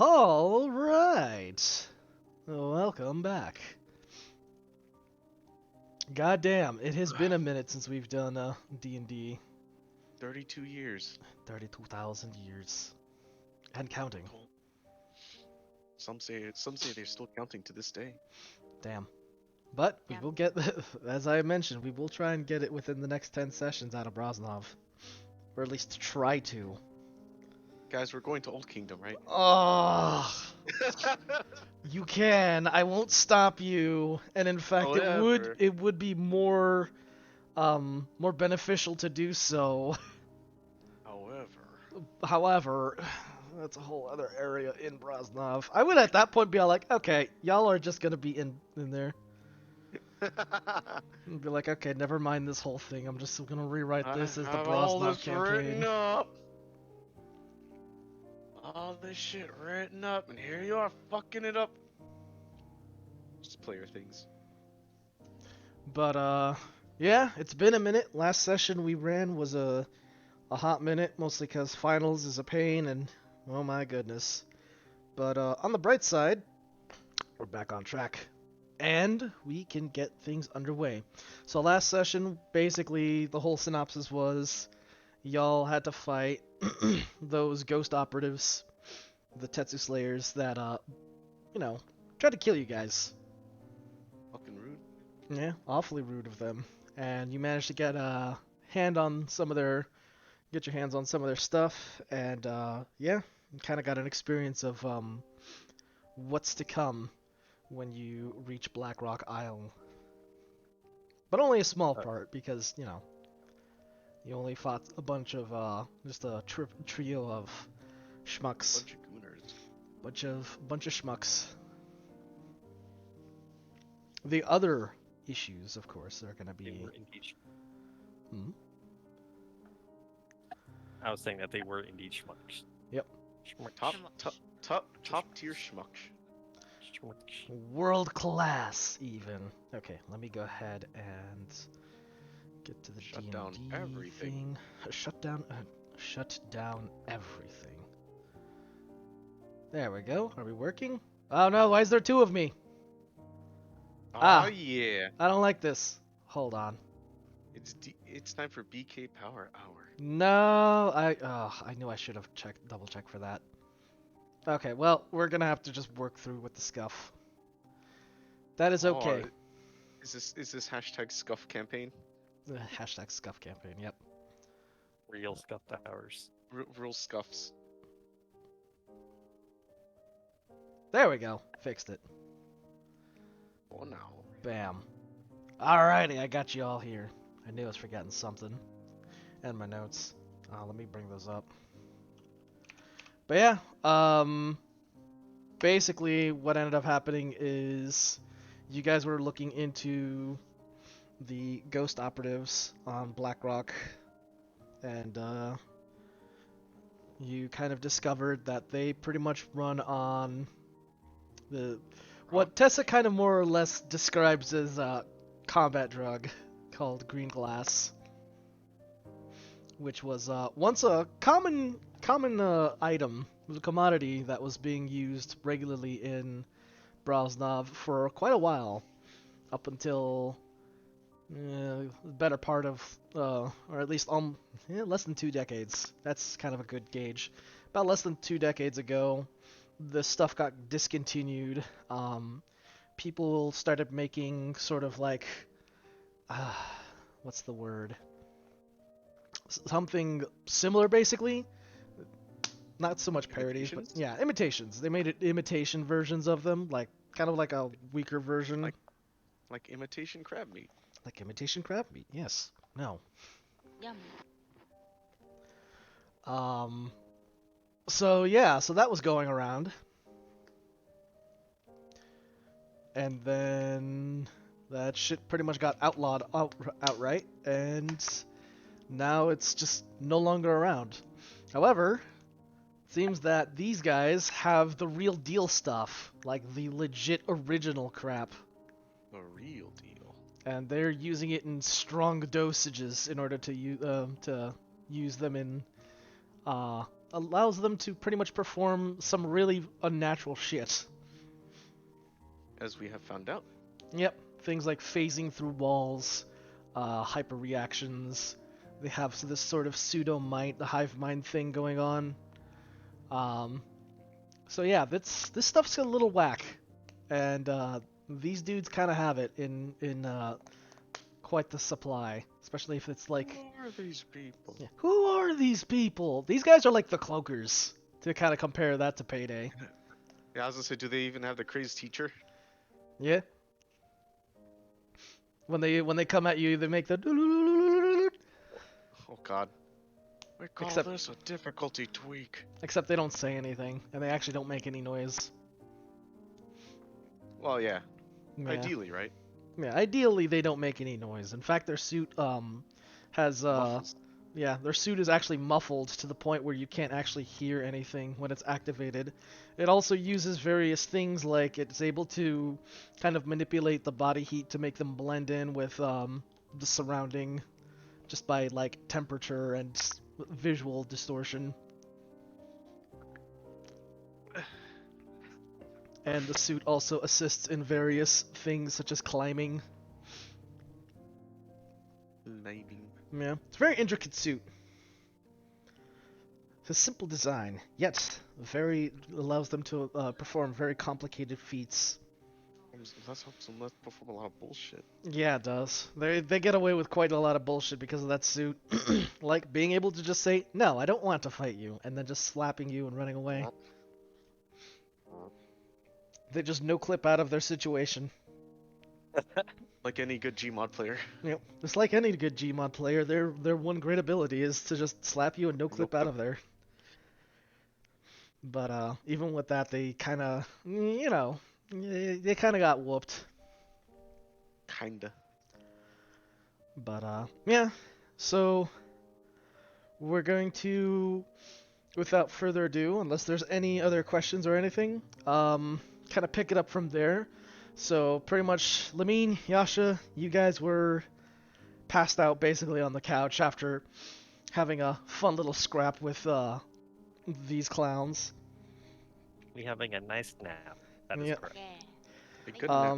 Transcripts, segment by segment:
All right. Welcome back. Goddamn, it has been a minute since we've done D&D. 32 years. 32,000 years. And counting. Cool. Some say they're still counting to this day. Damn. But we Yeah. will get, as I mentioned, we will try and get it within the next 10 sessions out of Brosnov. Or at least try to. Guys, we're going to Old Kingdom, right? Oh, you can. I won't stop you. And in fact, However. it would be more beneficial to do so. However, that's a whole other area in Brosnov. I would at that point be all like, okay, y'all are just gonna be in there. And be like, okay, never mind this whole thing. I'm just gonna rewrite this as the Brosnov campaign. All this shit written up, and here you are fucking it up. Just player things. But yeah, it's been a minute. Last session we ran was a hot minute, mostly because finals is a pain, and oh my goodness. But on the bright side, we're back on track. And we can get things underway. So last session, basically, the whole synopsis was y'all had to fight those ghost operatives, the Tetsu Slayers, that, tried to kill you guys. Fucking rude. Yeah, awfully rude of them. And you managed to get a hand on some of their, get your hands on some of their stuff, and yeah, you kind of got an experience of what's to come when you reach Blackrock Isle. But only a small part, because, you only fought a bunch of, just a trio of schmucks. Bunch of gooners. Bunch of schmucks. The other issues, of course, are gonna be... They were indeed. Hmm? I was saying that they were indeed schmucks. Yep. Top tier schmucks. World class, even. Okay, let me go ahead and get to the Shut D&D down everything. thing. Shut down everything. There we go. Are we working? Oh no, why is there two of me? Ah, yeah. I don't like this. Hold on. It's time for BK Power Hour. No, I knew I should have double checked for that. Okay, well, we're gonna have to just work through with the scuff. That is okay. Is this hashtag scuff campaign? Hashtag scuff campaign, yep. Real scuffed hours. Real scuffs. There we go. Fixed it. Oh no. Bam. Alrighty, I got you all here. I knew I was forgetting something. And my notes. Let me bring those up. But yeah, basically what ended up happening is you guys were looking into the ghost operatives on Blackrock, and you kind of discovered that they pretty much run on what Tessa kind of more or less describes as a combat drug called green glass, which was once a common item. It was a commodity that was being used regularly in Brosnov for quite a while, up until the better part of, or at least less than 2 decades. That's kind of a good gauge. About less than 2 decades ago, the stuff got discontinued. People started making sort of like, what's the word? Something similar, basically. Not so much parodies, but yeah, imitations. They made imitation versions of them, like kind of like a weaker version. Like imitation crab meat. Like imitation crab meat, yes. No. Yum. So yeah, so that was going around. And then that shit pretty much got outlawed outright, and now it's just no longer around. However, it seems that these guys have the real deal stuff, like the legit original crap. The real deal. And they're using it in strong dosages in order to use them in allows them to pretty much perform some really unnatural shit. As we have found out. Yep, things like phasing through walls, hyper reactions. They have this sort of pseudo might, the hive mind thing going on. So yeah, this stuff's a little whack, and these dudes kind of have it in quite the supply, especially if it's like. Who are these people? Yeah, who are these people? These guys are like the cloakers. To kind of compare that to Payday. Yeah, I was gonna say, do they even have the crazy teacher? Yeah. When they come at you, they make the. Oh god. We call Except- this a difficulty tweak. Except they don't say anything, and they actually don't make any noise. Well, yeah. Yeah. Ideally, right? Yeah, ideally they don't make any noise. In fact, their suit has Muffles. yeah, their suit is actually muffled to the point where you can't actually hear anything when it's activated. It also uses various things like it's able to kind of manipulate the body heat to make them blend in with the surrounding just by like temperature and visual distortion. And the suit also assists in various things such as climbing. Lightning. Yeah, it's a very intricate suit. It's a simple design, yet very allows them to perform very complicated feats. Let's hope some less perform a lot of bullshit. Yeah, it does. They get away with quite a lot of bullshit because of that suit. Like being able to just say, "No, I don't want to fight you," and then just slapping you and running away. They just no clip out of their situation. Like any good Gmod player. Yep. Just like any good Gmod player, their one great ability is to just slap you and no clip out of there. But even with that, they kind of, they kind of got whooped. Kinda. But yeah. So we're going to, without further ado, unless there's any other questions or anything, kind of pick it up from there. So pretty much, Lamine, Yasha, you guys were passed out basically on the couch after having a fun little scrap with these clowns. We having a nice nap. That is Yeah. correct. A good nap.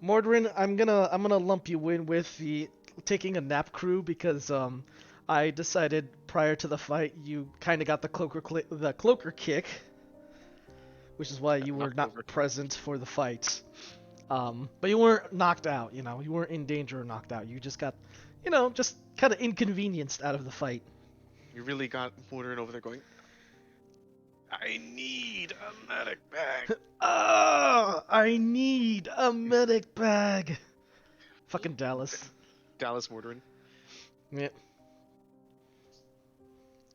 Mordrin, I'm gonna lump you in with the taking a nap crew because I decided prior to the fight you kind of got the cloaker kick, which is why you were knocked not over. present for the fight. But you weren't knocked out, you weren't in danger or knocked out. You just got, just kind of inconvenienced out of the fight. You really got Mordrin over there going, I need a medic bag. I need a medic bag. Fucking Dallas. Dallas Mordrin. Yeah.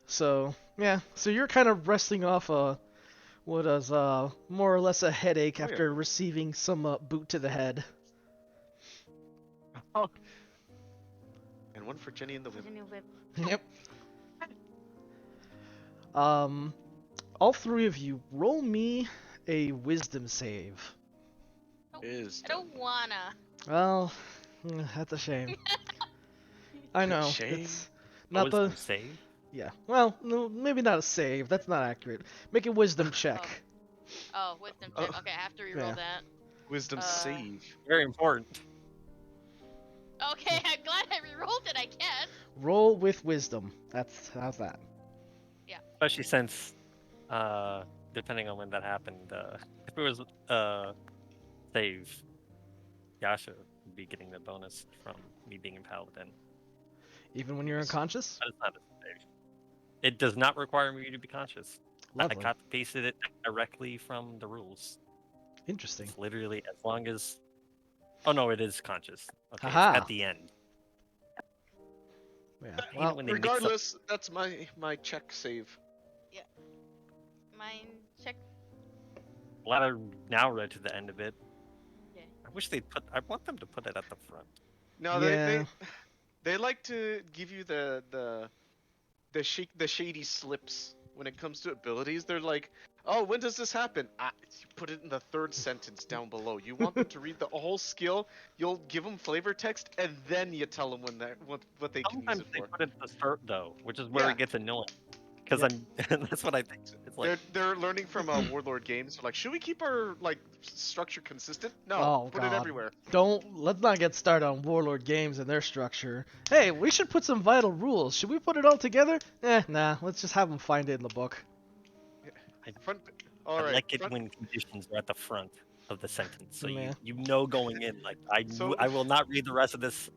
So, yeah. So you're kind of resting off what is more or less a headache Oh, yeah. after receiving some boot to the head. Oh. And one for Jenny and the Whip. Yep. All three of you, roll me a wisdom save. Is I don't wanna. Well, that's a shame. I know. Shame? It's not Wisdom the. save? Yeah. Well, no, maybe not a save. That's not accurate. Make a wisdom check. Oh, wisdom check. Oh. Okay, I have to reroll Yeah. that. Wisdom save. Very important. Okay, I'm glad I rerolled it, I guess. Roll with wisdom. How's that? Especially since, depending on when that happened, if it was save, Yasha would be getting the bonus from me being a paladin. Even when you're unconscious? But it's not a save. It does not require me to be conscious. I Lovely. copy pasted it directly from the rules. Interesting. It's literally as long as. Oh no, it is conscious. Okay, it's Haha. at the end. Yeah. You know Well, when they mix up- Regardless, that's my check save. Mine check. A lot of now read to the end of it. Yeah. I wish they'd put. I want them to put it at the front. No, Yeah. they like to give you the shady slips when it comes to abilities. They're like, oh, when does this happen? You put it in the third sentence down below. You want them to read the whole skill. You'll give them flavor text, and then you tell them what they can use Sometimes it they for. put it at the start though, which is where Yeah. it gets annoying. Because Yeah. I'm that's what I think. It's like They're learning from Warlord games. They're like, should we keep our like structure consistent? No, Oh put it god. everywhere. Let's not get started on Warlord Games and their structure. Hey, we should put some vital rules. Should we put it all together? Nah, let's just have them find it in the book. Front. I All right. like it front- when conditions are at the front of the sentence, so Yeah. you know going in like So- I will not read the rest of this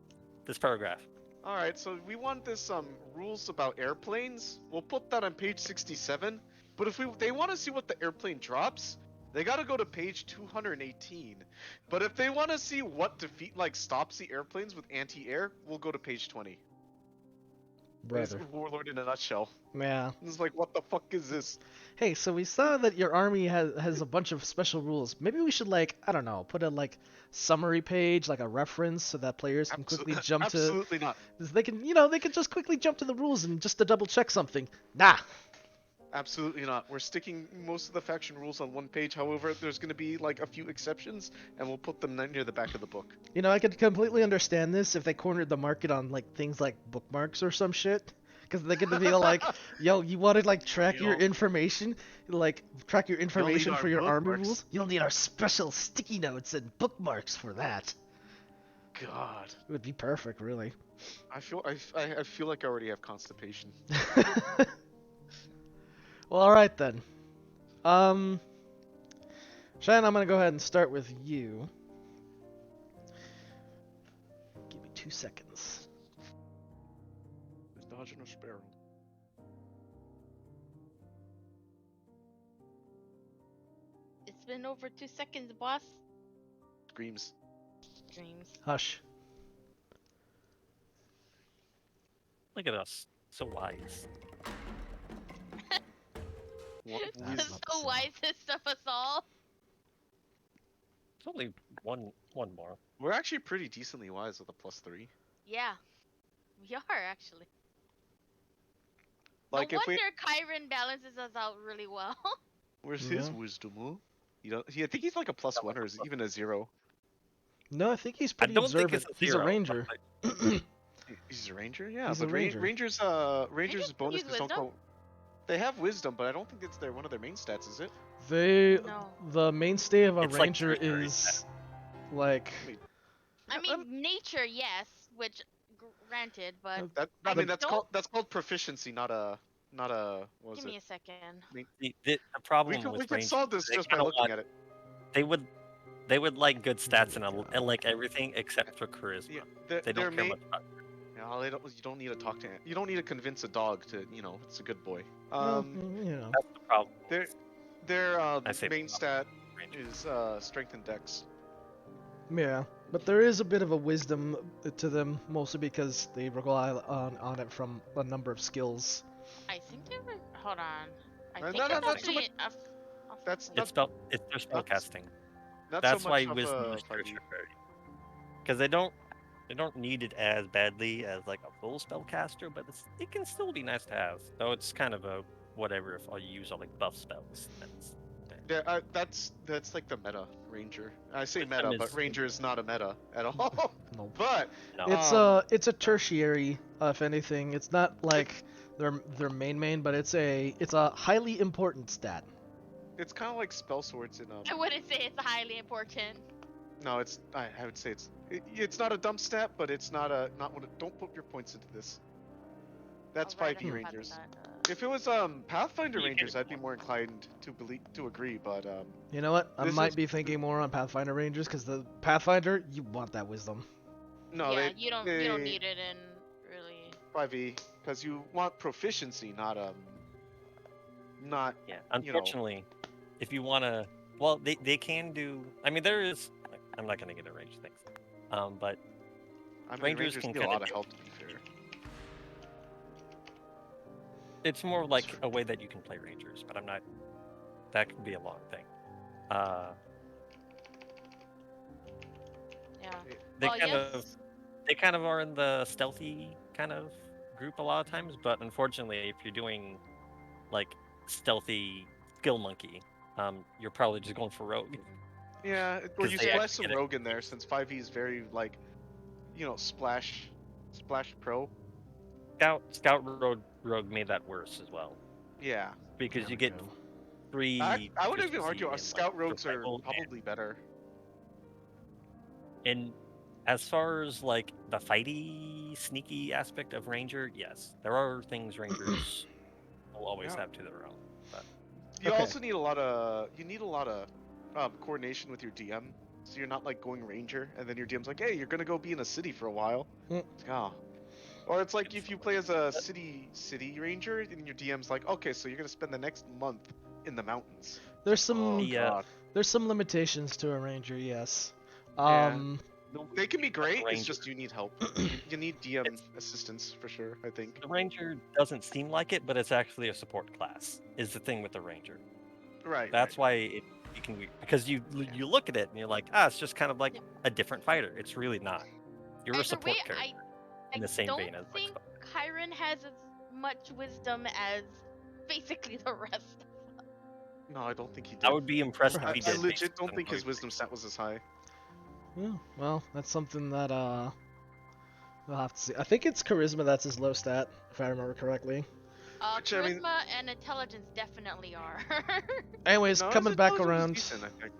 paragraph. All right. So we want this rules about airplanes. We'll put that on page 67. But if they want to see what the airplane drops, they got to go to page 218. But if they want to see what defeat like stops the airplanes with anti-air, we'll go to page 20. It's Brother. Warlord in a nutshell. Yeah. It's like, what the fuck is this? Hey, so we saw that your army has a bunch of special rules. Maybe we should I don't know, put a summary page, like a reference so that players can quickly jump to Absolutely not. they can, they can just quickly jump to the rules and just to double check something. Nah. Absolutely not. We're sticking most of the faction rules on one page. However, there's going to be like a few exceptions, and we'll put them near the back of the book. I could completely understand this if they cornered the market on things like bookmarks or some shit. Because they're gonna be like, yo, you want to track your information, track your information our for your army bookmarks. rules? You'll need our special sticky notes and bookmarks for that. God, It would be perfect, really. I feel like I already have constipation. Well, all right then. Shannon, I'm gonna go ahead and start with you. Give me 2 seconds. There's dodging a sparrow. It's been over 2 seconds, boss. Screams. Dreams. Hush. Look at us, so wise. What That's wisdom. the wisest of us all. It's only one more. We're actually pretty decently wise with a +3. Yeah, we are actually. Like No if wonder Kyron balances us out really well. where's his Yeah. wisdom? Huh? I think he's like a +1 or is even a 0. No, I think he's I pretty don't observant. think it's a He's a zero, ranger. He's a ranger, yeah. He's a but ranger. Rangers Rangers is bonus use 'cause don't wisdom? go. They have wisdom, but I don't think it's one of their main stats, is it? No. The mainstay of a It's like ranger tertiary is like I mean, nature, yes, which granted, but That I I mean don't- that's called proficiency, not a what was give it? me a second. The problem We with can Rangers, solve this they just by kinda looking want- at it. they would like good stats and like everything except for charisma. Yeah, They their don't care main. much about. No, they don't. You don't need to talk to. You don't need to convince a dog to. It's a good boy. well, That's the problem. Their I say main stat Rangers. is strength and dex. yeah. But there is a bit of a wisdom to them, mostly because they rely on it from a number of skills. I think they were. Hold on. I No, think no, it's not so actually. That's It's their spell that's- casting. Not That's so why much wisdom of is a 5e. tertiary. Because they don't need it as badly as like a full spellcaster, but it can still be nice to have. Though it's kind of a whatever if all you use are like buff spells. Yeah, that's like the meta ranger. I say Wisdom meta, but is- ranger is not a meta at all. Nope. But No. It's a tertiary, if anything. It's not like their main, but it's a highly important stat. it's kind of like spell swords in I wouldn't say it's highly important. No, I would say it's not a dump stat, but it's not one. Don't put your points into this. That's I'll write 5e about rangers. that, If it was Pathfinder You can- rangers, I'd be more inclined to agree. But You know what? I This might is- be thinking more on Pathfinder Rangers because the Pathfinder, you want that wisdom. no, yeah, they you don't need it in really. 5e because you want proficiency, not Yeah, unfortunately, if you want to, well, they can do. I mean, there is. I'm not going to get a range things, but I mean, Rangers rangers can need a kinda lot of do- help to be fair. it's more like a way that you can play rangers. But I'm not. That could be a long thing. Yeah. They Well, kind yes. of they kind of are in the stealthy kind of group a lot of times, but unfortunately, if you're doing like stealthy skill monkey, you're probably just going for rogue. Yeah, or 'Cause you they splash actually some get it. rogue in there since 5e is very like, splash pro. Scout rogue made that worse as well. Yeah. because There you we get go. 3 I would even proficiency argue our in, scout rogues are survival probably better. and as far as like the fighty, sneaky aspect of ranger, yes, there are things rangers will always Yeah. have to their own. But You Okay. also need a lot of coordination with your DM. So you're not like going ranger, and then your DM's like, "Hey, you're gonna go be in a city for a while." Mm. It's like, oh. Or it's like it's if you so play much. as a city ranger, and your DM's like, "Okay, so you're gonna spend the next month in the mountains." It's There's like, oh some The god. there's some limitations to a ranger, yes. Yeah. Um, the weird They can be thing about the great. It's ranger, just you need help. You need DM it's assistance for sure. I think. the ranger doesn't seem like it, but it's actually a support class. Is the thing with the ranger. Right. That's why it can be, because you look at it and you're like, it's just kind of like Yeah. a different fighter. It's really not. You're a Either way, support character in the same don't vein as like think Chiron has as much wisdom as basically the rest. No, I don't think he I did. would be impressed if he Perhaps. I did. Based legit don't on think how he his wisdom plays. stat was as high. yeah, well, that's something that we'll have to see. I think it's charisma that's his low stat, if I remember correctly. Which I mean, Charisma and intelligence definitely are. Anyways, no, his coming back intelligence was around, decent. I think.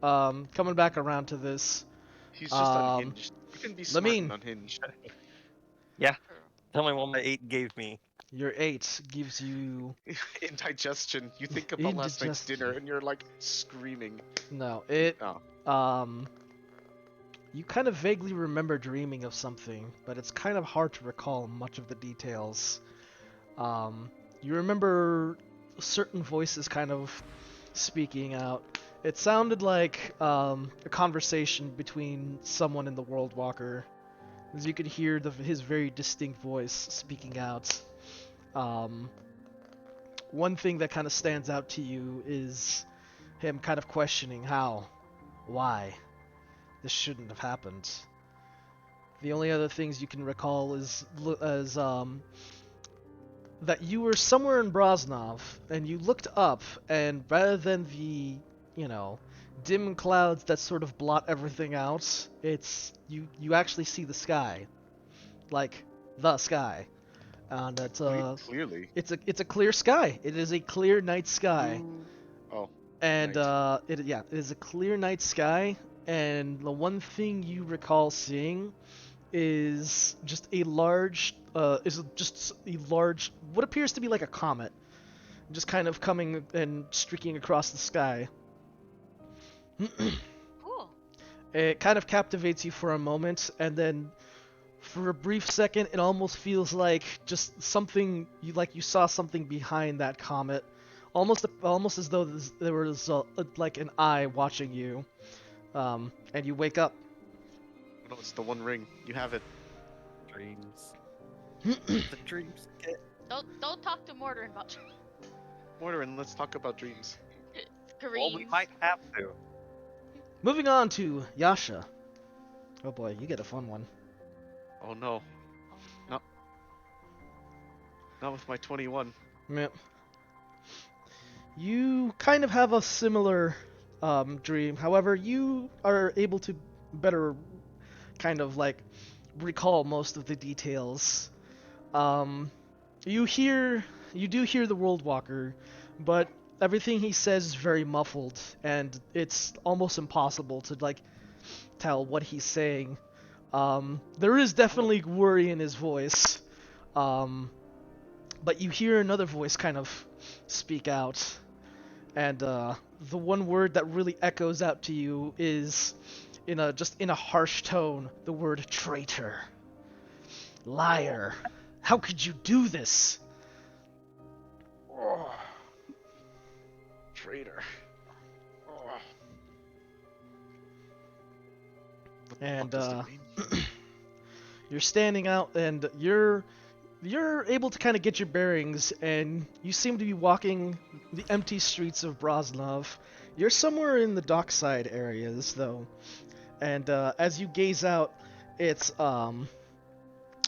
Oh, coming back around to this. he's just Um, unhinged. You can be let smart me. and unhinged. Yeah, True. tell me what my 8 gave me. Your 8 gives you Indigestion. You think about last night's dinner indigestion. and you're like screaming. No, it Oh, you kind of vaguely remember dreaming of something, but it's kind of hard to recall much of the details. You remember certain voices kind of speaking out. It sounded like a conversation between someone in the World Walker, as you could hear his very distinct voice speaking out. Um, One thing that kind of stands out to you is him kind of questioning how, why, this shouldn't have happened. The only other things you can recall is that you were somewhere in Brosnov and you looked up, and rather than the, you know, dim clouds that sort of blot everything out, it's you actually see the sky, like the sky, and clearly. it's a clear sky. It is a clear night sky. Ooh. Oh, And night. it is a clear night sky, and the one thing you recall seeing is just a large what appears to be like a comet, just kind of coming and streaking across the sky. Cool. It kind of captivates you for a moment, and then for a brief second, it almost feels like just something you saw something behind that comet, almost as though there was like an eye watching you. And you wake up. No, it's the One Ring. You have it. Dreams. The dreams get. Don't talk to Mortar about Mortarin, let's talk about dreams. Well, we Kareem. might have to. Moving on to Yasha. Oh boy, you get a fun one. Oh no, Oh, no. Not with my 21. Yep. You kind of have a similar dream. However, you are able to better kind of like recall most of the details. You do hear the World Walker, but everything he says is very muffled, and it's almost impossible to like tell what he's saying. There is definitely worry in his voice, but you hear another voice kind of speak out, and the one word that really echoes out to you is in a harsh tone, the word traitor, liar. How could you do this? Oh. Traitor. Oh. What the And fuck does that mean? you're standing out, and you're able to kind of get your bearings, and you seem to be walking the empty streets of Brosnov. You're somewhere in the dockside areas, though, and as you gaze out, it's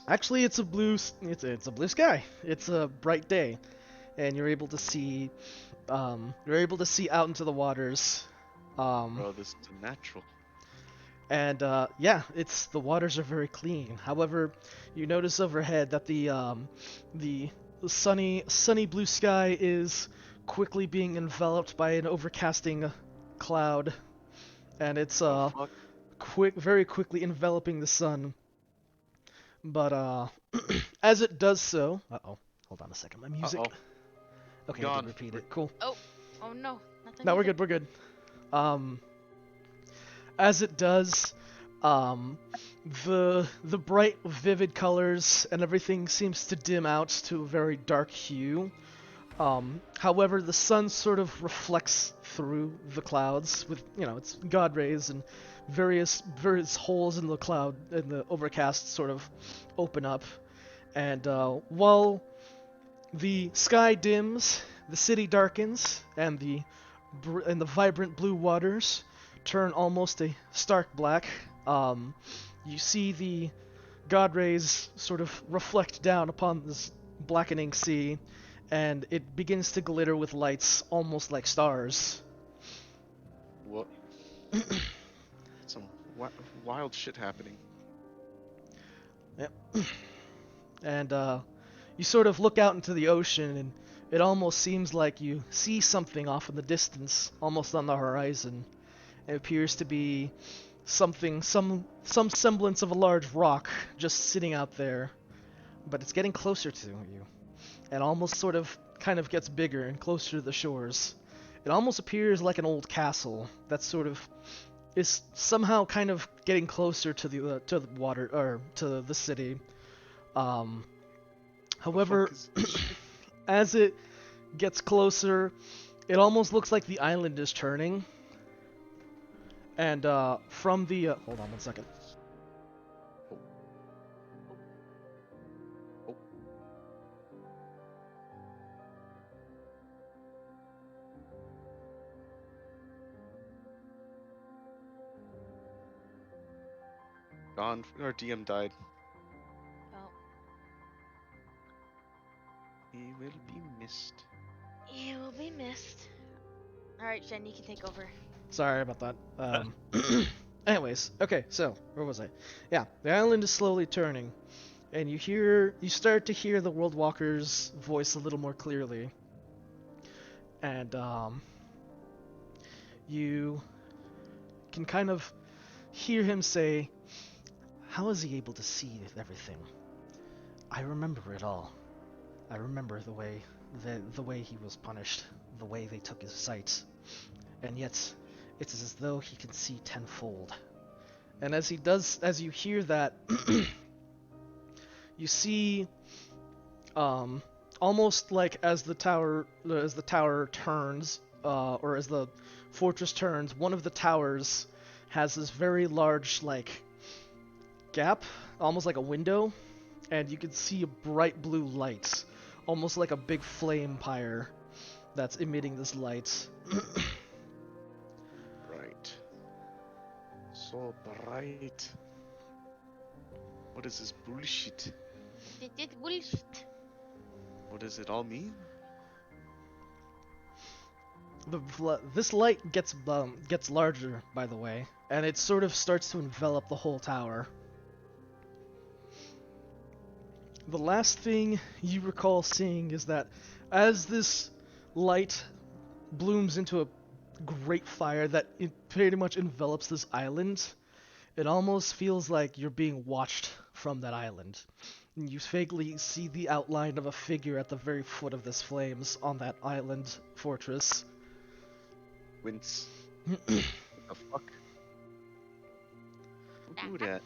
actually it's a blue sky. It's a bright day, and you're able to see out into the waters. Bro, this is unnatural. And yeah, the waters are very clean. However, you notice overhead that the sunny blue sky is quickly being enveloped by an overcasting cloud, and it's Oh, fuck. very quickly enveloping the sun. But as it does so, hold on a second, my music. Uh-oh. Okay, I Gone. did repeat it. Cool. Oh no, not the No, we're music. good. We're good. As it does, the bright, vivid colors and everything seems to dim out to a very dark hue. However, the sun sort of reflects through the clouds with, its god rays, and various holes in the cloud in the overcast sort of open up. And while the sky dims, the city darkens, and the vibrant blue waters turn almost a stark black. You see the god rays sort of reflect down upon this blackening sea, and it begins to glitter with lights almost like stars. What? Some wild shit happening. Yep. And you sort of look out into the ocean, and it almost seems like you see something off in the distance, almost on the horizon. It appears to be some semblance of a large rock just sitting out there, but it's getting closer to you, and almost sort of kind of gets bigger and closer to the shores. It almost appears like an old castle that sort of is somehow kind of getting closer to the water, or to the city. However, as it gets closer, it almost looks like the island is turning. And from the hold on one second. Oh. Gone. Our DM died. Well, He will be missed. you will be missed. All right, Jen, you can take over. Sorry about that. Anyways, okay, so where was I? Yeah, the island is slowly turning, and you start to hear the World Walker's voice a little more clearly, and you can kind of hear him say, "How is he able to see everything? I remember it all. I remember the way he was punished, the way they took his sight, and yet it's as though he can see tenfold." And as you hear that, you see, almost like as the tower turns, or as the fortress turns, one of the towers has this very large, like, gap, almost like a window, and you can see a bright blue light, almost like a big flame pyre that's emitting this light. Right. So bright. What is this bullshit? This is bullshit. What does it all mean? This light gets larger, by the way, and it sort of starts to envelop the whole tower. The last thing you recall seeing is that as this light blooms into a great fire that it pretty much envelops this island, it almost feels like you're being watched from that island. And you vaguely see the outline of a figure at the very foot of this flames on that island fortress. Wince. What the fuck? Who do that?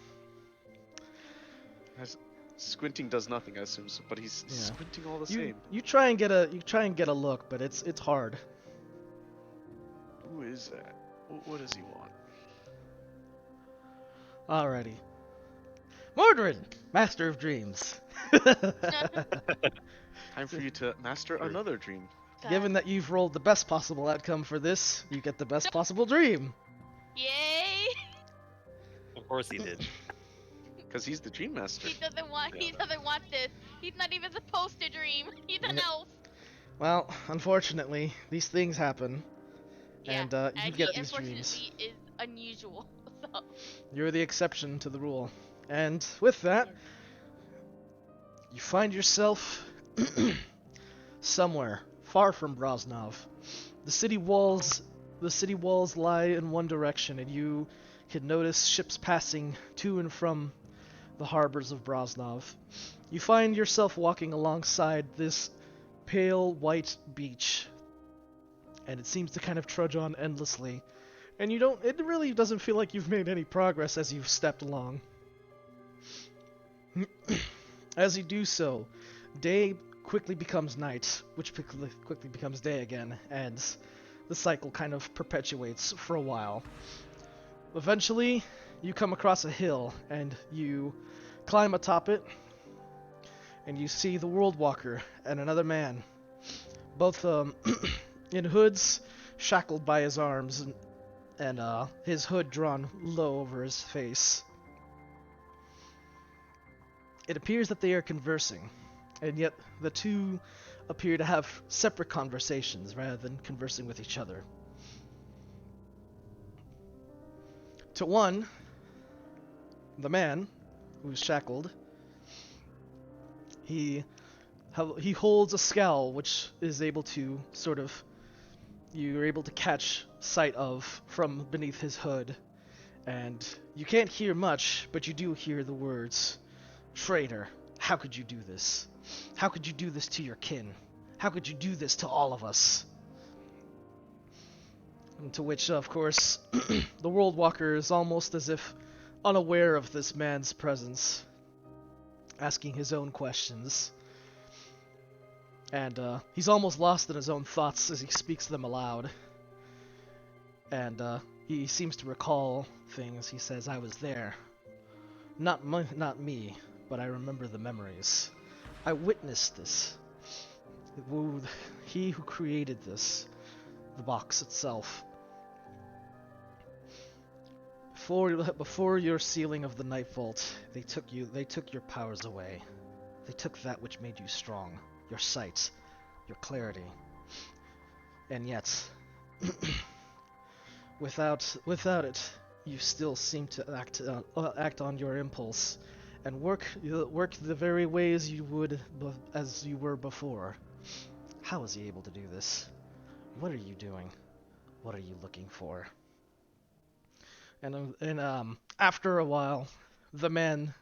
Squinting does nothing, I assume, but he's Yeah. squinting all the You same. you try and get a look, but it's hard. Who is that? What does he want? Alrighty. Mordred, Master of Dreams. Time for you to master another dream. Given that you've rolled the best possible outcome for this, you get the best possible dream. Yay! Of course he did. Because he's the dream master. He doesn't want this. He's not even supposed to dream. He's an Yeah. elf. Well, unfortunately, these things happen, Yeah, and you and get he these dreams. unfortunately is unusual. So You're the exception to the rule. And with that, you find yourself Somewhere far from Brosnov, the city walls lie in one direction, and you can notice ships passing to and from the harbors of Brosnov. You find yourself walking alongside this pale white beach, and it seems to kind of trudge on endlessly. And it really doesn't feel like you've made any progress as you've stepped along. As you do so, day quickly becomes night, which quickly becomes day again, and the cycle kind of perpetuates for a while. Eventually, you come across a hill, and you climb atop it, and you see the World Walker and another man, both in hoods, shackled by his arms, and his hood drawn low over his face. It appears that they are conversing, and yet the two appear to have separate conversations rather than conversing with each other. To one, the man, who's shackled, he holds a scowl which is able to you're able to catch sight of from beneath his hood, and you can't hear much, but you do hear the words, "Traitor, how could you do this? How could you do this to your kin? How could you do this to all of us?" And to which, of course, the World Walker is almost as if unaware of this man's presence, asking his own questions. And he's almost lost in his own thoughts as he speaks them aloud. And he seems to recall things. He says, "I was there. Not me, but I remember the memories. I witnessed this. He who created this, the box itself. Before your sealing of the Night Vault, they took your powers away. They took that which made you strong, your sight, your clarity. And yet, without it, you still seem to act on your impulse and work the very ways you would as you were before. How is he able to do this? What are you doing? What are you looking for?" And after a while, the man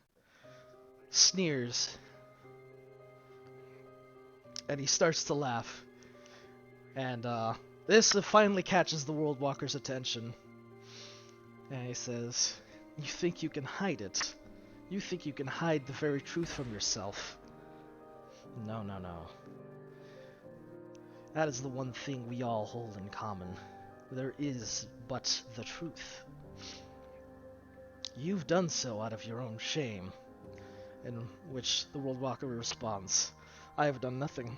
sneers, and he starts to laugh. And this finally catches the World Walker's attention. And he says, "You think you can hide it? You think you can hide the very truth from yourself? No, no, no. That is the one thing we all hold in common. There is but the truth. You've done so out of your own shame." In which the World Walker responds, "I have done nothing.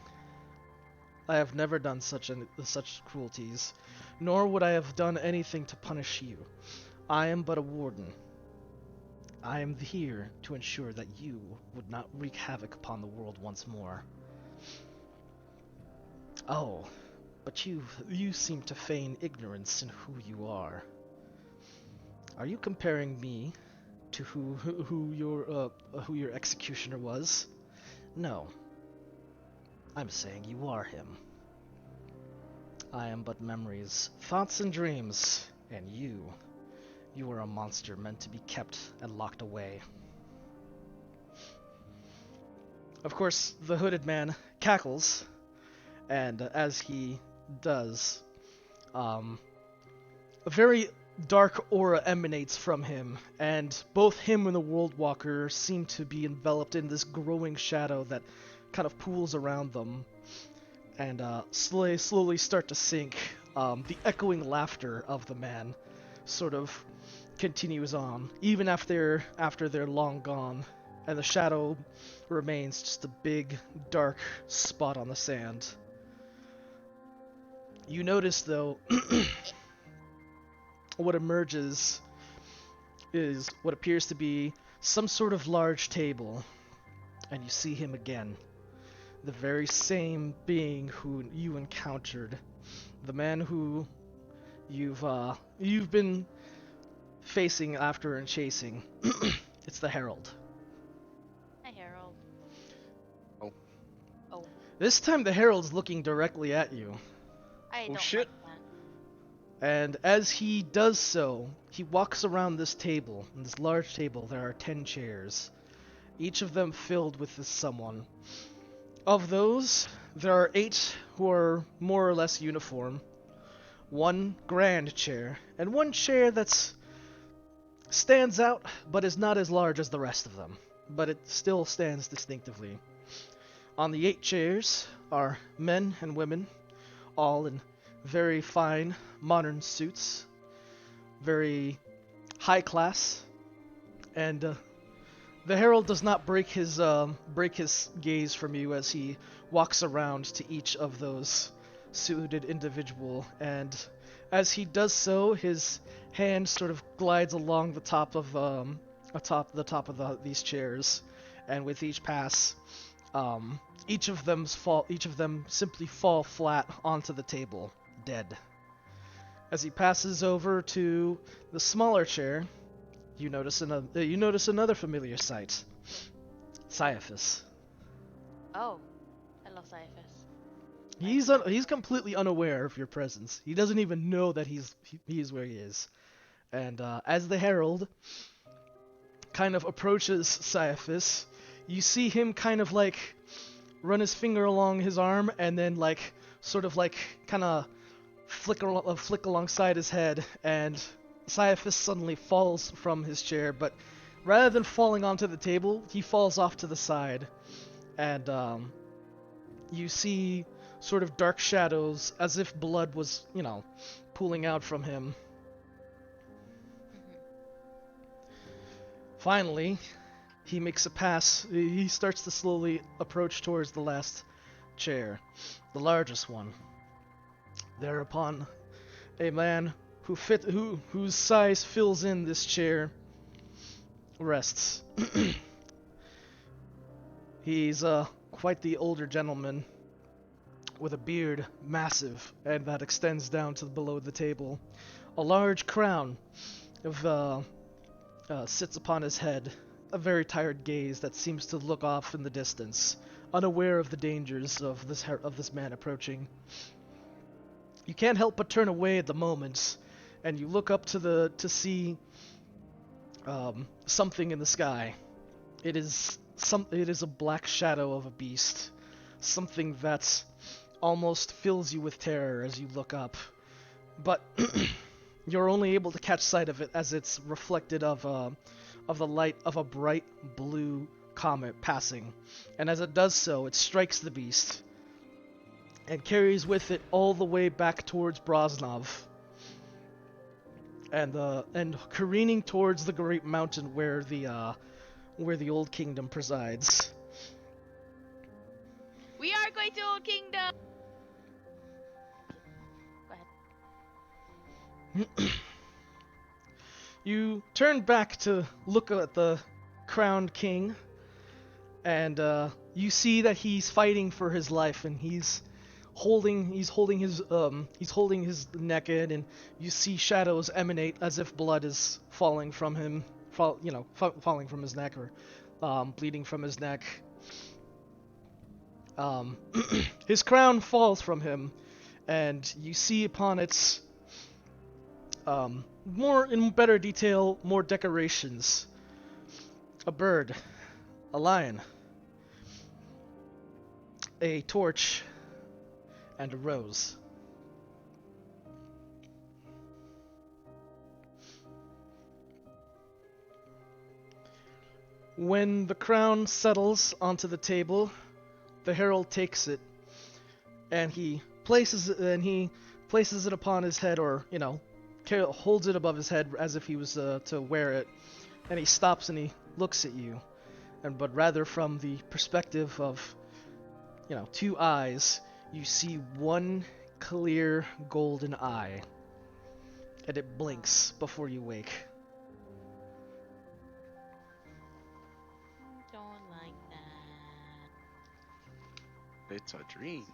I have never done such cruelties, nor would I have done anything to punish you. I am but a warden. I am here to ensure that you would not wreak havoc upon the world once more." "Oh, but you seem to feign ignorance in who you are. Are you comparing me to who your executioner was? No. I'm saying you are him. I am but memories, thoughts and dreams, and you are a monster meant to be kept and locked away." Of course, the hooded man cackles, and as he does, a very dark aura emanates from him, and both him and the World Walker seem to be enveloped in this growing shadow that kind of pools around them, and slowly start to sink. The echoing laughter of the man sort of continues on, even after they're long gone, and the shadow remains just a big, dark spot on the sand. You notice, though, what emerges is what appears to be some sort of large table, and you see him again. The very same being who you encountered. The man who you've been facing after and chasing. It's the Herald. Hi, Harold. Oh. Oh. This time the herald's looking directly at you. I Oh, don't shit. like that. And as he does so, he walks around this table. In this large table, there are 10 chairs, each of them filled with this someone. Of those, there are 8 who are more or less uniform, 1 grand chair, and 1 chair that's stands out but is not as large as the rest of them, but it still stands distinctively. On the 8 chairs are men and women, all in very fine modern suits, very high class, and the herald does not break his gaze from you as he walks around to each of those suited individual, and as he does so, his hand sort of glides along the top of these chairs, and with each pass, each of them simply fall flat onto the table, dead. As he passes over to the smaller chair, you notice another familiar sight. Caiaphas. Oh, hello, Cyphus. He's completely unaware of your presence. He doesn't even know that he's where he is. And as the herald kind of approaches Caiaphas, you see him kind of like run his finger along his arm and then like sort of like kind of flick alongside his head, and Caiaphas suddenly falls from his chair, but rather than falling onto the table, he falls off to the side, and you see sort of dark shadows as if blood was, pooling out from him. Finally, he makes a pass. He starts to slowly approach towards the last chair, the largest one. Thereupon, a man whose size fills in this chair rests. He's quite the older gentleman with a beard massive and that extends down to below the table. A large crown sits upon his head, a very tired gaze that seems to look off in the distance, unaware of the dangers of this man approaching. You can't help but turn away at the moment, and you look up to see something in the sky. It is a black shadow of a beast, something that almost fills you with terror as you look up. But you're only able to catch sight of it as it's reflected of the light of a bright blue comet passing, and as it does so, it strikes the beast and carries with it all the way back towards Brosnov, and careening towards the great mountain where the old kingdom presides. We are going to Old Kingdom. Go ahead. You turn back to look at the crowned king, and you see that he's fighting for his life, and he's holding his neck in, and you see shadows emanate as if blood is falling from him, falling from his neck, or bleeding from his neck. His crown falls from him, and you see upon its in better detail, more decorations. A bird, a lion, a torch, and a rose. When the crown settles onto the table, the herald takes it, and he places it upon his head, or holds it above his head as if he was to wear it. And he stops and he looks at you, but rather from the perspective of 2 eyes, you see one clear golden eye, and it blinks before you wake. Don't like that. It's a dream.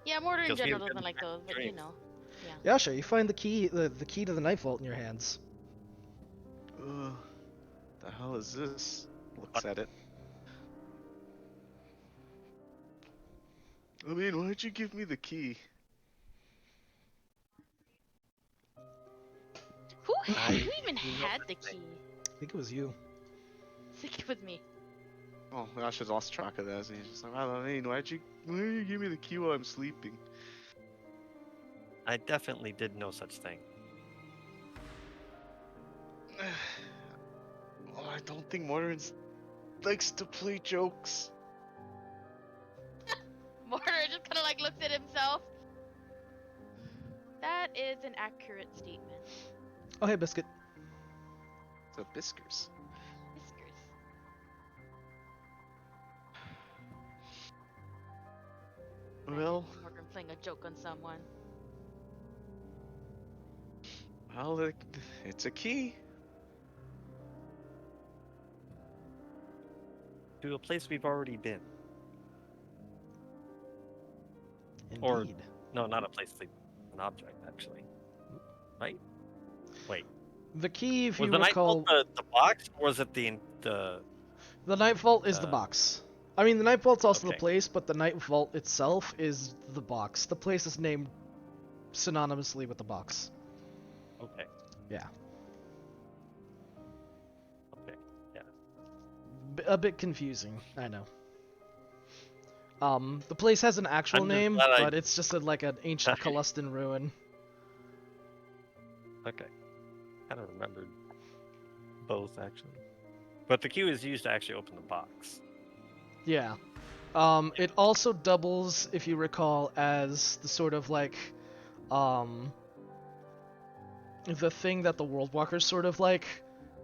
Yeah, Mortar in Feels general weird doesn't like those, but dreams. Yeah. Yasha, you find the key to the night vault in your hands. Ugh, the hell is this? Looks at it. I mean, why'd you give me the key? Who I even know had what the to think. key? I think it was you. I think it was me. Oh, I should have lost track of that. So he's just like, I mean, why did you give me the key while I'm sleeping? I definitely did no such thing. Well, I don't think Morton likes to play jokes. Mortar just kind of like looks at himself. That is an accurate statement. Oh, hey, Biscuit. So Biskers. Whiskers. Well, Morgan playing a joke on someone. well, it's a key. To a place we've already been. Indeed. Or- No, not a place, like an object, actually. Right? Wait. The key, if Was you the night recall, vault the box, or was it the the Night Vault is the box. I mean, the Night Vault's also the Okay. place, but the Night Vault itself is the box. The place is named synonymously with the box. Okay. Yeah. Okay. Yeah. A bit confusing, I know. The place has an actual I'm just name, glad but it's just like an ancient Calustan ruin. Okay. Kind of remembered both actually. But the key is used to actually open the box. Yeah. It also doubles, if you recall, as the sort of like, the thing that the World Walker's sort of like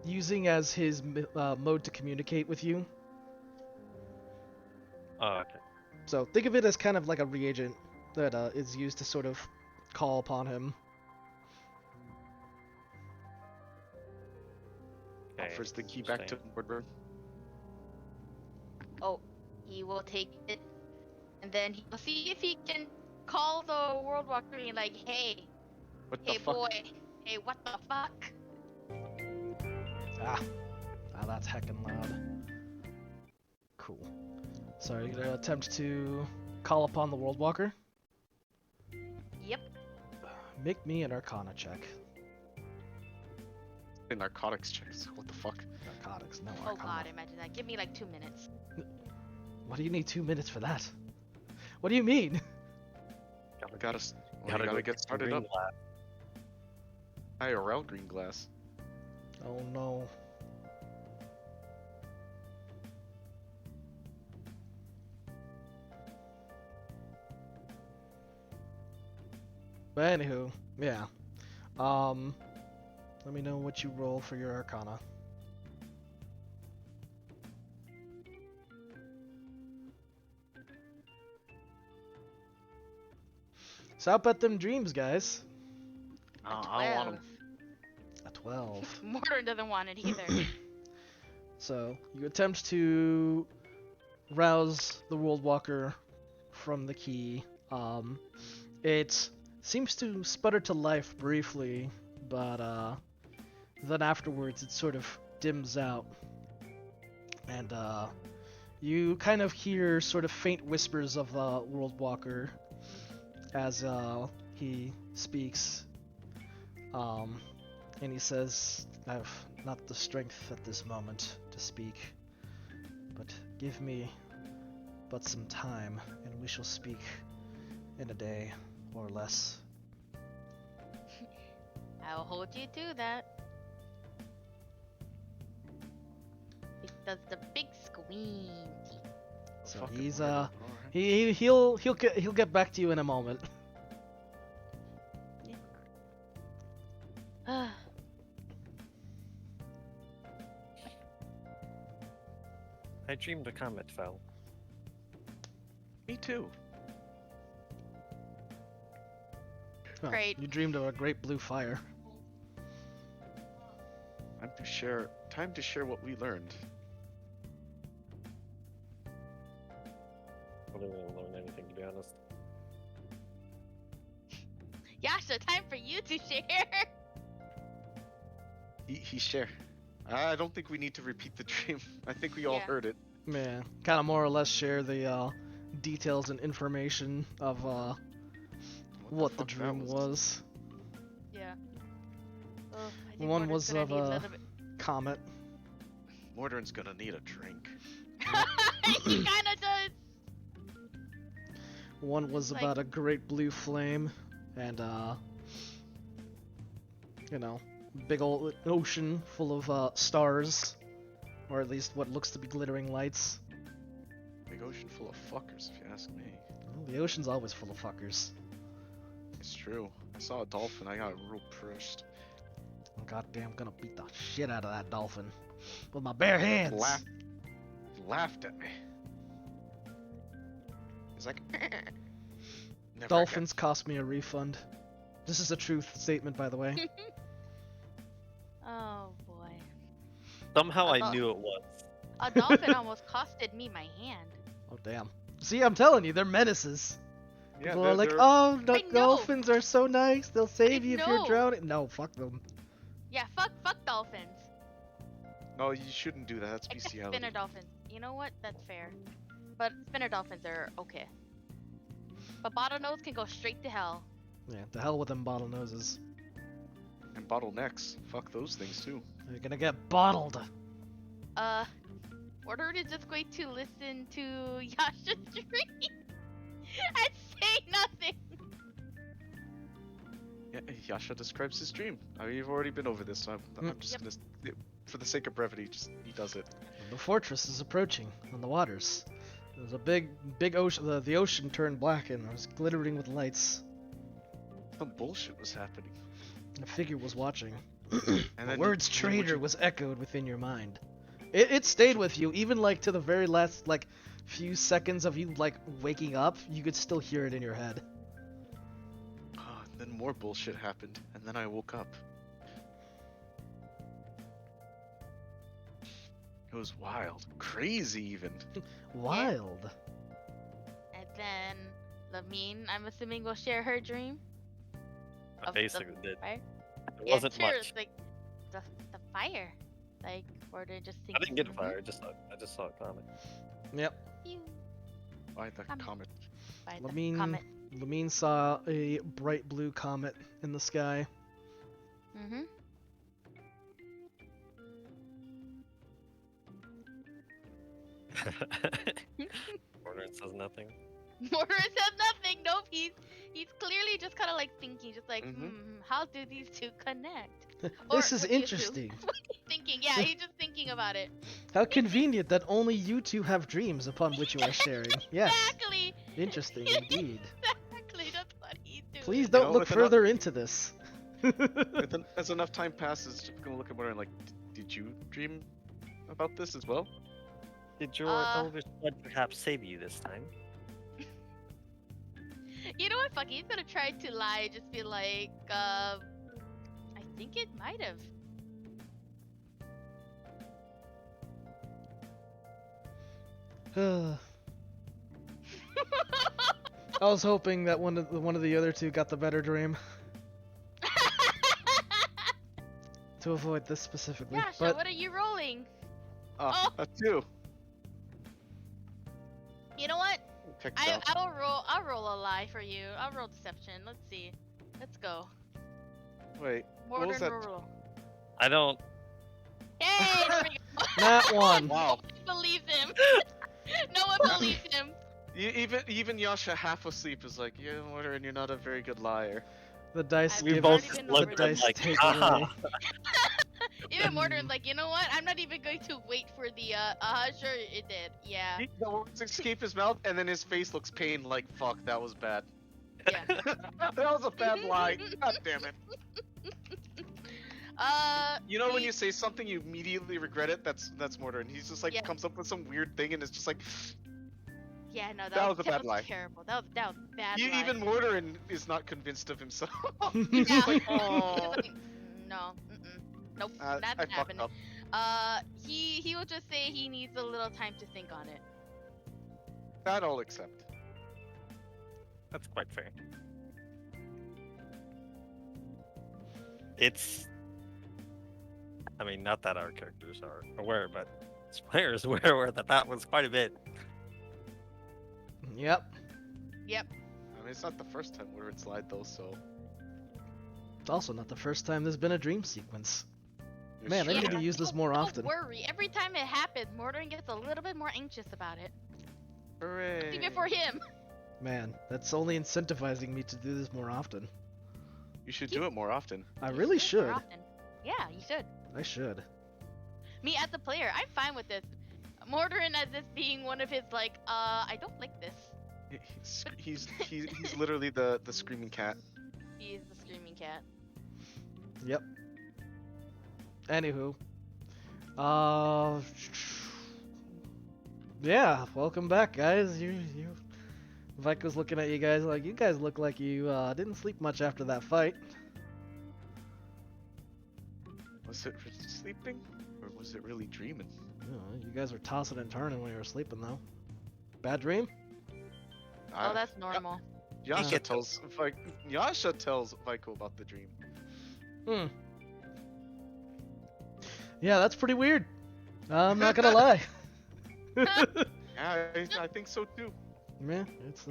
using as his mode to communicate with you. Oh, okay. So think of it as kind of like a reagent that is used to sort of call upon him. Okay, Offers the key back to interesting. Woodburn. Oh, he will take it, and then he'll see if he can call the World Walker and like, hey, What hey the fuck? boy, hey, what the fuck? Ah, that's heckin' loud. Cool. So you're gonna attempt to call upon the World Walker? Yep. Make me an Arcana check. The narcotics checks. What the fuck? Narcotics, no Oh Arcana. god, imagine that. Give me like 2 minutes. What do you need 2 minutes for that? What do you mean? Gotta Go get started green up. glass. IRL green glass. Oh no. But anywho, yeah. Let me know what you roll for your Arcana. So up at them dreams, guys. I don't want him. A 12. Mortar doesn't want it either. So you attempt to rouse the World Walker from the key. It seems to sputter to life briefly, but then afterwards it sort of dims out, and you kind of hear sort of faint whispers of the World Walker as he speaks. And he says, "I have not the strength at this moment to speak, but give me but some time, and we shall speak in a day or less." I'll hold you to that. He does the big squeeze. So Fucking he's weirdo. Alright. he'll get back to you in a moment. I dreamed a comet fell. Me too. Oh, Great. You dreamed of a great blue fire. Time to share what we learned. I didn't really learn anything, to be honest. Yasha, time for you to share. He share. I don't think we need to repeat the dream. I think we all Yeah. heard it. Yeah, kind of more or less share the details and information of what the fuck that dream was. Yeah. Oh, I think One Mortar's was gonna of need a a little bit. comet. Mordrin's gonna need a drink. He kinda does. One was Like- about a great blue flame, and you know, big old ocean full of stars, or at least what looks to be glittering lights. Big ocean full of fuckers, if you ask me. Well, the ocean's always full of fuckers. It's true. I saw a dolphin, I got real pissed. I'm goddamn gonna beat the shit out of that dolphin with my bare hands. Laughed at me. He's like, never Dolphins cost me a refund. This is a truth statement, by the way. Oh boy. Somehow I thought- knew it was. A dolphin almost costed me my hand. Oh damn. See, I'm telling you, they're menaces. Yeah, People are like, they're- oh, I know. dolphins are so nice. They'll save I you if you're know. drowning. No, fuck them. Yeah, fuck dolphins. No, you shouldn't do that. That's Except bestiality. spinner dolphins. You know what? That's fair. But spinner dolphins are okay. But bottlenose can go straight to hell. Yeah, the hell with them bottlenoses. And bottlenecks. Fuck those things too. You're gonna get bottled. Order is just going to listen to Yasha's dream and say nothing. Yeah, Yasha describes his dream. We've already been over this, so I'm just Yep. gonna, for the sake of brevity, he does it. The fortress is approaching on the waters. There's a big ocean. The ocean turned black and it was glittering with lights. Some bullshit was happening. A figure was watching. And The then words you- would traitor you- was echoed within your mind. It stayed with you, even like to the very last like few seconds of you like waking up. You could still hear it in your head. Then more bullshit happened, and then I woke up. It was wild, crazy even. Wild. And then Lamine, I'm assuming, will share her dream. I of the basically did. fire. It wasn't sure, much. it's like the fire, like, or they just think. I didn't get a fire. I just saw a comment. Yep. By the Um, comet. By the Lamine, comet. Lamine saw a bright blue comet in the sky. Mm-hmm. Order says nothing. Mordor says nothing. Nope. He's clearly just kind of like thinking, just like, Mhm. how do these two connect? This Or is what do you assume? interesting. Thinking, yeah, he's just thinking about it. How convenient that only you two have dreams upon which you are sharing. Yes, Exactly. interesting indeed. Exactly. That's what he's doing. Please You don't know, look with enough- further into this. As enough time passes, just gonna look at Mordor and like, did you dream about this as well? Did your eldest blood perhaps save you this time? You know what? Fuck, he's gonna try to lie. Just be like, I think it might have. I was hoping that one of the other two got the better dream to avoid this specifically. Yasha, but what are you rolling? Ah, a 2. You know what? Checked I out. I'll roll a lie for you. I'll roll deception. Let's see. Let's go. Wait, what was Modern that? roll. I don't. Hey, there we go. not one. Wow. No one believes him. No one believes him. Even Yasha half asleep is like, yeah, Mordor, and you're not a very good liar. The dice I've We give already both been the over looked this. at dice like, take haha. away. Even Mordor's like, you know what? I'm not even going to wait for the sure it did. Yeah. The words escape his mouth, and then his face looks pained. Like, fuck, that was bad. Yeah. That was a bad lie. God damn it. You know when he- you say something, you immediately regret it. That's Mordor, and he's just like Yeah. comes up with some weird thing, and it's just like, Yeah, no, that was a bad lie. Terrible. That was bad you, lie. even Mordor is not convinced of himself. Yeah. He's like, He's oh, like, no, nope, I not fucked happening. up. He will just say he needs a little time to think on it. That I'll accept. That's quite fair. It's. I mean, not that our characters are aware, but players were aware that that was quite a bit. Yep. Yep. I mean, it's not the first time where it's lied though, so. It's also not the first time there's been a dream sequence. it's Man, they true. need to use this more often. Don't worry. Every time it happens, Mordorin gets a little bit more anxious about it. Hooray! Even for him. Man, that's only incentivizing me to do this more often. You should do it more often. I You really more should. often. Yeah, you should. I should. Me as a player, I'm fine with this. Mordorin as this being one of his like, I don't like this. He's literally the screaming cat. He is the screaming cat. Yep. Anywho. Yeah, welcome back, guys. Vike looking at you guys like, you guys look like you didn't sleep much after that fight. Was it really sleeping, or was it really dreaming? You guys were tossing and turning when you were sleeping, though. Bad dream? Oh, that's normal. Yasha tells Vico about the dream. Hmm. Yeah, that's pretty weird. I'm not gonna lie. Yeah, I think so too. Yeah, it's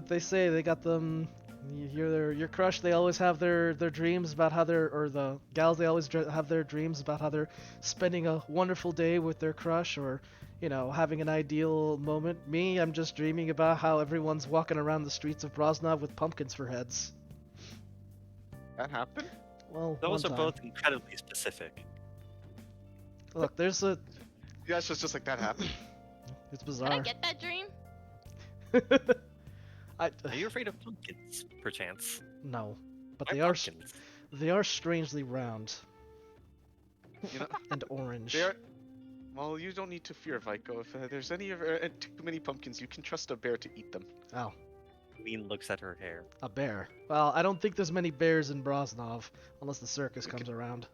they say they got them. You hear your crush. They always have their dreams about how the gals. They always have their dreams about how they're spending a wonderful day with their crush, or having an ideal moment. Me, I'm just dreaming about how everyone's walking around the streets of Brosnov with pumpkins for heads. That happened? Well, Those one are time. both incredibly specific. Look, there's a. Yeah, it's just like that happened. It's Did I bizarre. get that dream? I Are you afraid of pumpkins, perchance? no, but Why they are pumpkins? they are strangely round You know, and orange. they are. Well, you don't need to fear Vico. If there's too many pumpkins, you can trust a bear to eat them. Oh, Lean looks at her hair. a bear. Well, I don't think there's many bears in Brosnov unless the circus comes around.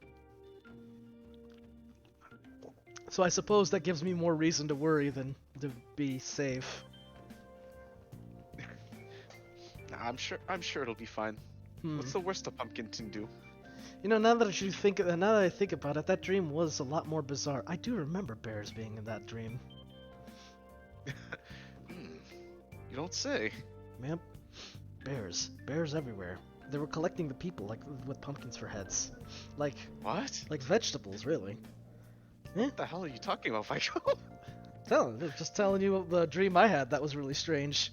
So I suppose that gives me more reason to worry than to be safe. Nah, I'm sure it'll be fine. Hmm. What's the worst a pumpkin can do? Now that I think about it, that dream was a lot more bizarre. I do remember bears being in that dream. You don't say. Man, bears everywhere. They were collecting the people like with pumpkins for heads, like What? vegetables, really. What the hell are you talking about, Vico? Just telling you the dream I had. That was really strange.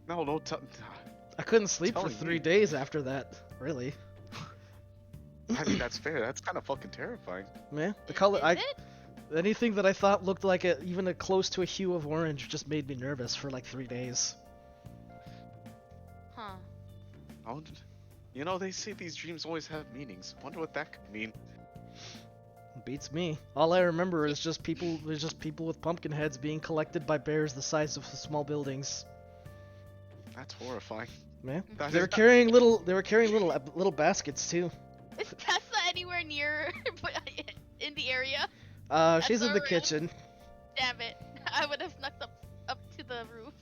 No, I couldn't sleep for Telling 3 me. days after that. Really, I mean, that's fair. That's kind of fucking terrifying. man. The color, Is it? anything that I thought looked like even close to a hue of orange just made me nervous for like 3 days. Huh. They say these dreams always have meanings. Wonder what that could mean. Beats me. All I remember is just people. There's just people with pumpkin heads being collected by bears the size of small buildings. That's horrifying. Man, That they is were not- carrying little baskets too. Is Tessa anywhere near in the area? She's in the alright. kitchen. Damn it. I would have snuck up to the roof.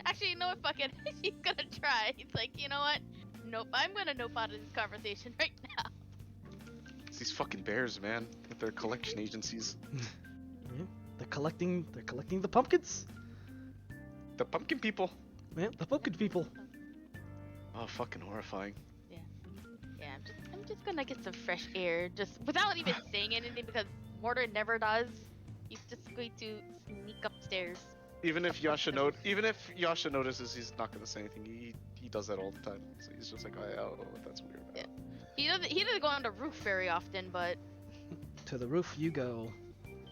Actually, you know what? Fuck it. He's gonna try. He's like, you know what? Nope. I'm gonna nope out of this conversation right now. It's these fucking bears, man, with their collection agencies. Yeah, they're collecting the pumpkins. The pumpkin people. Yeah, the pumpkin people. Oh, fucking horrifying. Yeah, I'm just gonna get some fresh air, just without even saying anything, because Mortar never does. He's just going to sneak upstairs. Even if Yasha notices, he's not gonna say anything. He does that all the time. So he's just like, I don't know what that's weird about. Yeah. He doesn't go on the roof very often, but To the roof you go.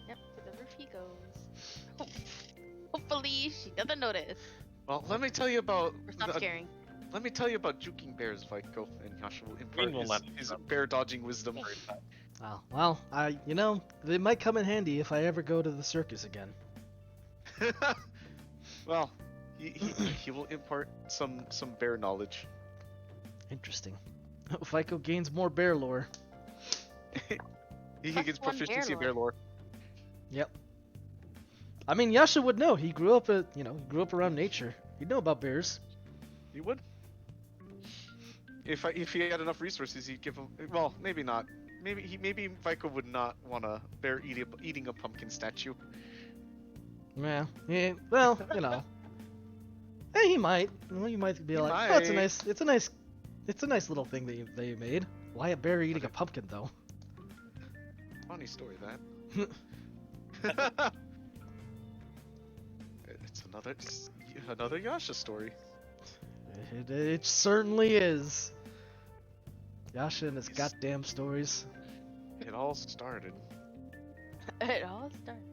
yep, to the roof he goes. Hopefully she doesn't notice Well, let me tell you about. or stop caring. Let me tell you about juking bears, Vico, and Yasha will impart will not his stop. bear dodging wisdom. Oh, well, they might come in handy if I ever go to the circus again. Well, he will impart some bear knowledge. Interesting. Fico gains more bear lore. He Plus gets one proficiency in bear bear lore. Yep. I mean, Yasha would know. He grew up around nature. He'd know about bears. He would. If he had enough resources, he'd give him. Well, maybe not. maybe Vico would not want a bear eating a pumpkin statue. Yeah. Well, you know. He might. Well, you might be He like, might. oh, it's a nice little thing that you made. Why a bear eating a pumpkin though? Funny story that. It's another Yasha story. It certainly is. Yasha and his Yes. goddamn stories. It all started. It all started.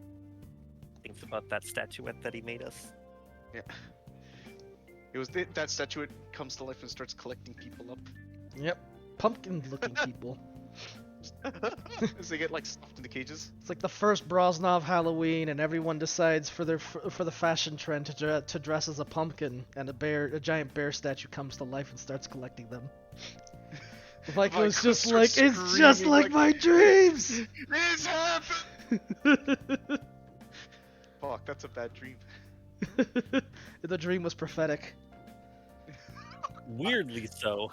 Thinks about that statuette that he made us. Yeah. It was that statuette comes to life and starts collecting people up. Yep. Pumpkin-looking people. As they get like stuffed into cages. It's like the first Brosnov Halloween, and everyone decides for the fashion trend to dress as a pumpkin, and a giant bear statue comes to life and starts collecting them. Like it was just like it's just like my dreams. It's happened. Fuck, that's a bad dream. The dream was prophetic. Weirdly so.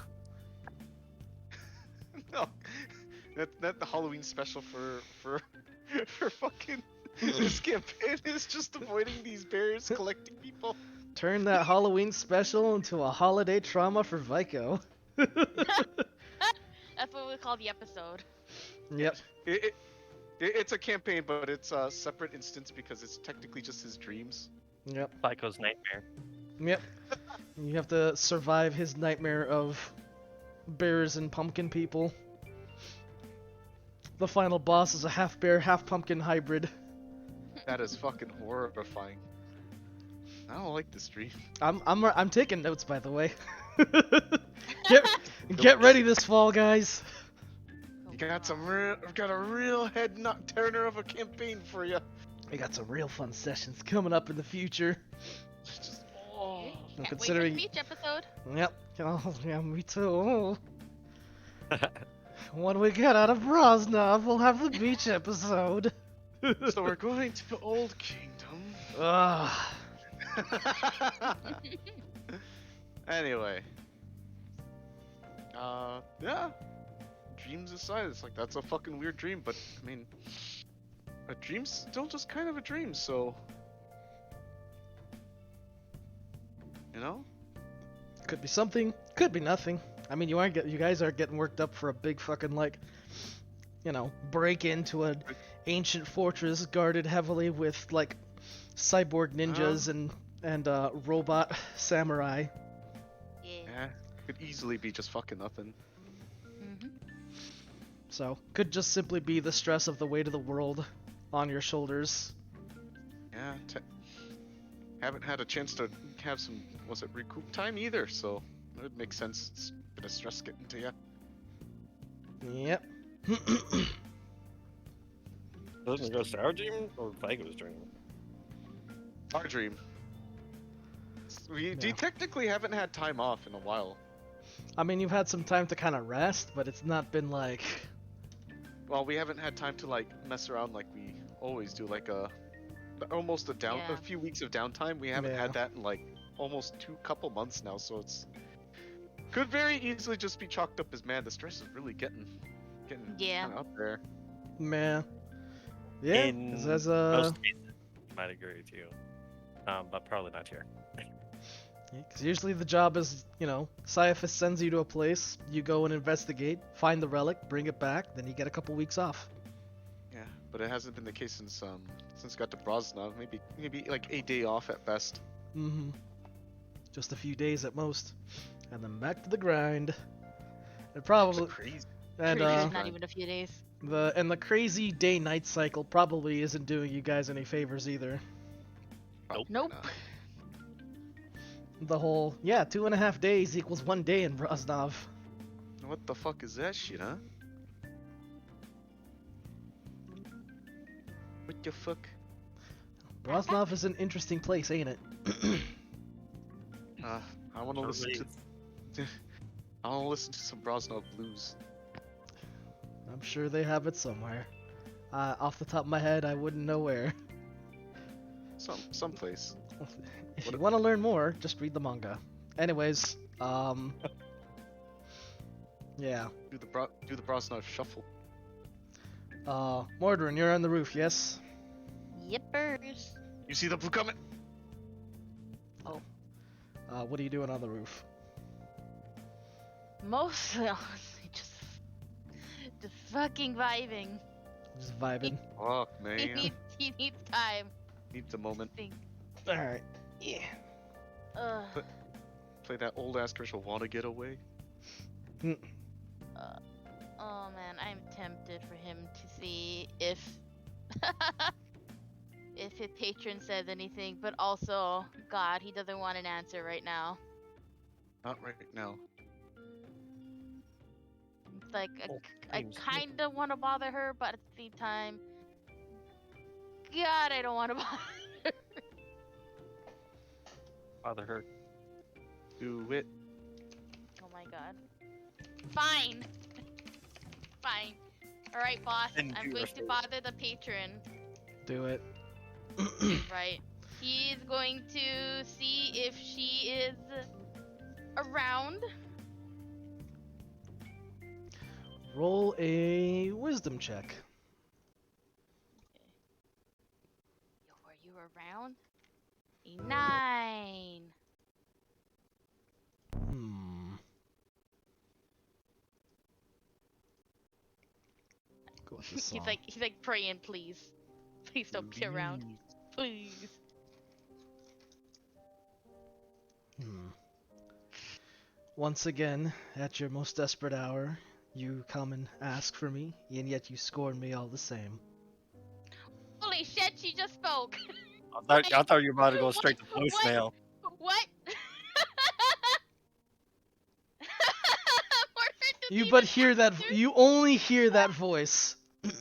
No, that the Halloween special for fucking this campaign is just avoiding these bears collecting people. Turn that Halloween special into a holiday trauma for Vico. That's what we call the episode. Yep. It's a campaign, but it's a separate instance because it's technically just his dreams. Yep. Vico's nightmare. Yep. You have to survive his nightmare of bears and pumpkin people. The final boss is a half bear, half pumpkin hybrid. That is fucking horrifying. I don't like this dream. I'm taking notes, by the way. Get ready this fall, guys. You got I've got a real head knock turner of a campaign for you. We got some real fun sessions coming up in the future. Just, Can't wait for considering- the beach episode. Yep. Oh, yeah, me too. When we get out of Brosnov, we'll have the beach episode. so we're going to the Old Kingdom. Ugh. Anyway. Yeah. Dreams aside, it's like that's a fucking weird dream, but I mean, a dream's still just kind of a dream, so. You know? Could be something, could be nothing. I mean, you guys are getting worked up for a big fucking like, break into an ancient fortress guarded heavily with like cyborg ninjas and robot samurai. Yeah. Yeah. Could easily be just fucking nothing. Mm-hmm. So could just simply be the stress of the weight of the world on your shoulders. Yeah. Haven't had a chance to have some, recoup time either, so it would make sense. It's a bit of stress getting to you. Yep. Doesn't it go to our dream or Vigo's dream? Our dream. We technically haven't had time off in a while. I mean, you've had some time to kind of rest, but it's not been like. Well, we haven't had time to like mess around like we always do, like almost a Yeah. few weeks of downtime. We haven't Yeah. had that in like almost couple months now, so it's could very easily just be chalked up as, man, the stress is really getting Yeah. kinda up there. Man. Yeah. In 'Cause there's most cases, I might agree with you. But probably not here. Because usually the job is, Caiaphas sends you to a place, you go and investigate, find the relic, bring it back, then you get a couple weeks off. Yeah, but it hasn't been the case since got to Brosnov. Maybe like a day off at best. Mm-hmm. Just a few days at most. And then back to the grind. And probably Crazy. and crazy. Not even a few days. the crazy day-night cycle probably isn't doing you guys any favors either. Probably Nope. not. The whole 2.5 days equals 1 day in Brosnov. What the fuck is that shit, huh? What the fuck? Brosnov is an interesting place, ain't it? I want to listen to. I want to listen to some Brosnov blues. I'm sure they have it somewhere. Off the top of my head, I wouldn't know where. Someplace. If you want to learn more, just read the manga. Anyways, yeah. Do the Brosnov shuffle. Mordrin, you're on the roof, yes? Yippers. You see the blue coming? What are you doing on the roof? Mostly, honestly, just fucking vibing. Just vibing. Fuck, He man. needs time. Needs a moment. to think. Alright. Yeah. Ugh. Play that old ass commercial. Wanna get away? Oh man, I'm tempted for him to see if if his patron says anything, but also, God, he doesn't want an answer right now. Not right now. It's like Oh, I seems good. kind of want to bother her, but at the same time, God, I don't want to bother her. Father hurt. Do it. Oh my God. Fine. Fine. All right, boss. And I'm do going your to face. bother the patron. Do it. Right. He's going to see if she is around. Roll a wisdom check. Yo, are you around? A 9. Go with the song. He's like praying, please. Please don't be around. Please. Once again, at your most desperate hour, you come and ask for me, and yet you scorn me all the same. Holy shit, she just spoke. I thought you were about to go straight to What? voicemail. What? Morgan doesn't You but even hear that. answer. You only hear that voice. He's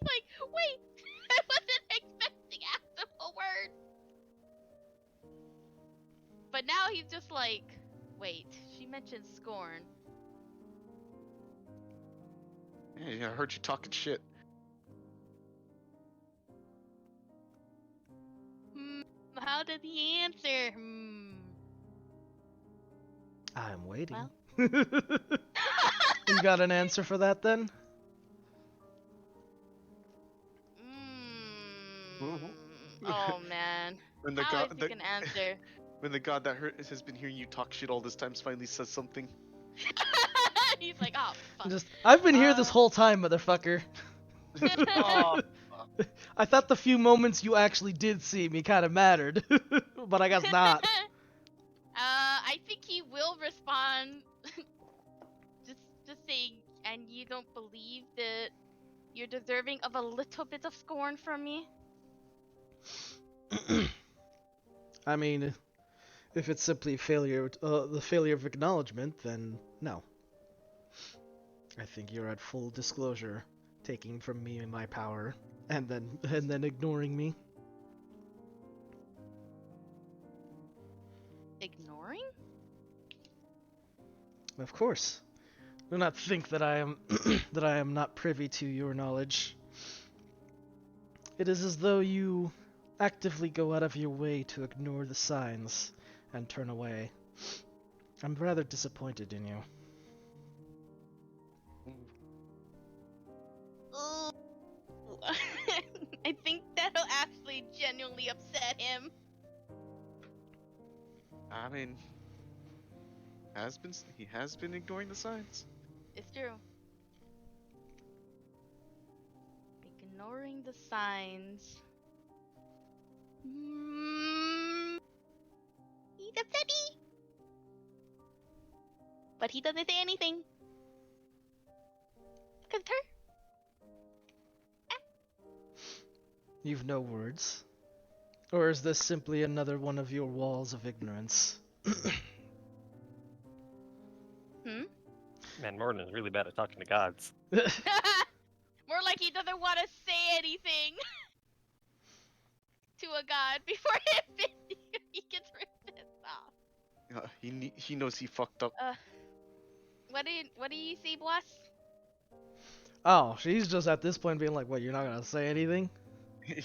like, wait, I wasn't expecting after a word. But now he's just like, wait, she mentioned scorn. Yeah, I heard you talking shit. How did he answer? I'm waiting. Well. You got an answer for that then? Oh man. When the How is god, he gonna answer? when the god that has been hearing you talk shit all this time finally says something. He's like, oh fuck. I've been here this whole time, motherfucker. Oh, I thought the few moments you actually did see me kind of mattered, but I guess not. I think he will respond. just saying, and you don't believe that you're deserving of a little bit of scorn from me? I mean, if it's simply failure, the failure of acknowledgement, then no. I think you're at full disclosure, taking from me my power, and then ignoring me. Ignoring? Of course. Do not think that I am that I am not privy to your knowledge. It is as though you actively go out of your way to ignore the signs and turn away. I'm rather disappointed in you. Ooh. I think that'll actually genuinely upset him. I mean, he has been ignoring the signs. It's true. Ignoring the signs. He's upset me. But he doesn't say anything. Cause it's her. You've no words? Or is this simply another one of your walls of ignorance? man, Morton is really bad at talking to gods. More like he doesn't want to say anything to a god before he gets ripped off. He knows he fucked up. What do you see, boss? Oh, she's just at this point being like, what, you're not gonna say anything?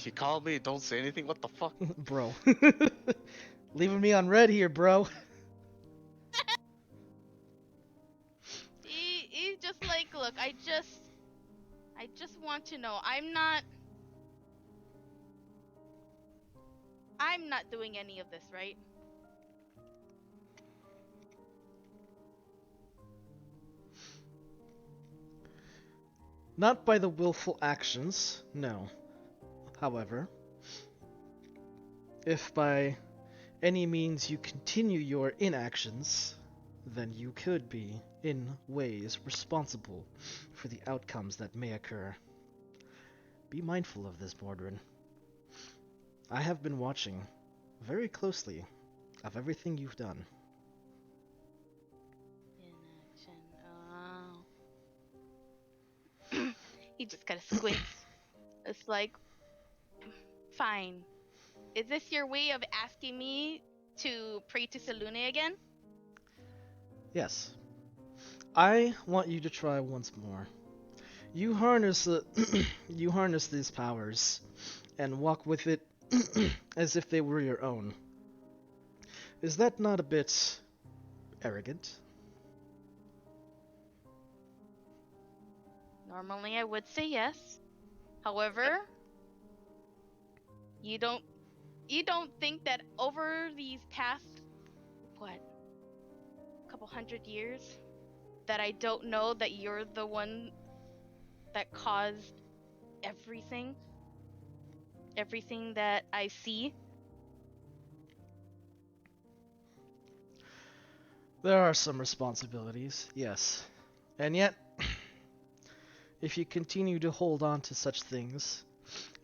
You called me, don't say anything. What the fuck? Bro. Leaving me on red here, bro. He's just like, look, I just want to know. I'm not doing any of this, right? Not by the willful actions, no. However, if by any means you continue your inactions, then you could be, in ways, responsible for the outcomes that may occur. Be mindful of this, Mordrin. I have been watching very closely of everything you've done. Inaction. Oh. He just kind of squints. It's like, fine. Is this your way of asking me to pray to Selune again? Yes. I want you to try once more. You harness you harness these powers and walk with it as if they were your own. Is that not a bit arrogant? Normally I would say yes. However, you don't think that over these past couple hundred years that I don't know that you're the one that caused everything that I see? There are some responsibilities, yes. And yet, if you continue to hold on to such things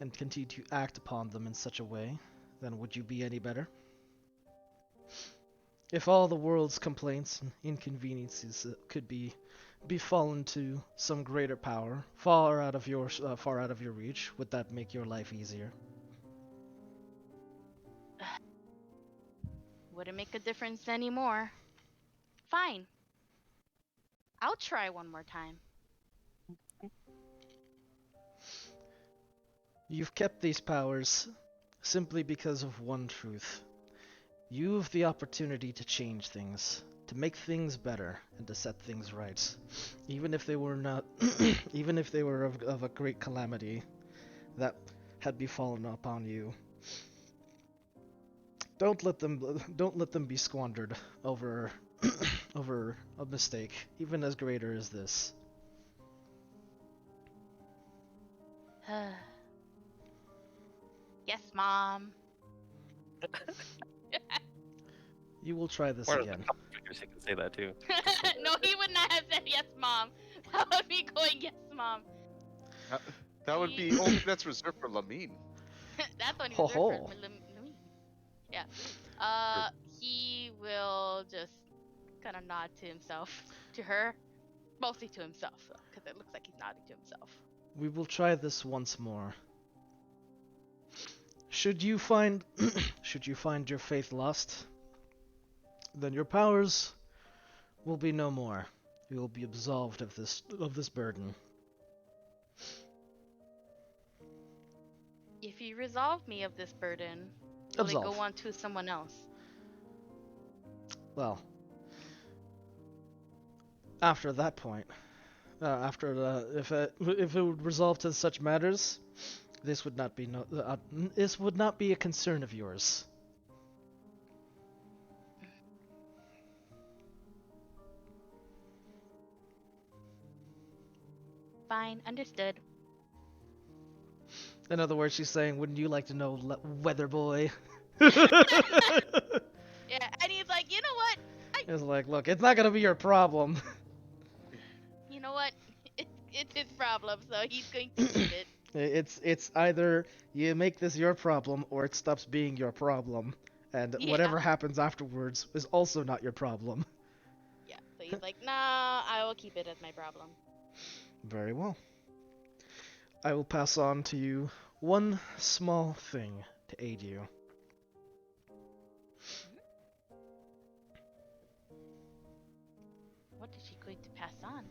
and continue to act upon them in such a way, then would you be any better? If all the world's complaints and inconveniences could be befallen to some greater power, far out of your reach, would that make your life easier? Wouldn't make a difference anymore. Fine. I'll try one more time. You've kept these powers simply because of one truth. You've the opportunity to change things, to make things better, and to set things right. Even if they were not, even if they were of a great calamity that had befallen upon you. Don't let them be squandered over over a mistake, even as greater as this. Yes, Mom. You will try this Or again. a couple figures he can say that too. No, he would not have said yes, Mom. That would be going yes, Mom. That would be only that's reserved for Lamine. That's only Ho reserved ho. for Lamine. Yeah. He will just kind of nod to himself, to her, mostly to himself, because it looks like he's nodding to himself. We will try this once more. Should you find your faith lost, then your powers will be no more. You will be absolved of this burden. If you resolve me of this burden, will it Absolve. go on to someone else? Well, after that point, if it would resolve to such matters, this would not be a concern of yours. Fine, understood. In other words, she's saying, "Wouldn't you like to know, Weather Boy?" Yeah, and he's like, you know what? It's like, look, it's not gonna be your problem. You know what? It's his problem, so he's going to keep it. It's either you make this your problem or it stops being your problem, and Yeah. whatever happens afterwards is also not your problem. Yeah, so he's like, nah, I will keep it as my problem. Very well. I will pass on to you one small thing to aid you. What is she going to pass on?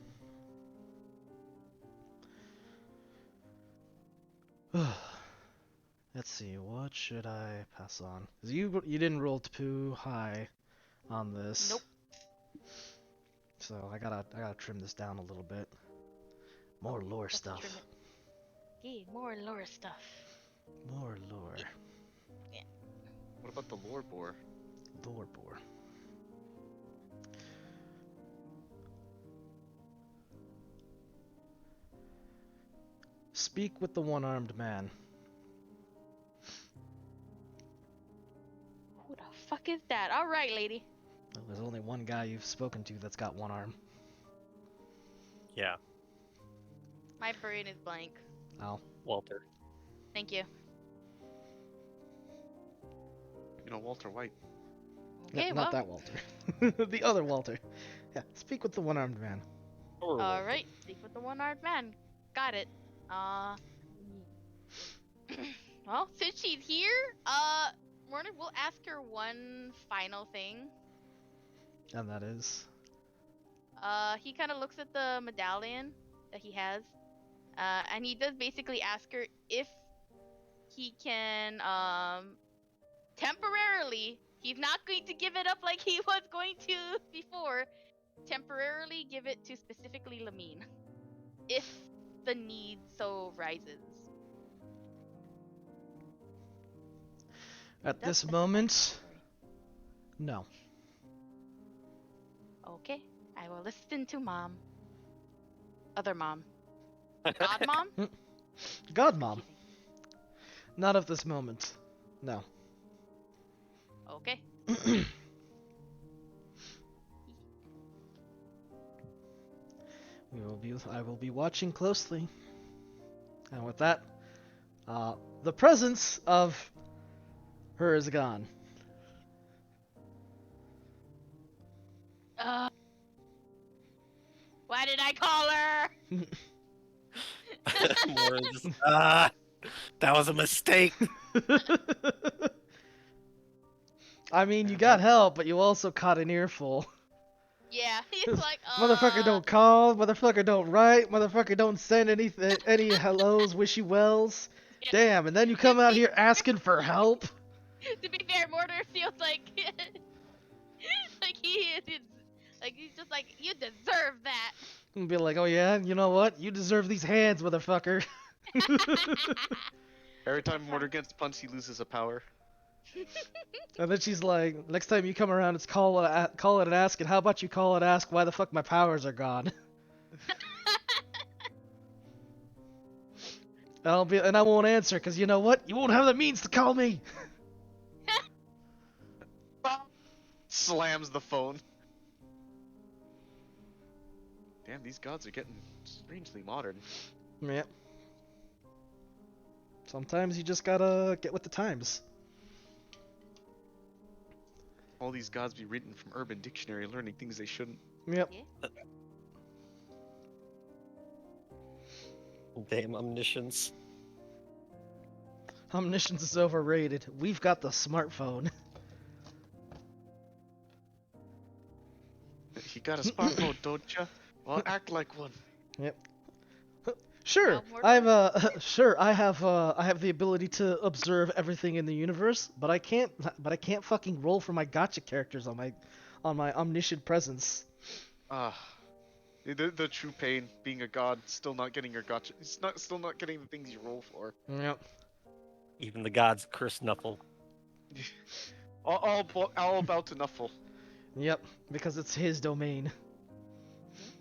Let's see, what should I pass on? 'Cause you didn't roll too high on this. Nope. So I gotta trim this down a little bit. More lore That's stuff. true. Yeah, more lore stuff. More lore. What about the lore boar? Lore boar. Speak with the one-armed man. Who the fuck is that? All right, lady. Well, there's only one guy you've spoken to that's got one arm. Yeah, My brain is blank. Oh. Walter. Thank you. You know, Walter White. Okay, Not well. that Walter. The other Walter. Yeah, speak with the one-armed man. All right, speak with the one-armed man. Got it. Well, since she's here, Warner, we'll ask her one final thing. And that is... He kind of looks at the medallion that he has, and he does basically ask her if he can, temporarily, he's not going to give it up like he was going to before, temporarily give it to specifically Lamine, if the need so rises. At Does this specify moment, territory. no. Okay, I will listen to mom. Other mom. God mom? God, Mom. Confusing. Not of this moment. No. Okay. I will be watching closely. And with that, the presence of her is gone. Why did I call her? More just, that was a mistake. I mean, you got help, but you also caught an earful. Yeah, he's like, Motherfucker don't call, motherfucker don't write, motherfucker don't send anything, any hellos, wishy wells. Yeah. Damn, and then you come out here asking for help? To be fair, Mortar feels like like he's just like, you deserve that. And be like, oh yeah, you know what? You deserve these hands, motherfucker. Every time Mortar gets punched, he loses a power. And then she's like, next time you come around, it's call it and ask, and how about you call it ask why the fuck my powers are gone? And I won't answer, cause you know what? You won't have the means to call me. Slams the phone. Damn, these gods are getting strangely modern. Yep. Sometimes you just gotta get with the times. All these gods be written from Urban Dictionary, learning things they shouldn't. Yep. Damn omniscience. Omniscience is overrated. We've got the smartphone. You got a smartphone, don't ya? Well, act like one. Yep. Sure, Now, Mortal- sure. I have the ability to observe everything in the universe, but I can't fucking roll for my gotcha characters on my omniscient presence. The true pain, being a god, still not getting your gotcha. Still not getting the things you roll for. Yep. Even the gods curse Knuffle. all about to Nuffle. Yep. Because it's his domain,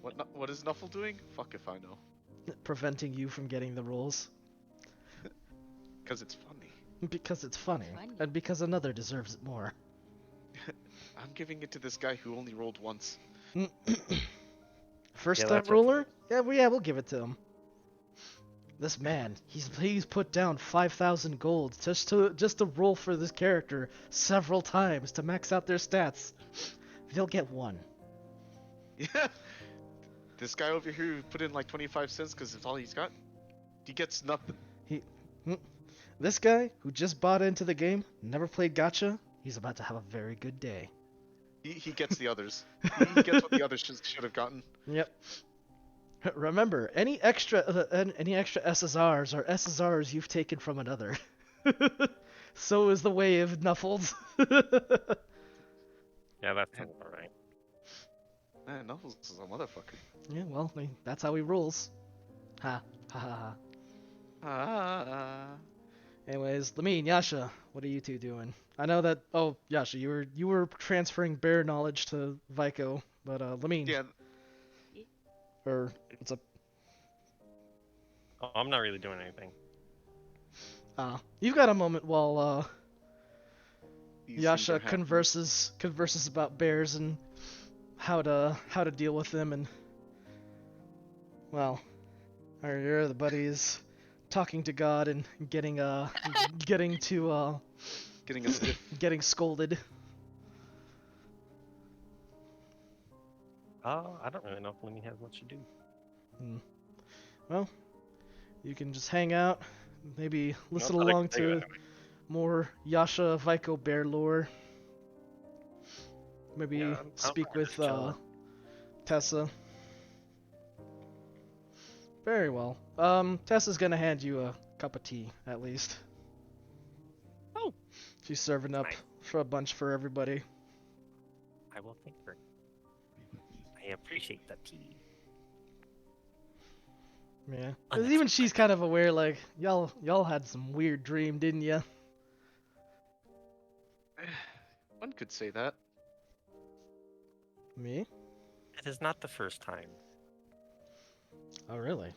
What is Nuffle doing? Fuck if I know. preventing you from getting the rolls. Because it's funny. Because it's funny, Funny. and because another deserves it more. I'm giving it to this guy who only rolled once. First Yeah, time that's roller? We'll give it to him. This man, he's put down 5,000 gold just to roll for this character several times to max out their stats. They'll get one. Yeah. This guy over here who put in like 25 cents because it's all he's got. He gets nothing. This guy who just bought into the game, never played gacha, he's about to have a very good day. He gets the others. He gets what the others should have gotten. Yep. Remember, any extra SSRs are SSRs you've taken from another. So is the way of Knuffles. Yeah, that sounds alright. Man, Knuffles is a motherfucker. Yeah, well, that's how he rules. Ha ha ha ha. Ah. Anyways, Lamine, Yasha, what are you two doing? I know that. Oh, Yasha, you were transferring bear knowledge to Vico, but Lamine, Yeah. or what's up? Oh, I'm not really doing anything. You've got a moment while These things Yasha are happening. converses about bears and how to deal with them, and well, your other buddy is talking to God and getting to Getting a stiff. getting scolded. I don't really know if Lemmy has much to do. Well, you can just hang out, maybe listen Not that I along can think of to more Yasha Vico bear lore. Maybe Yeah, I'm speak fine with just chilling. Tessa. Very well. Tessa's gonna hand you a cup of tea, at least. Oh. She's serving up Nice. for a bunch for everybody. I will thank her. I appreciate the tea. Yeah. 'Cause even she's Unexpected. kind of aware, like, y'all had some weird dream, didn't ya? One could say that. Me? It is not the first time. Oh, really?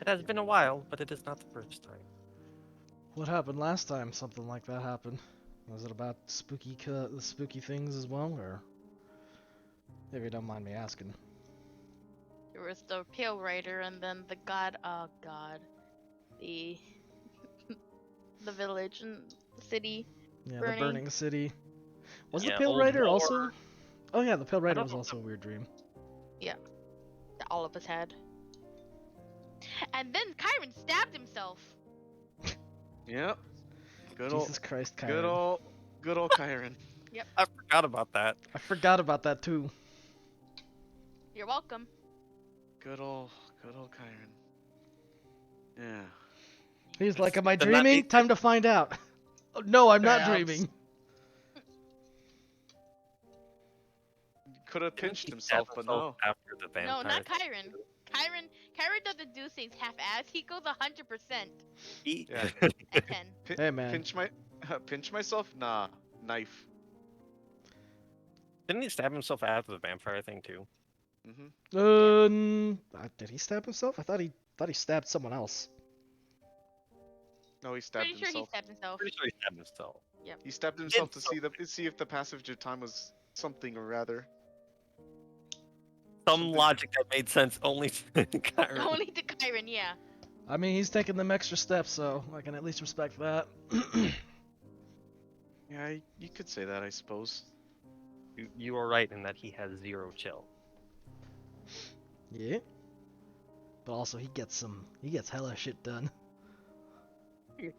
It has been a while, but it is not the first time. What happened last time something like that happened? Was it about the spooky things as well, or if you don't mind me asking? There was the Pale Rider, and then the god. Oh god, the the village and the city. Yeah, Burning. the burning city. Was the Yeah, Pale Old Rider War. also? Oh yeah, the Pale Rider don't was know also a weird dream. That all of us had. And then Kyron stabbed himself. Yep. Good Jesus Christ, Kyron. Good old Kyron. I forgot about that. I forgot about that too. You're welcome. Good old Kyron. Yeah. He's like, am I Then that dreaming? makes Time to find out. Oh, no, I'm not Perhaps. dreaming. Could have Didn't pinched he himself, stab but himself no. after the vampire. No, not Kyron. Kyron doesn't do things half-ass. He goes 100%. He... Yeah. At 10. Hey, man. Pinch myself? Nah. Knife. Didn't he stab himself after the vampire thing too? Did he stab himself? I thought he stabbed someone else. No, he stabbed Pretty sure he himself. stabbed himself. Pretty sure he stabbed himself. He stabbed himself to something. see if the passage of time was something or rather. Some Something- logic that made sense only to Kyron. Only to Kyron, yeah. I mean, he's taking them extra steps, so I can at least respect that. Yeah, you could say that, I suppose. You are right in that he has zero chill. Yeah. But also, he gets hella shit done.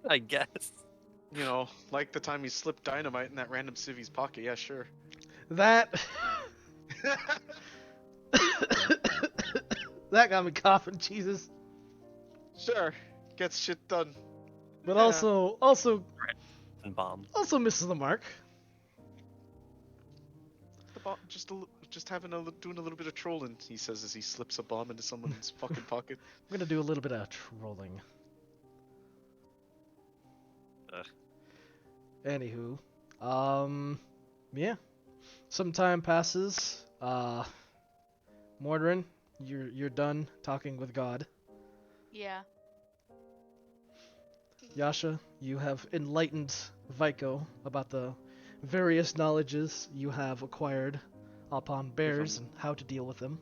I guess. You know, like the time he slipped dynamite in that random civvy's pocket. Yeah, sure. That that got me coughing, Jesus. Sure, gets shit done. But Yeah. also And bomb. misses the mark. Just doing a little bit of trolling, he says as he slips a bomb into someone's fucking pocket. I'm gonna do a little bit of trolling. Ugh. Anywho, yeah. Some time passes. Mordrin, you're done talking with God. Yeah. Yasha, you have enlightened Vico about the various knowledges you have acquired upon bears and how to deal with them.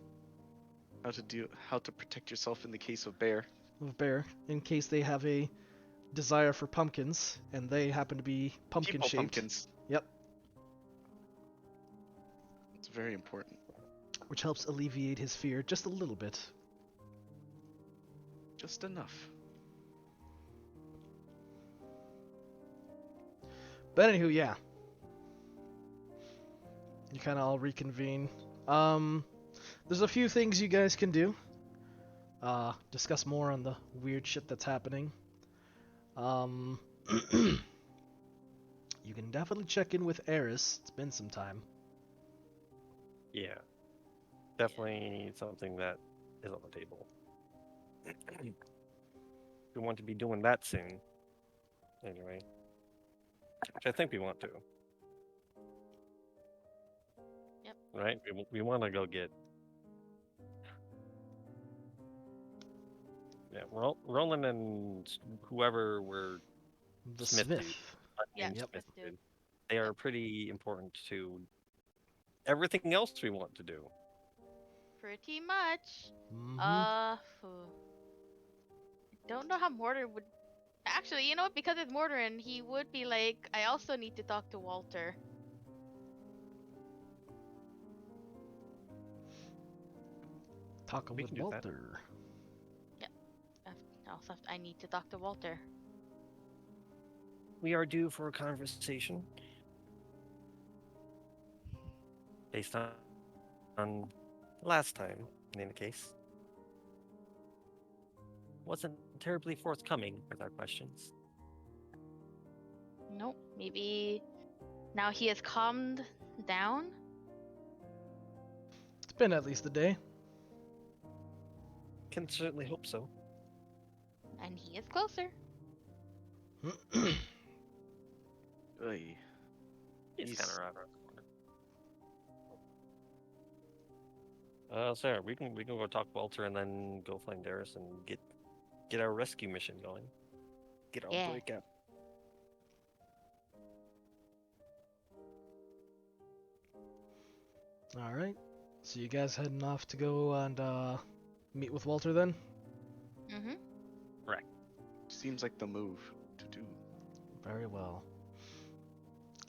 How to protect yourself in the case of bear. Of bear, in case they have a desire for pumpkins, and they happen to be pumpkin People shaped. pumpkins. Yep. It's very important. Which helps alleviate his fear just a little bit. Just enough. But anywho, yeah. You kind of all reconvene. There's a few things you guys can do. Discuss more on the weird shit that's happening. You can definitely check in with Eris. It's been some time. Yeah. definitely something that is on the table. We want to be doing that soon, anyway. Which I think we want to. Yep. Right? We want to go get. Yeah, Roland and whoever we're The Smith Smith. dude. Yeah, named Yep. Smith Smith dude. They are pretty important to everything else we want to do. Pretty much. Mm-hmm. I don't know how Mortar would. Actually, you know what? Because it's Mortarin, he would be like, I also need to talk to Walter. Talking We with can do that. Walter. I need to talk to Walter. We are due for a conversation based on last time, in any case. Wasn't terribly forthcoming with our questions. Nope. Maybe now he has calmed down. It's been at least a day. Can certainly hope so. And he is closer. Oy. It's He's- kind of around the corner. Sarah, we can go talk to Walter and then go find Darius and get our rescue mission going. Get our Yeah. breakout. All right. So you guys heading off to go and meet with Walter then? Mm-hmm. Seems like the move to do. Very well.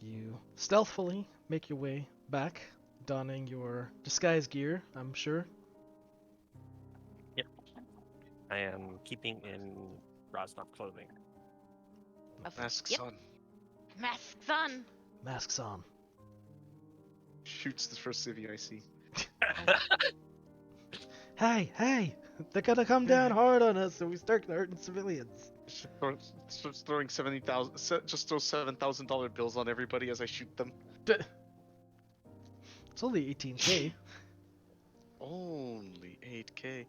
You stealthily make your way back, donning your disguise gear, I'm sure. I am keeping in Rosnov clothing. Masks Yep. on. Masks on. Masks on. Shoots the first civvy I see. Hey! They're gonna come down hard on us if we start hurting civilians. Starts throwing 70,000. Just throw $7,000 bills on everybody as I shoot them. It's only 18k. Only 8K.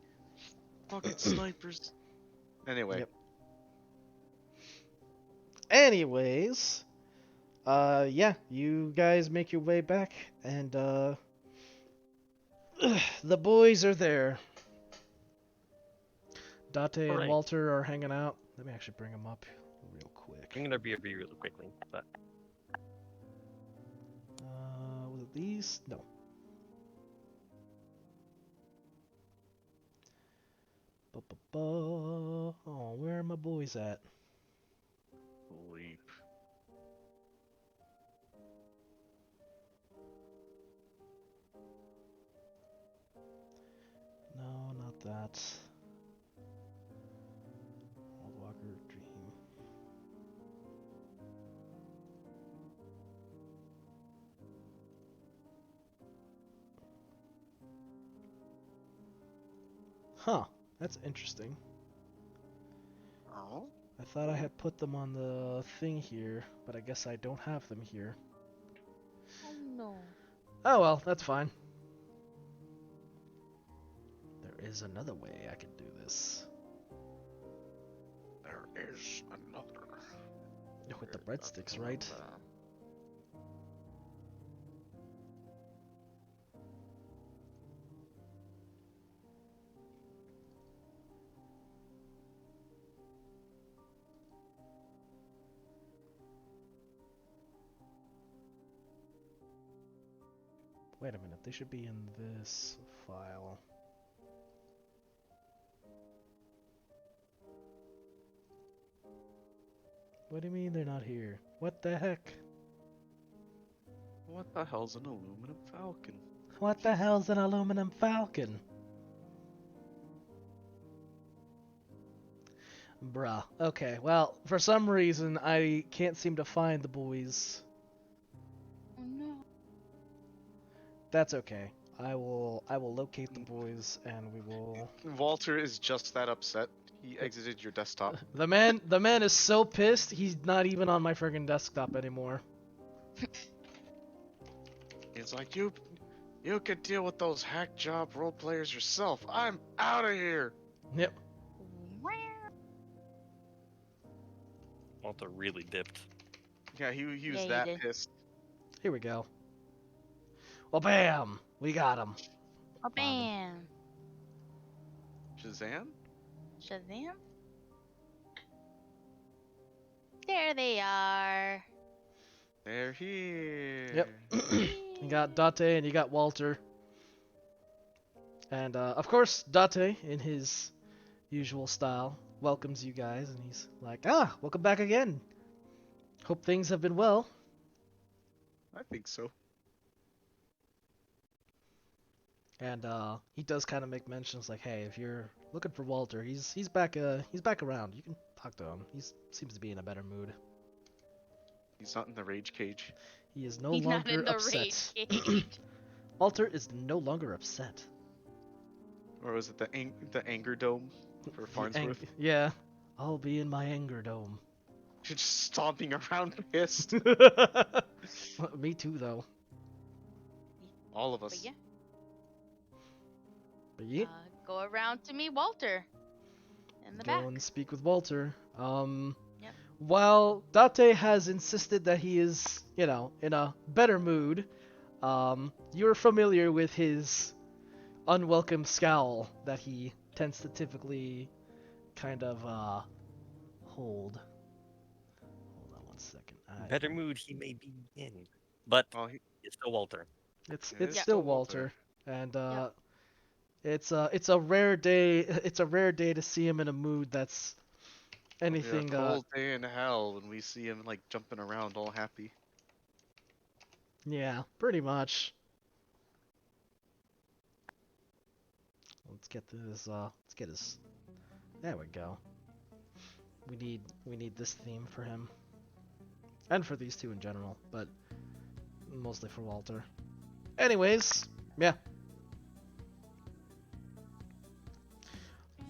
Pocket snipers. Anyway. Yep. Anyways, yeah, you guys make your way back, and the boys are there. Date and Alright. Walter are hanging out. Let me actually bring them up real quick. I'm gonna be really quickly, but Was it these? No. Ba-ba-ba. Oh, where are my boys at? Leap. No, not that. Old Walker Dream. Huh, that's interesting. Oh? I thought I had put them on the thing here, but I guess I don't have them here. Oh no. Oh well, that's fine. There is another way I can do this. There is another. With the breadsticks, right? Wait a minute, they should be in this file. What do you mean they're not here? What the heck? What the hell's an aluminum falcon? What the hell's an aluminum falcon? Bruh. Okay, well, for some reason I can't seem to find the boys. Oh no. That's okay. I will locate the boys and we will. Walter is just that upset. He exited your desktop. The man is so pissed he's not even on my friggin' desktop anymore. He's like, you You can deal with those hack job role players yourself. I'm out of here. Yep. Walter really dipped. Yeah, he was Yeah, he that did. pissed. Here we go. Well, bam! We got him. Oh, bam! Shazam? Shazam? There they are. They're here. Yep. You got Date and you got Walter. And, of course, Date, in his usual style, welcomes you guys, and he's like, welcome back again. Hope things have been well. I think so. And, he does kind of make mentions like, hey, if you're looking for Walter, he's back around. You can talk to him. He seems to be in a better mood. He's not in the rage cage. He is no He's not longer in the upset. rage cage. Walter is no longer upset. Or was it the anger dome for The Farnsworth? yeah. I'll be in my anger dome. Just stomping around pissed. Me too, though. All of But us. yeah, But yeah, go around to meet Walter. In the go back. and speak with Walter. Yep. While Date has insisted that he is, in a better mood, you're familiar with his unwelcome scowl that he tends to typically kind of hold. Hold on one second. Better mood he may be in, but Well, it's still Walter. It's Yeah, it's it's still still Walter. Walter, and Yep. it's a rare day. It's a rare day to see him in a mood that's anything. It'll be a cold day in hell when we see him like jumping around all happy. Yeah, pretty much. Let's get this. Let's get his. There we go. We need this theme for him, and for these two in general, but mostly for Walter. Anyways, yeah.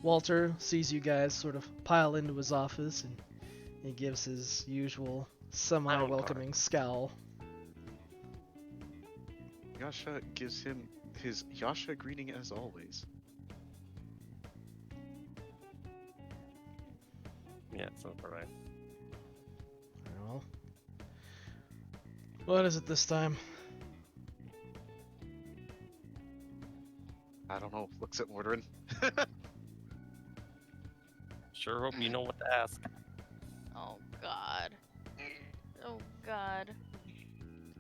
Walter sees you guys sort of pile into his office, and he gives his usual semi-welcoming scowl. Yasha gives him his Yasha greeting as always. Yeah, sounds alright. Well, what is it this time? I don't know. Looks at Mordrin. Sure hope you know what to ask. Oh God. Oh God.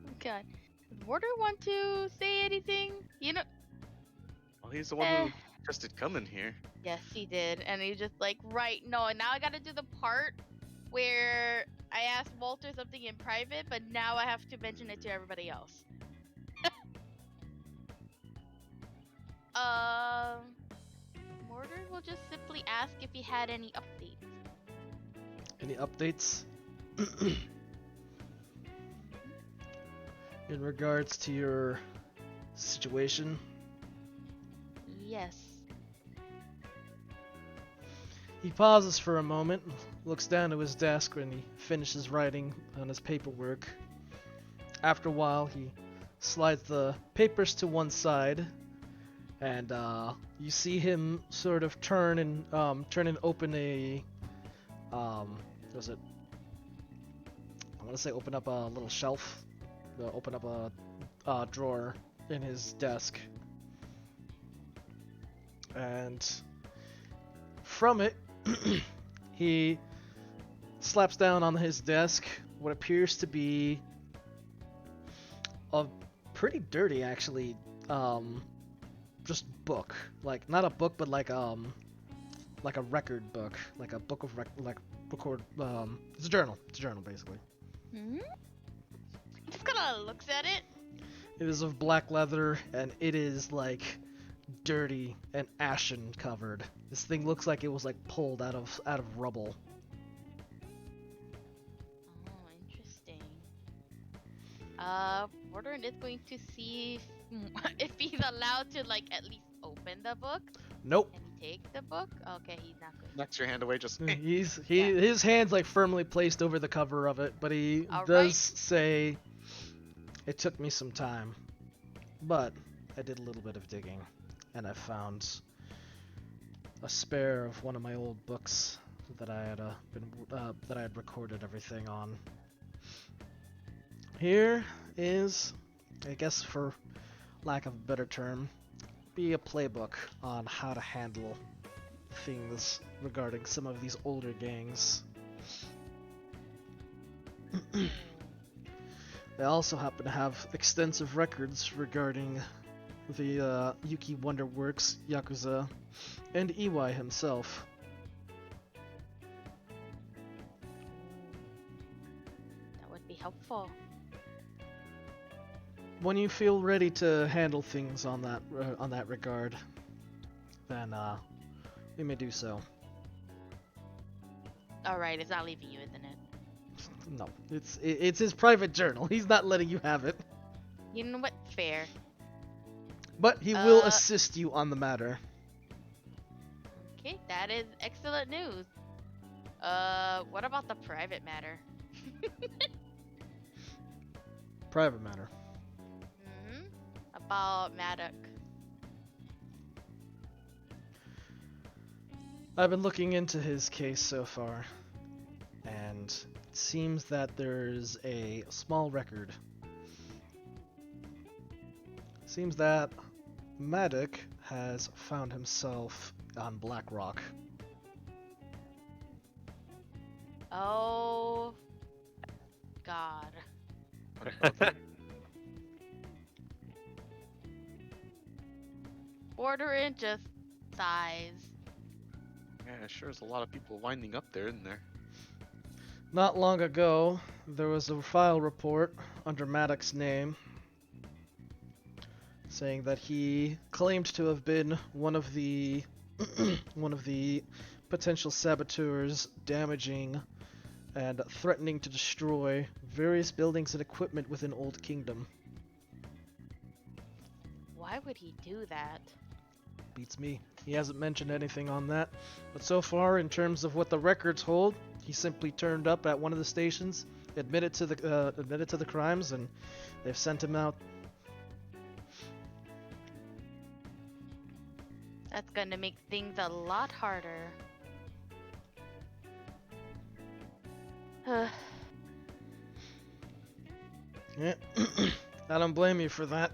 Oh God. Does Warder want to say anything? You know. Well, he's the one Eh. who suggested coming here. Yes, he did, and he's just like, right. No, now I gotta do the part where I asked Walter something in private, but now I have to mention it to everybody else. Mortar will just simply ask if he had any updates. Any updates? In regards to your situation? Yes. He pauses for a moment, looks down to his desk when he finishes writing on his paperwork. After a while, he slides the papers to one side, and you see him sort of turn and open a what was it? I want to say open up a little shelf, open up a drawer in his desk, and from it he slaps down on his desk what appears to be a pretty dirty, actually, just book. Like, not a book, but like a record book, like a book of record. It's a journal. It's a journal, basically. Hmm. Just kind of looks at it. It is of black leather, and it is like dirty and ashen covered. This thing looks like it was like pulled out of rubble. Oh, interesting. Warden is going to see if he's allowed to, like, at least open the book. Nope. Can he take the book? Okay, he's not going. Knocks your hand away, just. His hand's like firmly placed over the cover of it, but he All does right. say, "It took me some time, but I did a little bit of digging, and I found a spare of one of my old books that I had that I had recorded everything on. Here is, I guess for lack of a better term, be a playbook on how to handle things regarding some of these older gangs. They also happen to have extensive records regarding the Yuki Wonderworks, Yakuza, and Iwai himself. That would be helpful. When you feel ready to handle things on that regard, then we may do so. Alright, it's not leaving you, isn't it? No, it's his private journal. He's not letting you have it. You know what? Fair. But he will assist you on the matter. Okay, that is excellent news. What about the private matter? Private matter. About Maddock. I've been looking into his case so far, and it seems that there's a small record. Seems that Maddock has found himself on Black Rock. Oh God. Orderin just sighs. Yeah, sure is a lot of people winding up there, isn't there? Not long ago, there was a file report under Maddox's name saying that he claimed to have been one of the one of the potential saboteurs damaging and threatening to destroy various buildings and equipment within Old Kingdom. Why would he do that? Beats me. He hasn't mentioned anything on that, but so far, in terms of what the records hold, he simply turned up at one of the stations, admitted to the crimes, and they've sent him out. That's gonna make things a lot harder. Yeah, I don't blame you for that.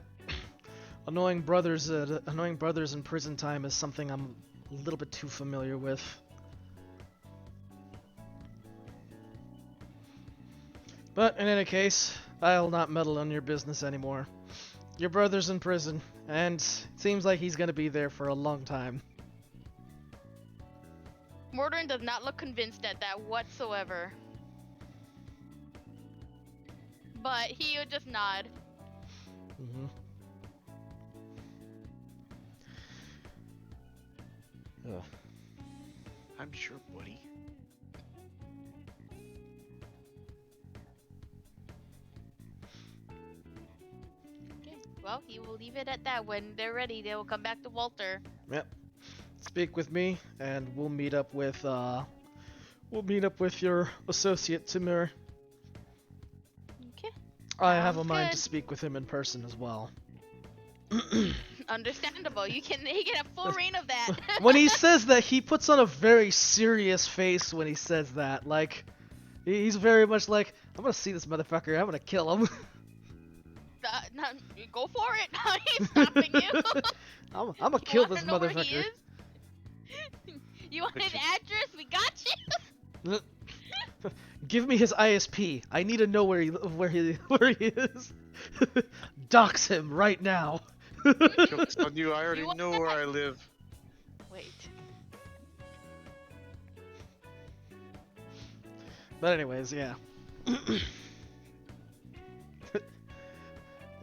Annoying brothers in prison time is something I'm a little bit too familiar with. But in any case, I'll not meddle in your business anymore. Your brother's in prison, and it seems like he's gonna be there for a long time. Mordorin does not look convinced at that whatsoever. But he would just nod. Mm-hmm. Ugh. I'm sure, buddy. Okay, well, he will leave it at that. When they're ready, they will come back to Walter. Yep. Speak with me, and we'll meet up with your associate Timur. Okay. I have a Sounds mind good. to speak with him in person as well. Understandable. He can have full reign of that. When he says that, he puts on a very serious face when he says that. Like, he's very much like, I'm gonna see this motherfucker, I'm gonna kill him. No, go for it. I ain't stopping you. I'm gonna You kill wanna this know where he motherfucker. is? You want his address? We got you. Give me his ISP. I need to know where he is. Dox him right now. Joke's on you, I already want know where I live. Wait. But anyways, yeah.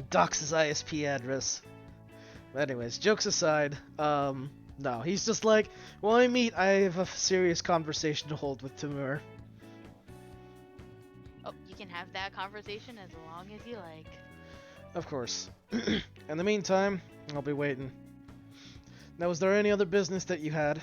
Dox's ISP address. But anyways, jokes aside, no, he's just like, when I meet, I have a serious conversation to hold with Timur. Oh, you can have that conversation as long as you like. Of course. In the meantime, I'll be waiting. Now, was there any other business that you had?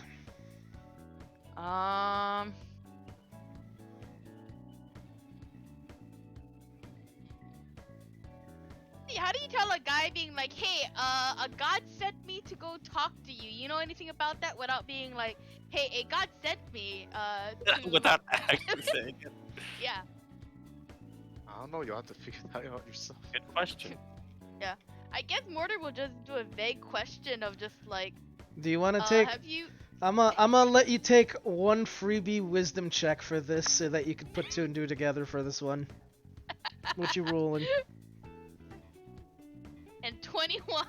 how do you tell a guy being like, hey, a god sent me to go talk to you? You know anything about that without being like, hey, a god sent me to Without actually saying it. Yeah. I don't know. You'll have to figure that out yourself. Good question. I guess Mortar will just do a vague question of just like, Do you want to take? have you I'm gonna let you take one freebie wisdom check for this, so that you can put two and two together for this one. What you rolling? and 21.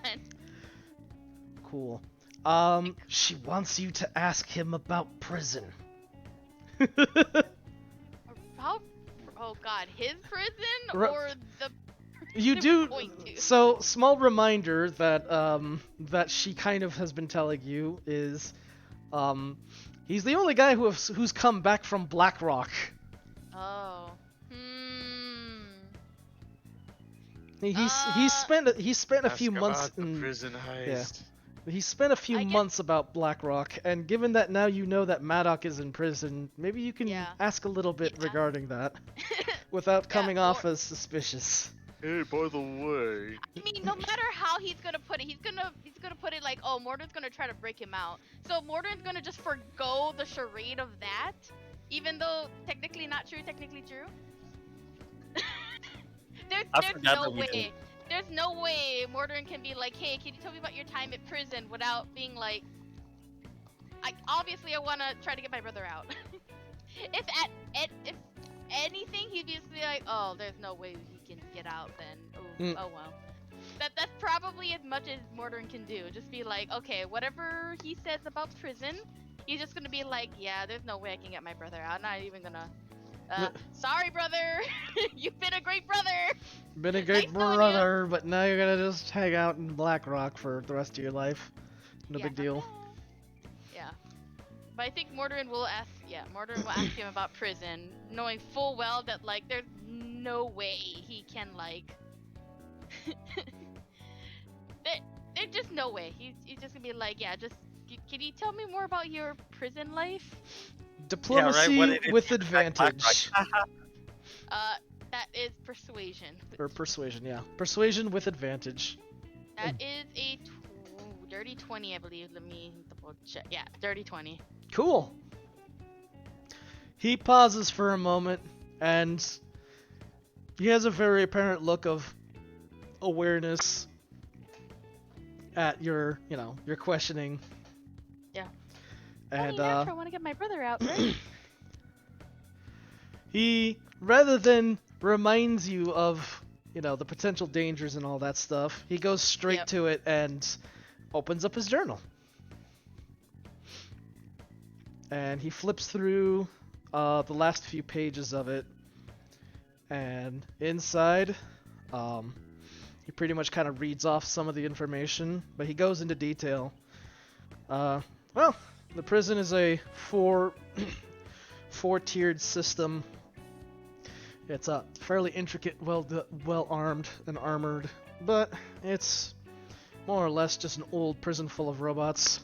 Cool. She wants you to ask him about prison. How oh god, his prison Ru- or the You they're do. going to? So, small reminder that that she kind of has been telling you is, he's the only guy who's come back from Blackrock. Oh. He's spent a Ask few months about the in prison heist. he spent a few I get- months about Blackrock, and given that now you know that Maddock is in prison, maybe you can Yeah. ask a little bit Yeah. regarding that without Yeah, coming off or- as suspicious. Hey, by the way. I mean, no matter how he's gonna put it, he's gonna put it like, oh, Morden's gonna try to break him out. So Morden's gonna just forgo the charade of that, even though technically not true, technically true. I there's forgot no that we way. did. There's no way Mordrin can be like, hey, can you tell me about your time at prison without being like, obviously I wanna try to get my brother out. if anything, he'd just be like, oh, there's no way he can get out then. Oh well. That's probably as much as Mordrin can do. Just be like, okay, whatever he says about prison, he's just gonna be like, yeah, there's no way I can get my brother out. I'm not even gonna. Sorry, brother. You've been a great brother. Been a great Nice knowing you. brother, but now you're gonna just hang out in Blackrock for the rest of your life. No Yeah. big deal. Yeah. But I think Mordrin will ask. Yeah, Mordrin will ask him about prison, knowing full well that like there's no way he can like. There's just no way. He's just gonna be like, yeah, just can you tell me more about your prison life? Diplomacy What did it with do to attack advantage. Blackrock? That is persuasion. Or persuasion, yeah. Persuasion with advantage. That is a dirty 20, I believe. Let me double check. Yeah, dirty 20. Cool. He pauses for a moment, and he has a very apparent look of awareness at your questioning. Yeah. And I want to get my brother out, right? he, rather than reminds you of, the potential dangers and all that stuff, he goes straight Yep. to it and opens up his journal. And he flips through the last few pages of it, and inside, he pretty much kind of reads off some of the information, but he goes into detail. Well, the prison is a four-tiered system. It's a fairly intricate, well armed and armored, but it's more or less just an old prison full of robots.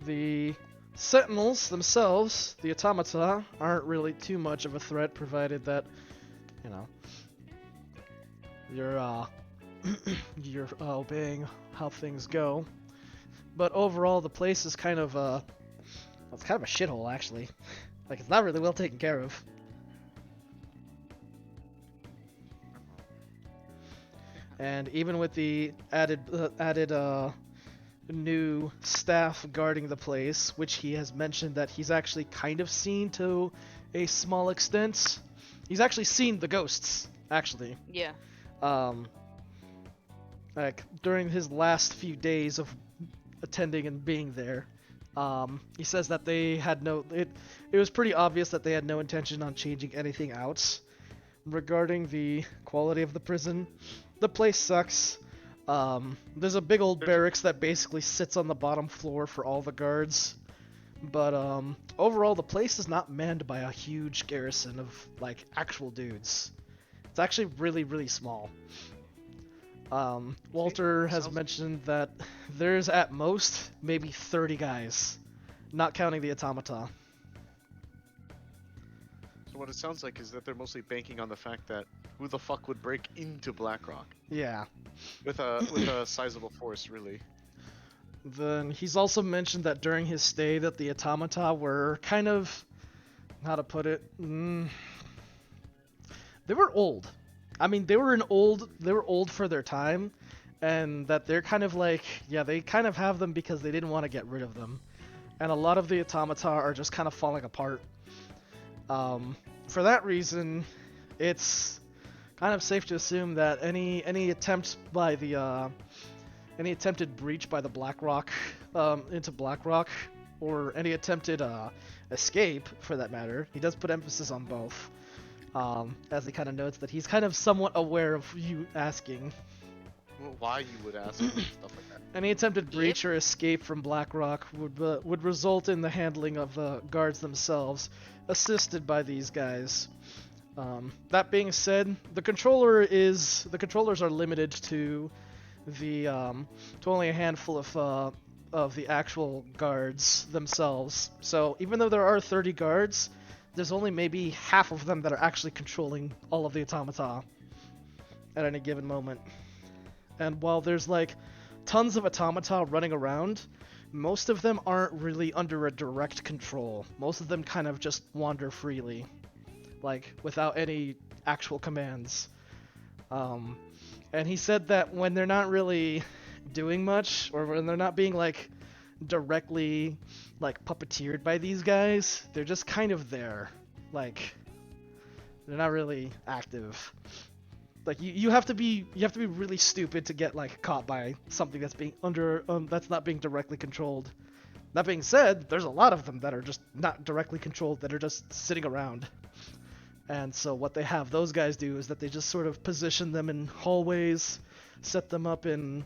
The Sentinels themselves, the automata, aren't really too much of a threat, provided that, you're you're obeying how things go. But overall, the place is kind of it's kind of a shithole, actually. Like, it's not really well taken care of. And even with the added new staff guarding the place, which he has mentioned that he's actually kind of seen to a small extent. He's actually seen the ghosts, actually. Yeah. Like, during his last few days of attending and being there, he says that they had it was pretty obvious that they had no intention on changing anything out regarding the quality of the prison. The place sucks. There's a big old barracks that basically sits on the bottom floor for all the guards. But overall, the place is not manned by a huge garrison of like actual dudes. It's actually really, really small. Walter has mentioned that there's at most maybe 30 guys, not counting the automata. So what it sounds like is that they're mostly banking on the fact that who the fuck would break into Blackrock Yeah. with a sizable force, really. Then he's also mentioned that during his stay that the automata were kind of, how to put it, they were old. I mean, they were old for their time, and that they're kind of like, yeah, they kind of have them because they didn't want to get rid of them. And a lot of the automata are just kind of falling apart. For that reason, it's kind of safe to assume that any attempt by the any attempted breach by the Blackrock into Blackrock, or any attempted escape, for that matter, he does put emphasis on both, as he kind of notes that he's kind of somewhat aware of you asking. Well, why you would ask and stuff like that. Any attempted breach or escape from Blackrock would result in the handling of the guards themselves, assisted by these guys. That being said, the controllers are limited to to only a handful of the actual guards themselves. So even though there are 30 guards, there's only maybe half of them that are actually controlling all of the automata at any given moment. And while there's like tons of automata running around, most of them aren't really under a direct control. Most of them kind of just wander freely, like without any actual commands. And he said that when they're not really doing much, or when they're not being like directly like puppeteered by these guys, they're just kind of there. Like they're not really active. Like you have to be really stupid to get like caught by something that's being that's not being directly controlled. That being said, there's a lot of them that are just not directly controlled, that are just sitting around. And so what they have those guys do is that they just sort of position them in hallways, set them up in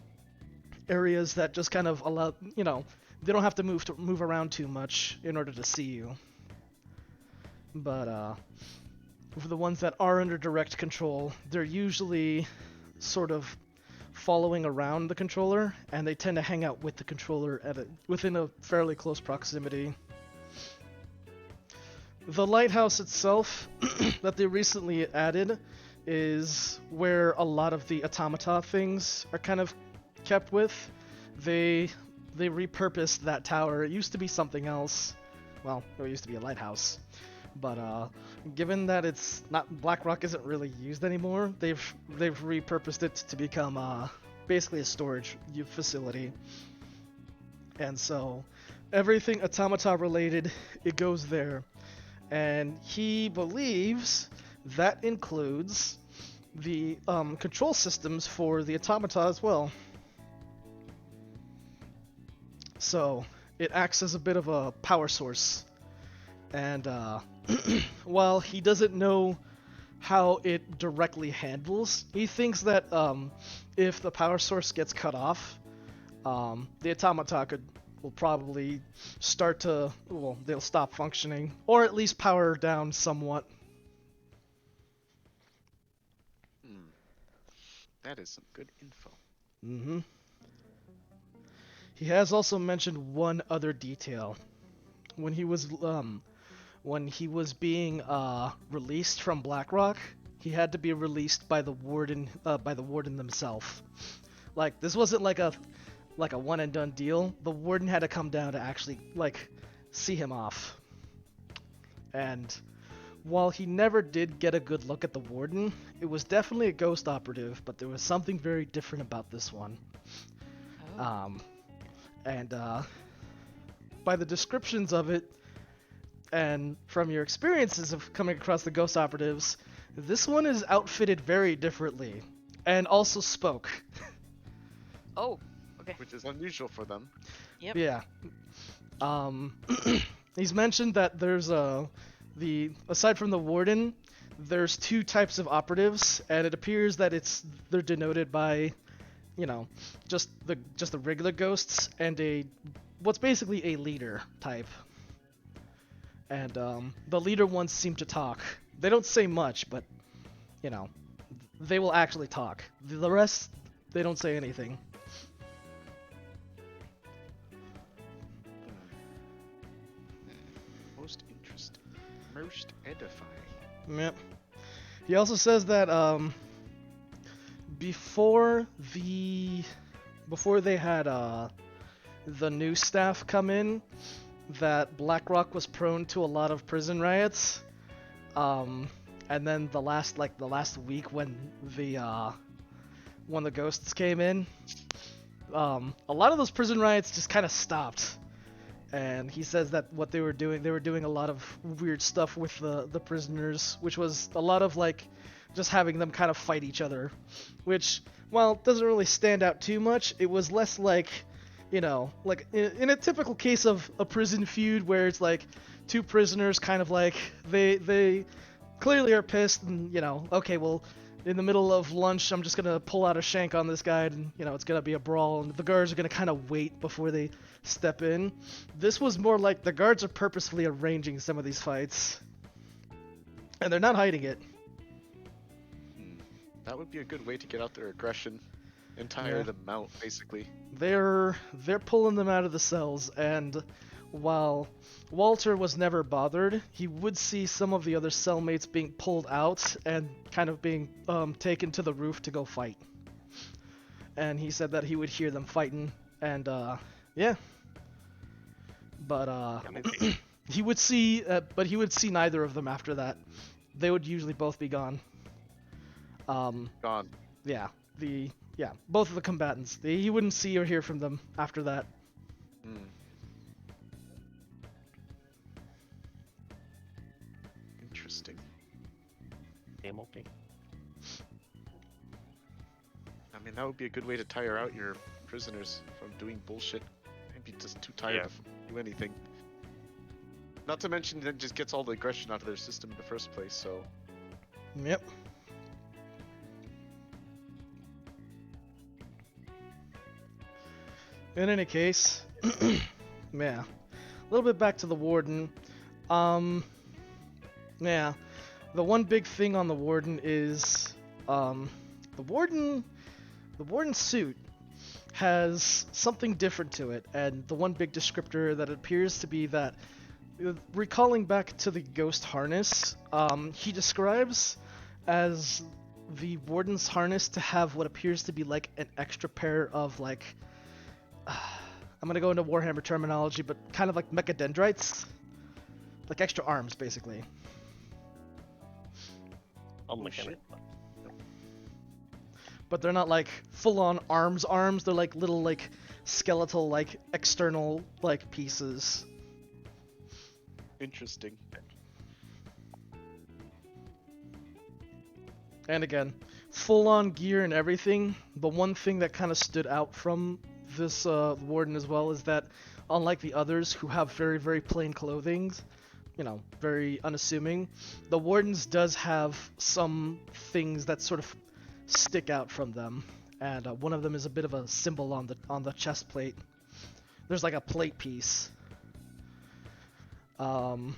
areas that just kind of allow, they don't have to move around too much in order to see you. But for the ones that are under direct control, they're usually sort of following around the controller, and they tend to hang out with the controller within a fairly close proximity. The lighthouse itself that they recently added is where a lot of the automata things are kind of kept with. They repurposed that tower. It used to be something else. Well, it used to be a lighthouse. But given that it's not, Blackrock isn't really used anymore, they've repurposed it to become basically a storage facility. And so everything automata related, it goes there. And he believes that includes the control systems for the automata as well. So it acts as a bit of a power source. And while he doesn't know how it directly handles, he thinks that if the power source gets cut off, the automata will probably they'll stop functioning, or at least power down somewhat. That is some good info. Mm-hmm. He has also mentioned one other detail. When he was being released from Blackrock, he had to be released by the warden themselves. Like, this wasn't like a one and done deal. The warden had to come down to actually see him off. And while he never did get a good look at the warden, it was definitely a ghost operative, but there was something very different about this one. Oh. And by the descriptions of it, and from your experiences of coming across the ghost operatives, this one is outfitted very differently, and also spoke. Oh, okay. Which is unusual for them. Yep. Yeah. He's mentioned that there's aside from the warden, there's two types of operatives, and it appears that they're denoted by, just the regular ghosts and what's basically a leader type. And the leader ones seem to talk. They don't say much, but they will actually talk. The rest, they don't say anything. Most interesting. Most edifying. Yep. He also says that before they had the new staff come in, that Blackrock was prone to a lot of prison riots. And then the last week when the ghosts came in, a lot of those prison riots just kind of stopped. And he says that what they were doing a lot of weird stuff with the prisoners, which was a lot of like just having them kind of fight each other, which, while it doesn't really stand out too much, it was less like, you know, like in a typical case of a prison feud where it's like two prisoners kind of like they clearly are pissed and, you know, okay, well, in the middle of lunch, I'm just gonna pull out a shank on this guy and, you know, it's gonna be a brawl and the guards are gonna kind of wait before they step in. This was more like the guards are purposefully arranging some of these fights. And they're not hiding it. That would be a good way to get out their aggression and tire them out, basically. They're pulling them out of the cells, and while Walter was never bothered, he would see some of the other cellmates being pulled out and kind of being taken to the roof to go fight. And he said that he would hear them fighting, and yeah. But he would see neither of them after that. They would usually both be gone. Gone. Yeah, both of the combatants. He wouldn't see or hear from them after that. Interesting. Okay. I mean, that would be a good way to tire out your prisoners from doing bullshit. Maybe just too tired to do anything. Not to mention that just gets all the aggression out of their system in the first place, so... Yep. In any case, yeah, a little bit back to the warden. Yeah, the one big thing on the warden is, the warden's suit has something different to it, and the one big descriptor that appears to be that, recalling back to the ghost harness, he describes as the warden's harness to have what appears to be like an extra pair of like, I'm gonna go into Warhammer terminology, but kind of like mechadendrites, like extra arms, basically. But they're not like full-on arms. They're like little like skeletal like external like pieces. Interesting. And again, full-on gear and everything. The one thing that kind of stood out from this warden as well is that, unlike the others who have very, very plain clothing, you know, very unassuming, the wardens does have some things that sort of stick out from them, and one of them is a bit of a symbol on the chest plate. There's like a plate piece, and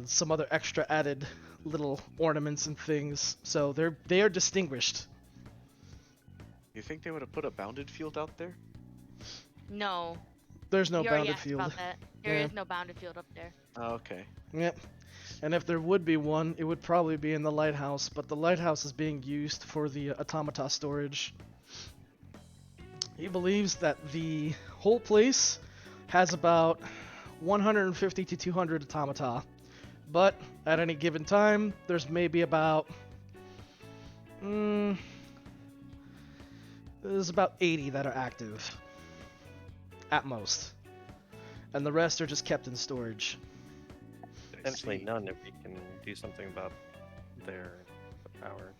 some other extra added little ornaments and things. So they are distinguished. You think they would have put a bounded field out there? No. There's no You already bounded asked field. about that. There is no bounded field up there. Oh, okay. Yep. And if there would be one, it would probably be in the lighthouse, but the lighthouse is being used for the automata storage. He believes that the whole place has about 150 to 200 automata, but at any given time, there's maybe about there's about 80 that are active, at most, and the rest are just kept in storage. Potentially none if we can do something about their power.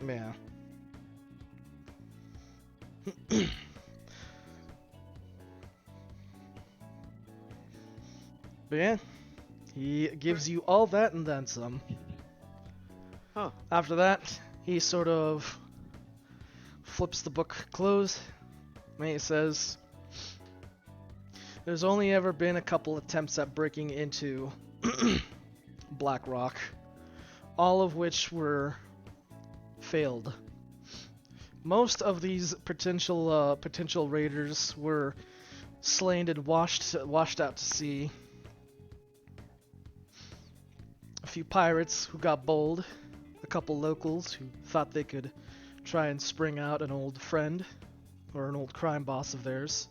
Yeah. But yeah, he gives you all that and then some. Huh. After that, he sort of flips the book closed, and he says, there's only ever been a couple attempts at breaking into Black Rock, all of which were failed. Most of these potential raiders were slain and washed out to sea. A few pirates who got bold, a couple locals who thought they could try and spring out an old friend or an old crime boss of theirs.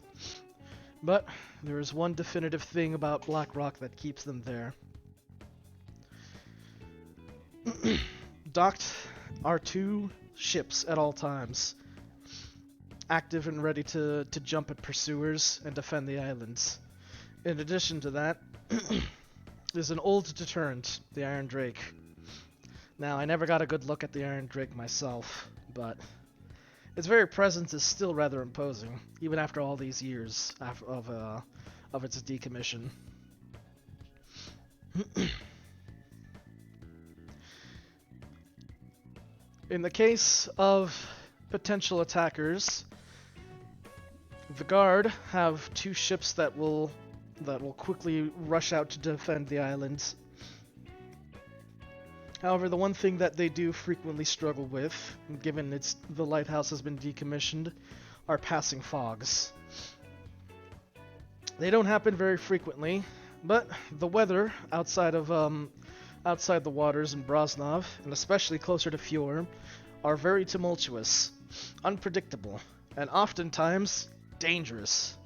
But there is one definitive thing about Blackrock that keeps them there. Docked are 2 ships at all times, active and ready to jump at pursuers and defend the islands. In addition to that, there's an old deterrent, the Iron Drake. Now, I never got a good look at the Iron Drake myself, but its very presence is still rather imposing, even after all these years of its decommission. In the case of potential attackers, the Guard have 2 ships that will quickly rush out to defend the islands. However, the one thing that they do frequently struggle with, given the lighthouse has been decommissioned, are passing fogs. They don't happen very frequently, but the weather outside the waters in Brosnov, and especially closer to Fjord, are very tumultuous, unpredictable, and oftentimes dangerous.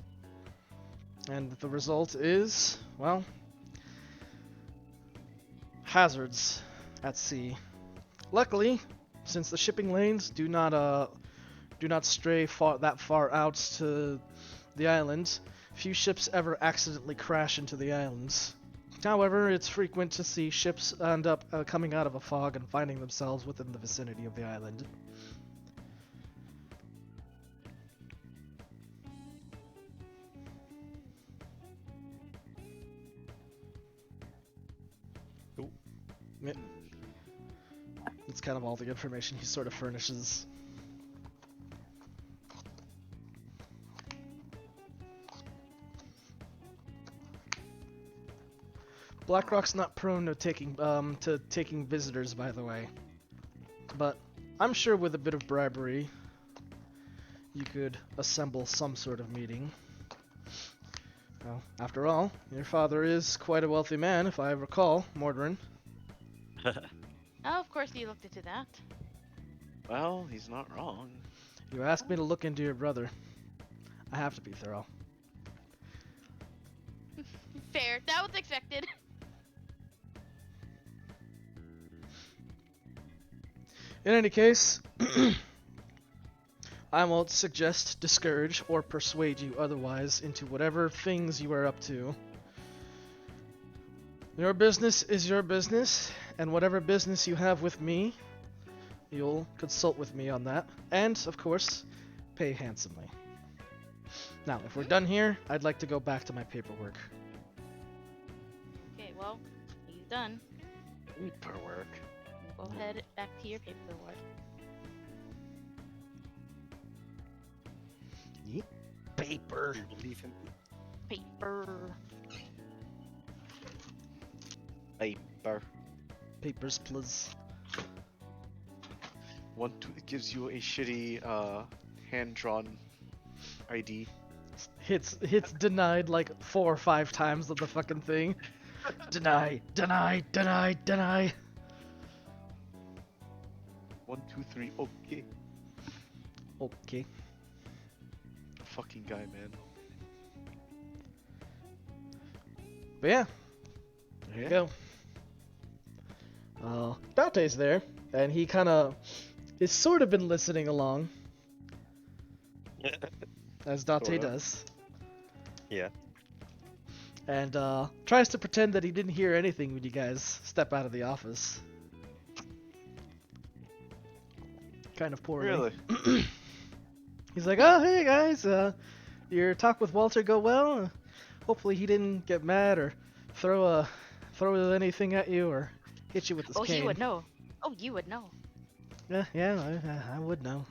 And the result is, well, hazards at sea. Luckily, since the shipping lanes do not stray that far out to the islands, few ships ever accidentally crash into the islands. However, it's frequent to see ships end up coming out of a fog and finding themselves within the vicinity of the island. Cool. Yeah. That's kind of all the information he sort of furnishes. Blackrock's not prone to taking visitors, by the way. But I'm sure with a bit of bribery, you could assemble some sort of meeting. Well, after all, your father is quite a wealthy man, if I recall, Mordrin. Oh, of course he looked into that. Well, he's not wrong. You asked me to look into your brother. I have to be thorough. Fair. That was expected. In any case, I won't suggest, discourage, or persuade you otherwise into whatever things you are up to. Your business is your business, and whatever business you have with me, you'll consult with me on that, and, of course, pay handsomely. Now, if we're done here, I'd like to go back to my paperwork. Okay, well, he's done. Paperwork. Go ahead back to your paperwork. Paper. Leave him. Paper. Paper. Papers, please. It gives you a shitty hand-drawn ID. Hits denied like 4 or 5 times of the fucking thing. Deny, deny, deny, deny. 1, 2, 3. Okay. Okay. Fucking guy, man. But yeah, there you go. Dante's there, and he kind of is sort of been listening along, as Dante Sorta. does, Yeah. and tries to pretend that he didn't hear anything when you guys step out of the office. Kind of poorly. Really? He's like, "Oh, hey guys, your talk with Walter go well? Hopefully he didn't get mad or throw anything at you or hit you with his Oh, cane." he would know. Oh, you would know. Yeah, I would know.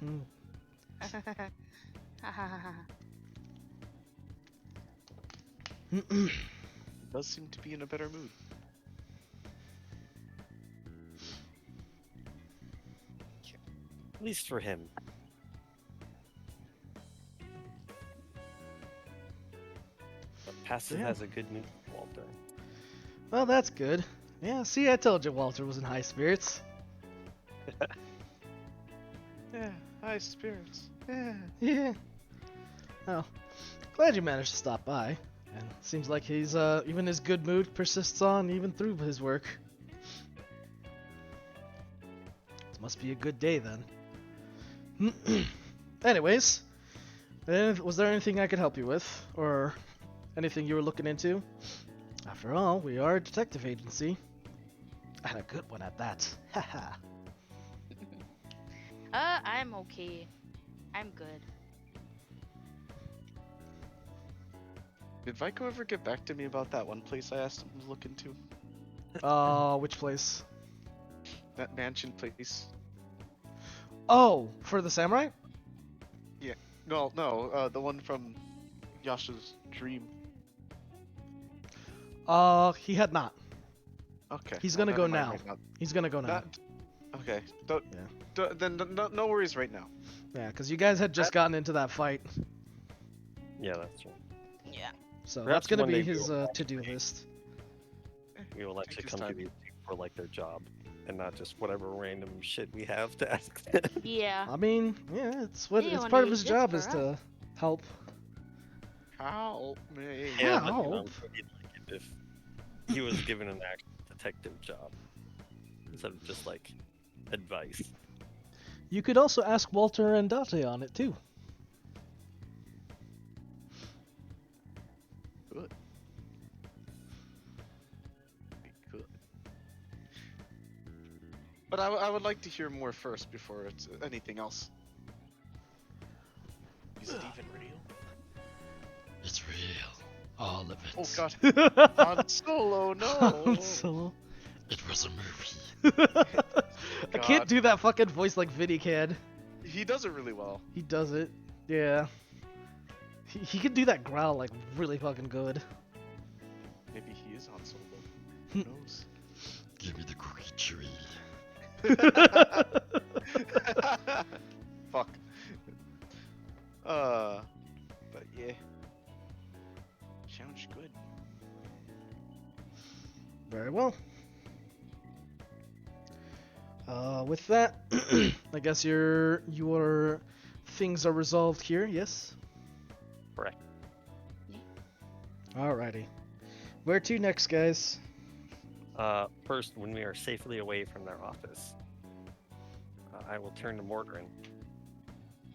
Does seem to be in a better mood. At least for him. But Passive Yeah. has a good mood, Walter. Well, that's good. Yeah, see, I told you Walter was in high spirits. Yeah, high spirits. Yeah. Yeah. Oh, glad you managed to stop by. And seems like he's even his good mood persists on even through his work. It must be a good day then. Anyways, was there anything I could help you with, or anything you were looking into? After all, we are a detective agency, and a good one at that. Haha. I'm okay. I'm good. Did Vico ever get back to me about that one place I asked him to look into? Which place? That mansion place. Oh, for the samurai? No, the one from Yasha's dream. He had not. Okay. He's well, gonna go never now. mind right He's gonna go now. Okay. Then no worries right now. Yeah, because you guys had just gotten into that fight, Yeah, that's true. Yeah. so Perhaps that's gonna one be day his we'll to-do list. We will Take actually his come to time. these people for like their job, and not just whatever random shit we have to ask. Yeah. I mean, yeah, it's what They it's only part of his exist job for is us. to help. Help me. Yeah, but you know, Help. he'd like it if he was given an actual detective job instead of just like advice. You could also ask Walter and Date on it too. Good. Good. But I would like to hear more first before it's anything else. Is it even real? It's real, all of it. Oh god. Han Solo, no. Han Solo. It was a movie. I can't God. do that fucking voice like Vinny can. He does it really well. He does it. Yeah. He can do that growl like really fucking good. Maybe he is Han Solo. Who knows? Give me the creature. Fuck. But yeah. Sounds good. Very well. With that, I guess your things are resolved here. Yes. Correct. Alrighty. Where to next, guys? First, when we are safely away from their office, I will turn to Morgarin.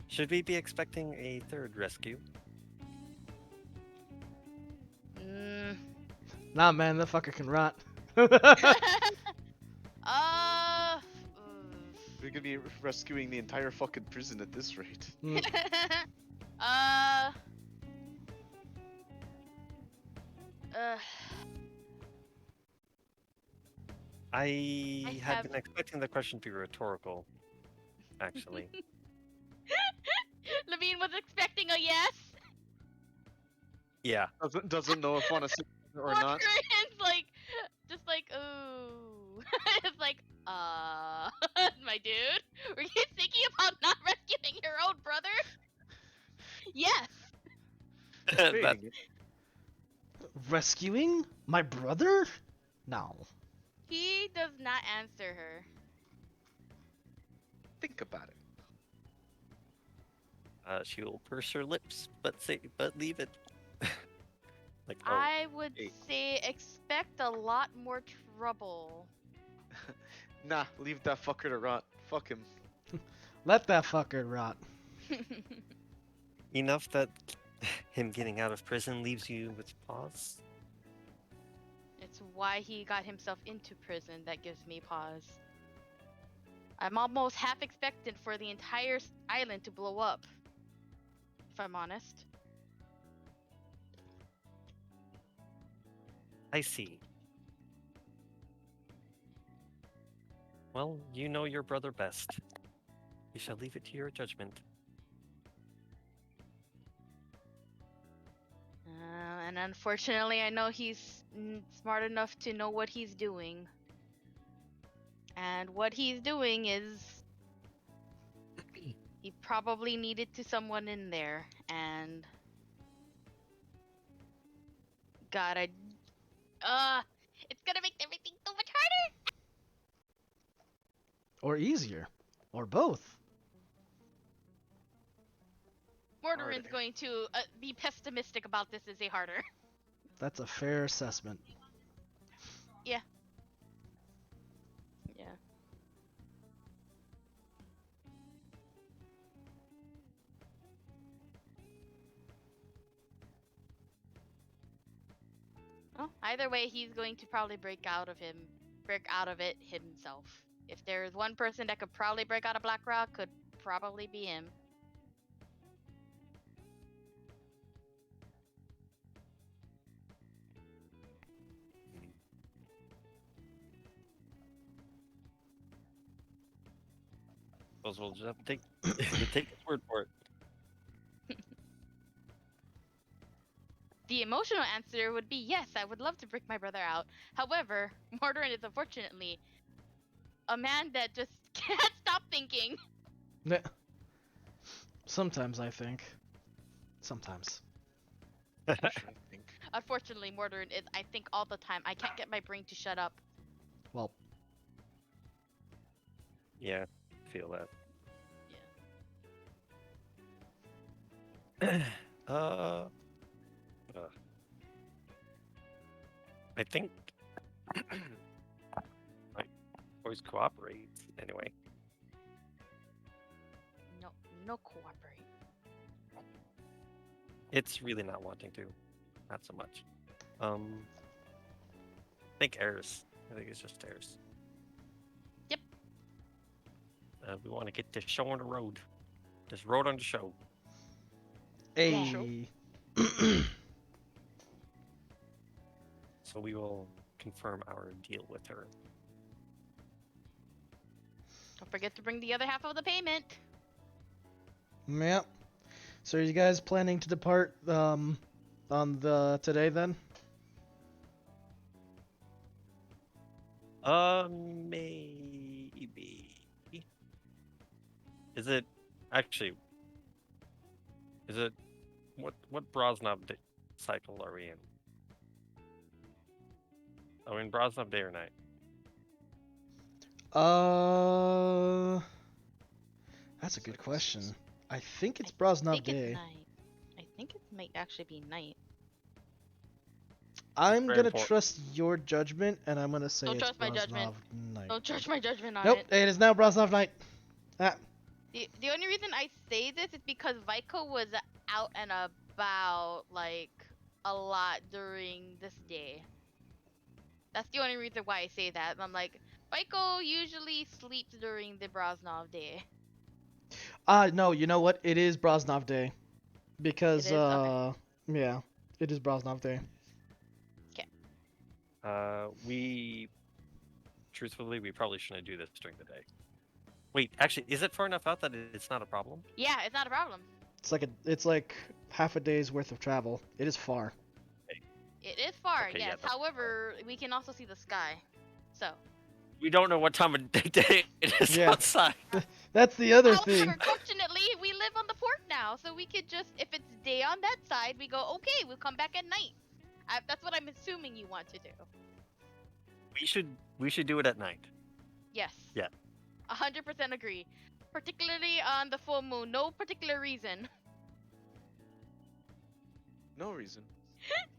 Should we be expecting a third rescue? Mm. Nah, man, that fucker can rot. uh. We're gonna be rescuing the entire fucking prison at this rate. uh. I had have- been expecting the question to be rhetorical, actually. Levine was expecting a yes. Yeah. Doesn't know if want to sit or not. Morgan's like, just like, ooh. It's like, my dude, were you thinking about not rescuing your own brother? Yes. That- Rescuing my brother? No. He does not answer her. Think about it. she will purse her lips, but leave it. Like, oh, I would hey. say expect a lot more trouble. Nah, leave that fucker to rot. Fuck him. Let that fucker rot. enough that him getting out of prison leaves you with pause. It's why he got himself into prison that gives me pause. I'm almost half expectant for the entire island to blow up. If I'm honest. I see. Well, you know your brother best. We shall leave it to your judgment. And unfortunately, I know he's smart enough to know what he's doing. And what he's doing is he probably needed to someone in there, and God, it's gonna make everything so much Or easier. Or both. Mordorin's Harder. going to be pessimistic about this as a harder. That's a fair assessment. Yeah. Well, either way, he's going to probably break out of it himself. If there's one person that could probably break out of Blackrock, could probably be him. Suppose we'll just have to take his word for it. The emotional answer would be yes, I would love to break my brother out. However, Mordorin is unfortunately a man that just can't stop thinking. Yeah. Sometimes I think. Sometimes. I think. Unfortunately, Mordorin is, I think, all the time. I can't get my brain to shut up. Well, Yeah, feel that. I think I always cooperate anyway. No cooperate. It's really not wanting to, not so much. I think heirs. I think it's just heirs. Yep. We want to get this show on the road. This road on the show. a. So we will confirm our deal with her. Don't forget to bring the other half of the payment. Yep. So are you guys planning to depart on the today then? Maybe. Is it actually? Is it what Brosnov cycle are we in? Are we in Brosnov day or night? That's a good question. I think it's Brosnov It's Day. night. I think it might actually be night. I'm very gonna important. trust your judgment, and I'm gonna say Don't it's trust my judgment. Brosnov Night. Don't trust my judgment on Nope, it. it is now Brosnov Night. Ah, The only reason I say this is because Vico was out and about like a lot during this day. That's the only reason why I say that. I'm like, Vico usually sleeps during the Brosnov day. no, you know what? It is Brosnov Day. Because, It is? Okay. yeah, it is Brosnov Day. Truthfully, we probably shouldn't do this during the day. Wait, actually, is it far enough out that it's not a problem? Yeah, it's not a problem. It's like half a day's worth of travel. It is far. It is far, Okay, yes. yeah, that's- However, we can also see the sky. So. We don't know what time of day it is Yeah. outside. That's the other However, thing. fortunately, we live on the port now, so we could just, if it's day on that side, we go, okay, we'll come back at night. That's what I'm assuming you want to do. We should do it at night. Yes. Yeah. 100% agree. Particularly on the full moon. No particular reason. No reason.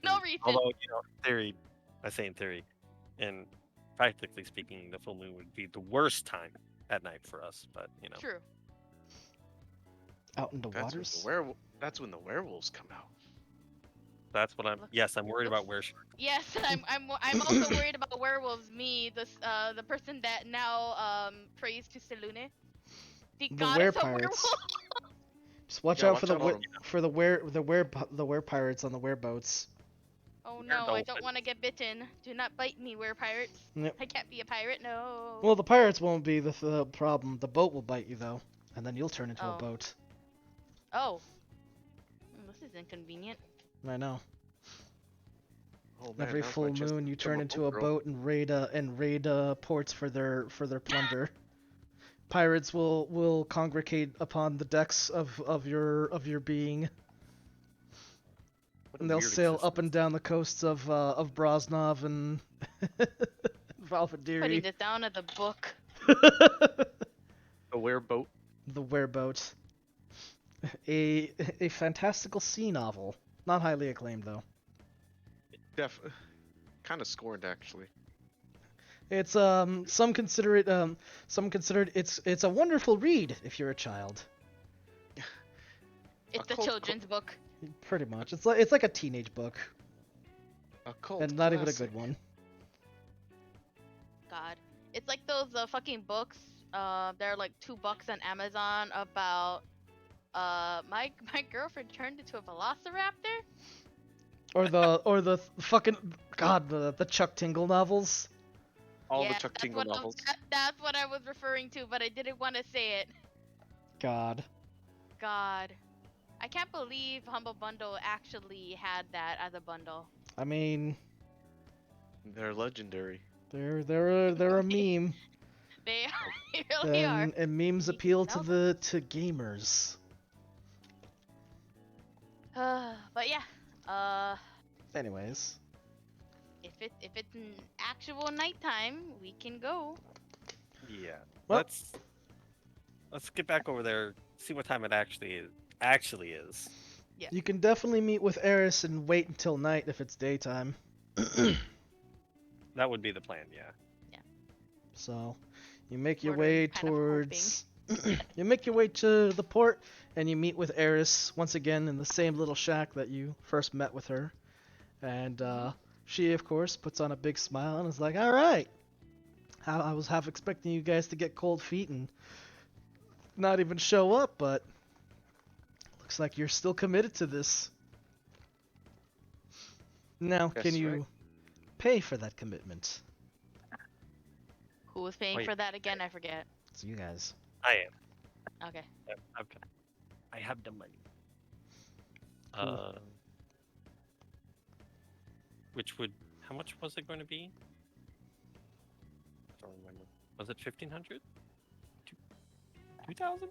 No reason. Although, theory, I say in theory, and practically speaking, the full moon would be the worst time at night for us. But True. Out in the That's when waters? that's when the werewolves come out. that's what I'm. Yes, I'm worried about where. Yes, I'm also worried about werewolves. Me, the person that now prays to Selune, the The goddess of werepirates. werewolves. Just watch Yeah, out watch for the out for the werepirates on the wereboats. Oh no, I don't Dolphins. want to get bitten. Do not bite me, werepirates. Yep. I can't be a pirate. No. Well, the pirates won't be the problem. The boat will bite you though, and then you'll turn into a Oh. boat. Oh. This is inconvenient. I know. Oh, man, Every now's my full chance to moon, you become turn into a girl. boat and raid ports for their plunder. Pirates will congregate upon the decks of your being, What a and they'll weird sail up existence. and down the coasts of Brosnov and Putting Valvadiri. this down as a book. Wereboat. A fantastical sea novel. Not highly acclaimed though. Kind of scorned actually. It's some consider it it's a wonderful read if you're a child. It's a children's book. Pretty much. It's like a teenage book. A cult And not even a classic. good one. God, it's like those fucking books. They're like $2 on Amazon about my girlfriend turned into a velociraptor. Or the fucking God, the Chuck Tingle novels. All Yeah, the Chuck that's Tingle what novels. That's what I was referring to, but I didn't want to say it. God. God, I can't believe Humble Bundle actually had that as a bundle. I mean, They're legendary. they're a meme. They really are. And memes You appeal can to sell gamers. But yeah, Anyways, if it's an actual nighttime, we can go. Yeah. Well- Let's get back over there. See what time it actually is. Yeah. you can definitely meet with Eris and wait until night if it's daytime. That would be the plan. Yeah. So, you make your Mordor is way kind of towards. You make your way to the port, and you meet with Eris once again in the same little shack that you first met with her. And she, of course, puts on a big smile and is like, "All right, I was half expecting you guys to get cold feet and not even show up, but looks like you're still committed to this. Now, That's can you right. pay for that commitment?" Who was paying Wait. for that again? I forget. It's you guys. I am. Okay. Okay. I have the money. Cool. Which would how much was it going to be? I don't remember. Was it 1,500? 2,000?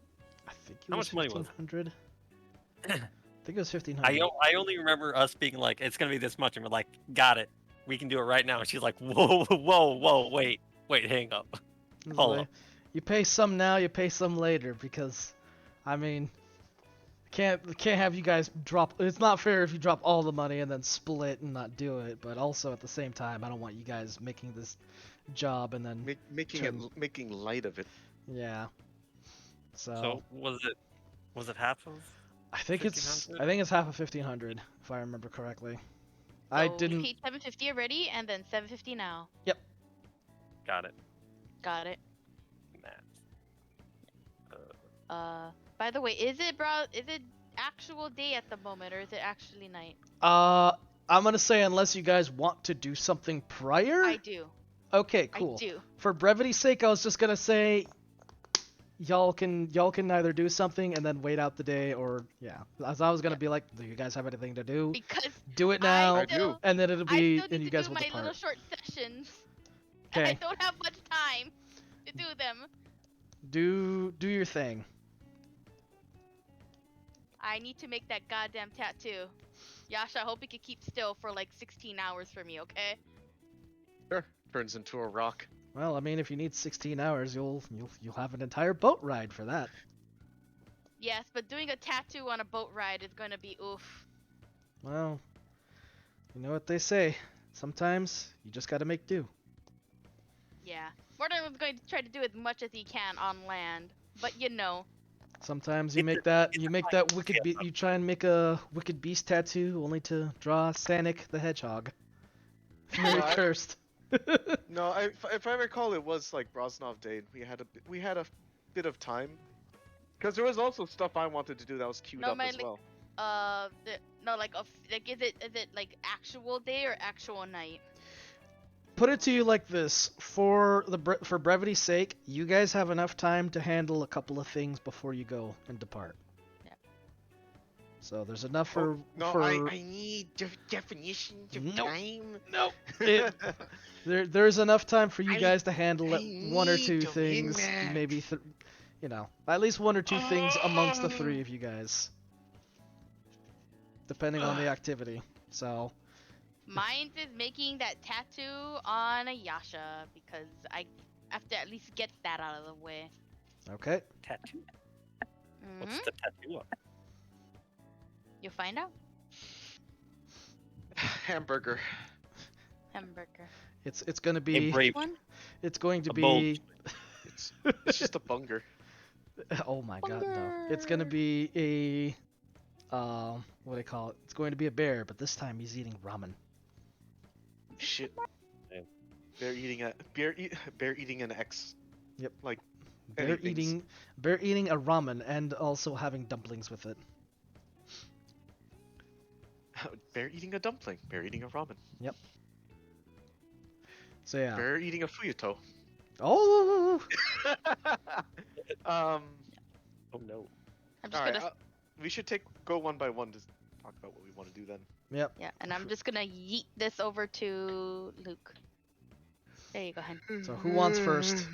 I think it How was much money was it? 1,500. I think it was 1,500. I only remember us being like, it's gonna be this much, and we're like, got it, we can do it right now. And she's like, whoa, wait, hang up. This hold way. up. You pay some now, you pay some later, because, I mean, can't have you guys drop. It's not fair if you drop all the money and then split and not do it. But also at the same time, I don't want you guys making this job and then Making light of it. yeah. So was it half of? I think it's 1,500? half of 1,500 if I remember correctly. I So didn't. We paid $750 already, and then $750 now. Got it. Got it. Math. By the way, is it actual day at the moment, or is it actually night? I'm gonna say unless you guys want to do something prior. I do. Okay, cool. I do. For brevity's sake, I was just gonna say y'all can either do something and then wait out the day, or yeah. As I was gonna be like, do you guys have anything to do? Because Do it now, I do. and then it'll I be still and need you to guys do will my little depart. short sessions. And I Okay, don't have much time to do them. do your thing. I need to make that goddamn tattoo. Yasha, I hope you can keep still for like 16 hours for me, okay? Sure. Turns into a rock. Well, I mean, if you need 16 hours, you'll have an entire boat ride for that. Yes, but doing a tattoo on a boat ride is gonna be oof. Well, you know what they say. Sometimes you just gotta make do. Yeah. Morton was going to try to do as much as he can on land, but you know. Sometimes you It's make a- that it's you a make fight. that wicked Yeah. you try and make a wicked beast tattoo only to draw Sanic the Hedgehog. Very Well, cursed. No, if I recall, it was like Brosnov Day. We had a bit of time, because there was also stuff I wanted to do that was queued No, up man, as well. no, like, is it like actual day or actual night? Put it to you like this: for brevity's sake, you guys have enough time to handle a couple of things before you go and depart. Yeah. So there's enough for No, for I need definitions of Nope. time. no. There's enough time for you I- guys to handle I one or need two to things, relax. maybe at least one or two things amongst the three of you guys, depending on the activity. So Mine is making that tattoo on a Yasha because I have to at least get that out of the way. okay, Tattoo. What's Mm-hmm. the tattoo on? You'll find out. Hamburger. Hamburger. It's gonna A be brave, One. it's going to a bold. be It's just a bunger. oh my god, no. It's gonna Hunger. be a what do they call it? It's going to be a bear, but this time he's eating ramen. Shit. Yeah. Bear eating an X. Yep. Like Bear anything's- eating a ramen and also having dumplings with it. Bear eating a dumpling. Bear eating a ramen. So yeah. Bear eating a fuyuto. Oh, um. Oh no. I'm just Alright, gonna. we should go one by one to talk about what we want to do then. yep. Yeah, and I'm just gonna yeet this over to Luke. There you go, hen. So who wants first?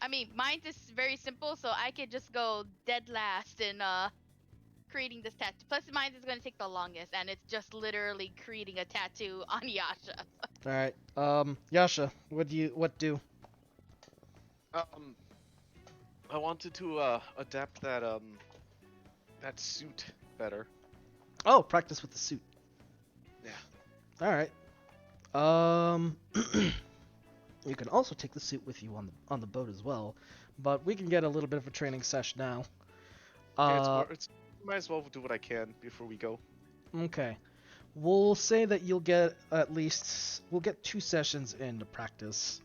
I mean, mine is very simple, so I could just go dead last in creating this tattoo. Plus, mine is gonna take the longest, and it's just literally creating a tattoo on Yasha. All right. Yasha, what do? I wanted to adapt that suit better. Oh, practice with the suit. Yeah. All right. You can also take the suit with you on the boat as well, but we can get a little bit of a training session now. Yeah, might as well do what I can before we go. Okay. We'll say that we'll get 2 sessions in to practice.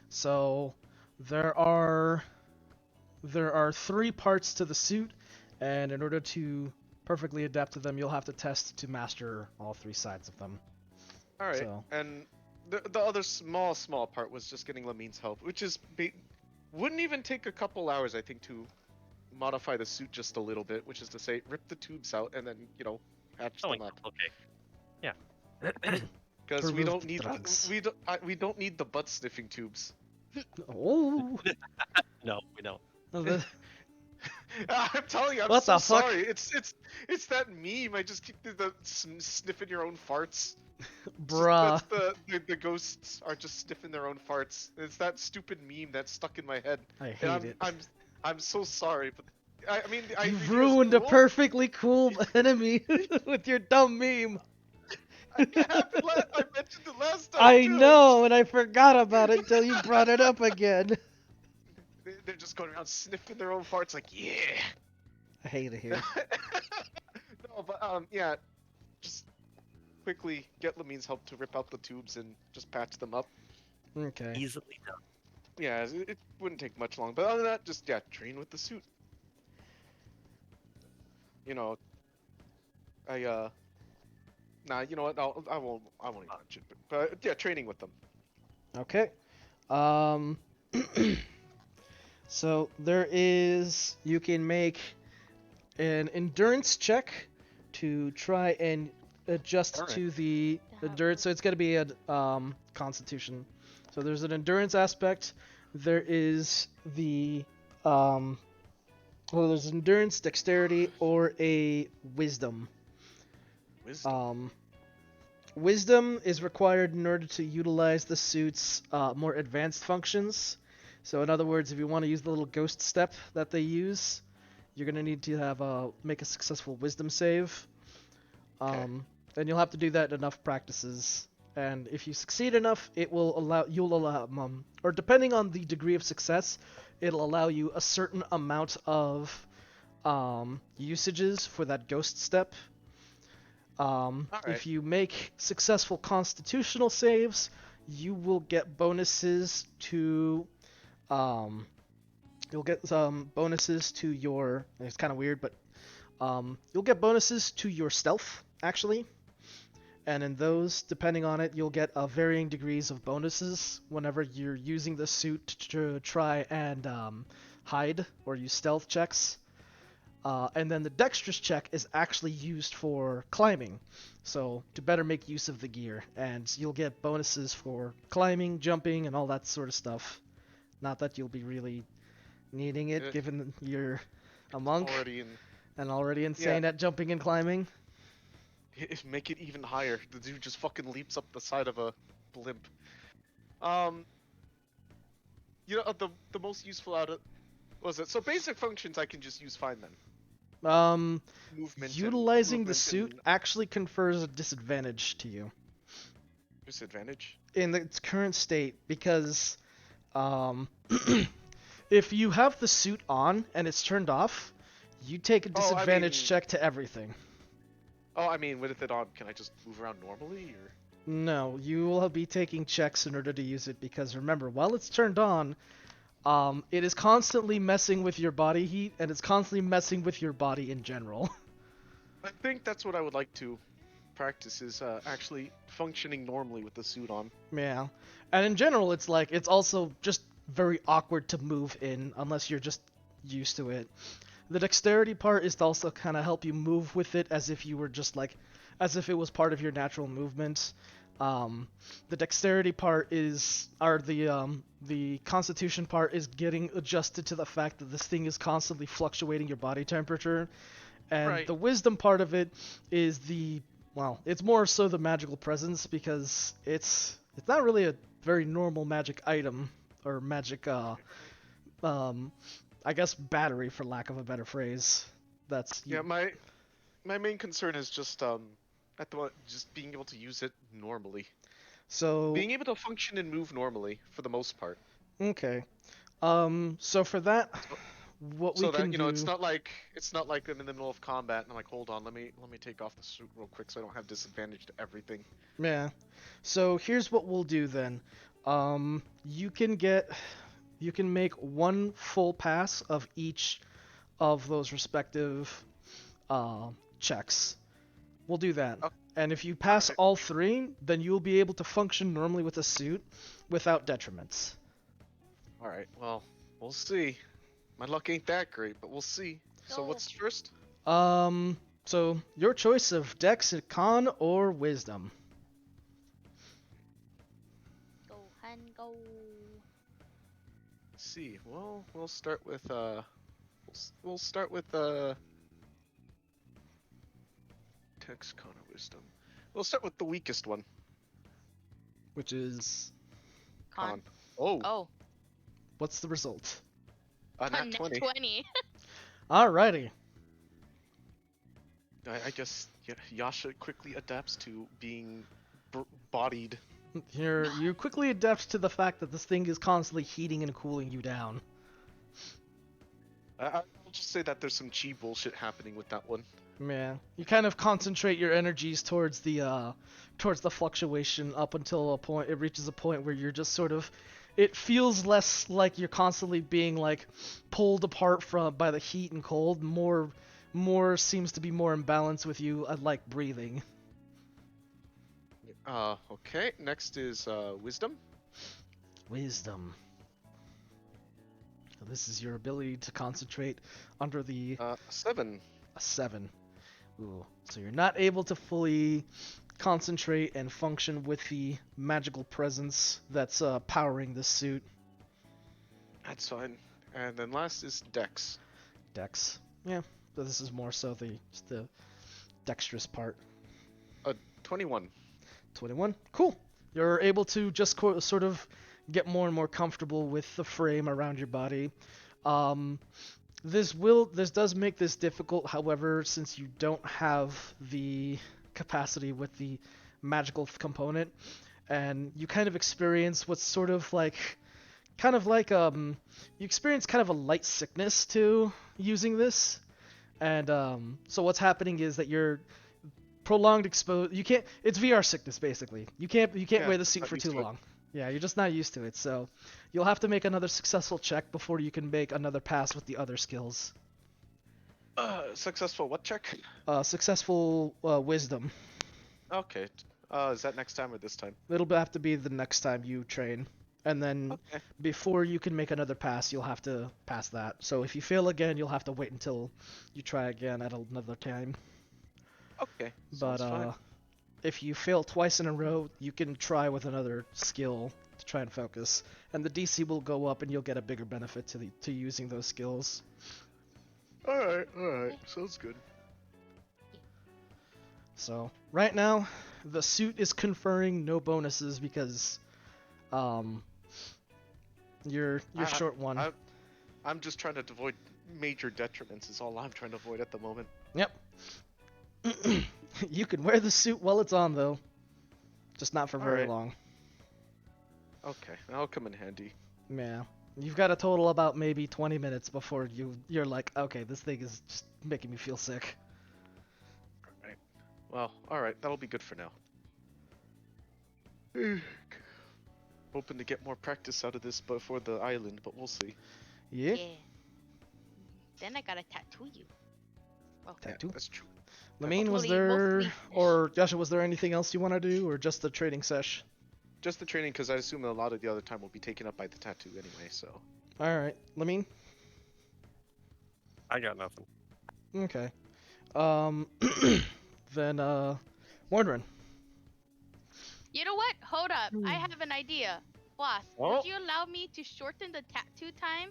So there are 3 parts to the suit, and in order to perfectly adapt to them, you'll have to test to master all 3 sides of them. All right. So- And the other small part was just getting Lamin's help, which is wouldn't even take a couple hours, I think, to modify the suit just a little bit, which is to say, rip the tubes out and then patch Showing them up. up. Okay. Yeah. Because we Remove don't the need drugs. we don't need the butt sniffing tubes. Oh. No, we don't. I'm telling you, I'm What so the fuck? sorry. It's that meme. I just keep the sniffing your own farts. Bruh. That's the ghosts are just sniffing their own farts. It's that stupid meme that's stuck in my head. I And hate it. I'm so sorry, but I mean I You think it was ruined a cool. perfectly cool enemy with your dumb meme. It happened I mentioned it last time. I too. know, and I forgot about it until you brought it up again. They're just going around sniffing their own farts like, yeah. I hate it here. No, but yeah, just quickly get Lamin's help to rip out the tubes and just patch them up. Okay. Easily done. Yeah, it wouldn't take much long. But other than that, just train with the suit. Nah, you know what? I won't even mention it. But yeah, training with them. Okay. So you can make an endurance check to try and adjust Alright. to the endurance. So it's going to be a constitution. So there's an endurance aspect. There is there's endurance, dexterity, or a wisdom. Wisdom. Wisdom is required in order to utilize the suit's more advanced functions. So in other words, if you want to use the little ghost step that they use, you're going to need to have make a successful wisdom save. Okay. And you'll have to do that in enough practices. And if you succeed enough, or depending on the degree of success, it'll allow you a certain amount of usages for that ghost step. If you make successful constitutional saves, you will get bonuses to you'll get some bonuses to your, it's kind of weird, but you'll get bonuses to your stealth actually, and in those, depending on it, you'll get varying degrees of bonuses whenever you're using the suit to try and hide or use stealth checks. And then the dexterous check is actually used for climbing, so to better make use of the gear, and you'll get bonuses for climbing, jumping, and all that sort of stuff. Not that you'll be really needing it, given you're a monk and already insane at jumping and climbing. Make it even higher. The dude just fucking leaps up the side of a blimp. The most useful out of Was it? So basic functions I can just use fine then. Movement. Utilizing the movement suit and actually confers a disadvantage to you disadvantage. in its current state because um, if you have the suit on and it's turned off, you take a Oh, I disadvantage mean- check to everything. Oh, I mean, with it on, can I just move around normally, or? No, you will be taking checks in order to use it because remember, while it's turned on, it is constantly messing with your body heat and it's constantly messing with your body in general. I think that's what I would like to practice is actually functioning normally with the suit on. Yeah. And in general, it's like, it's also just very awkward to move in unless you're just used to it. The dexterity part is to also kind of help you move with it as if you were just like, as if it was part of your natural movement. The dexterity part is, or the constitution part is getting adjusted to the fact that this thing is constantly fluctuating your body temperature. And Right. the wisdom part of it is well, it's more so the magical presence because it's not really a very normal magic item or magic I guess battery for lack of a better phrase. That's Yeah, my main concern is just just being able to use it normally. so Being able to function and move normally for the most part. okay. So for that, what we So can that do. it's not like I'm in the middle of combat and I'm like, hold on, let me take off the suit real quick so I don't have disadvantage to everything. Yeah. So here's what we'll do then. You can make one full pass of each of those respective checks. We'll do that. Okay. And if you pass Okay. all three, then you'll be able to function normally with a suit without detriments. All right, well, we'll see. My luck ain't that great, but we'll see. So Go. what's first? So your choice of Dex, Con, or Wisdom. Go, Hen, go. Let's see. Well, we'll start with we'll start with Dex, Con, or Wisdom. We'll start with the weakest one. Which is Con. Oh, Oh, what's the result? nat nat 20. 20. Alrighty. I guess Yasha quickly adapts to being bodied. You quickly adapt to the fact that this thing is constantly heating and cooling you down. I'll just say that there's some chi bullshit happening with that one. Yeah, you kind of concentrate your energies towards the fluctuation up until a point it reaches a point where you're just sort of, it feels less like you're constantly being like pulled apart by the heat and cold. More seems to be more in balance with you, like breathing. Okay. Next is Wisdom. Wisdom. So this is your ability to concentrate under the 7. a 7. Ooh. So you're not able to fully concentrate and function with the magical presence that's powering this suit. That's fine. And then last is Dex. Dex. Yeah, but this is more so the dexterous part. 21. 21. Cool. You're able to just sort of get more and more comfortable with the frame around your body. This does make this difficult, however, since you don't have the capacity with the magical component, and you kind of experience what's sort of like, you experience kind of a light sickness to using this, and so what's happening is that you're prolonged exposure. You can't. It's VR sickness basically. You can't Yeah, wear the suit not for used too to it. long. Yeah, you're just not used to it. So you'll have to make another successful check before you can make another pass with the other skills. Successful what check? Successful wisdom. Okay. Is that next time or this time? It'll have to be the next time you train. And then Okay. before you can make another pass, you'll have to pass that. So if you fail again, you'll have to wait until you try again at another time. Okay. But Sounds fine. if you fail twice in a row, you can try with another skill to try and focus. And the DC will go up and you'll get a bigger benefit to using those skills. Alright. Sounds good. So right now, the suit is conferring no bonuses because you're I- short one. I'm just trying to avoid major detriments. Is all I'm trying to avoid at the moment. Yep. You can wear the suit while it's on, though. Just not for very Alright. long. Okay, that'll come in handy. Yeah. You've got a total about maybe 20 minutes before you're like, okay, this thing is just making me feel sick. Alright. Well, alright, that'll be good for now. Hoping to get more practice out of this before the island, but we'll see. Yeah? Then I gotta tattoo you. Well, Tattoo? That's true. Lamine, was Mostly- there, mostly- or Yasha, was there anything else you want to do, or just the trading sesh? Just the training, because I assume a lot of the other time will be taken up by the tattoo anyway, so. Alright, Lamine? I got nothing. Okay. Then, Mordrin. you know what? Hold up. I have an idea. Boss, Oh. would you allow me to shorten the tattoo time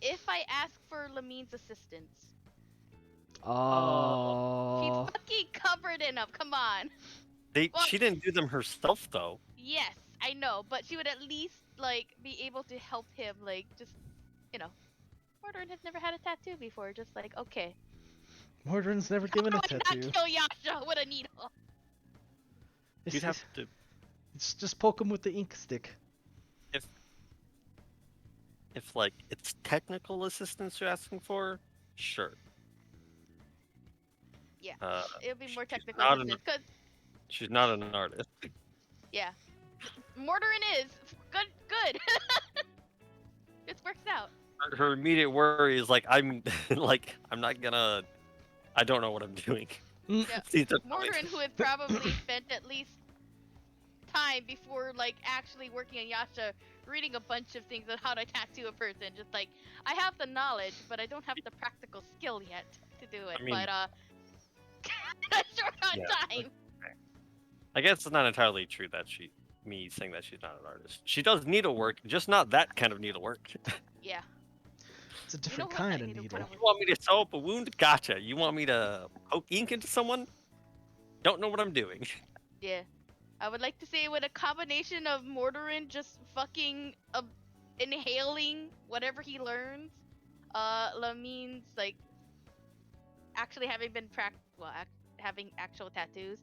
if I ask for Lamine's assistance? She's Oh. fucking covered in them. Come on. Well- She didn't do them herself though. Yes, I know, but she would at least like be able to help him, like just, you know. Mordrin has never had a tattoo before. Just like, okay, Mordrin's never given how a do I tattoo. not kill Yasha with a needle? It's, You'd have to it's just poke him with the ink stick. if like it's technical assistance you're asking for, sure. Yeah. Uh, It'll be more she's technical not assistance, cause she's not an artist. yeah, Mordrin is good. Good. This works out. Her immediate worry is like I'm like I'm not gonna. I don't know what I'm doing. Mm. Yeah. These are funny. Mordrin, who had probably spent at least time before like actually working on Yasha, reading a bunch of things on how to tattoo a person. Just like I have the knowledge, but I don't have the practical skill yet to do it. I mean- But short on Yeah. time. I guess it's not entirely true that me saying that she's not an artist. She does needlework, just not that kind of needlework. Yeah. It's a You know different what? kind I of need to needle. kind You want me to sew up a wound? Gotcha. You want me to poke ink into someone? Don't know what I'm doing. Yeah. I would like to say with a combination of Mortarin just fucking inhaling whatever he learns, Lamine's like actually having been having actual tattoos.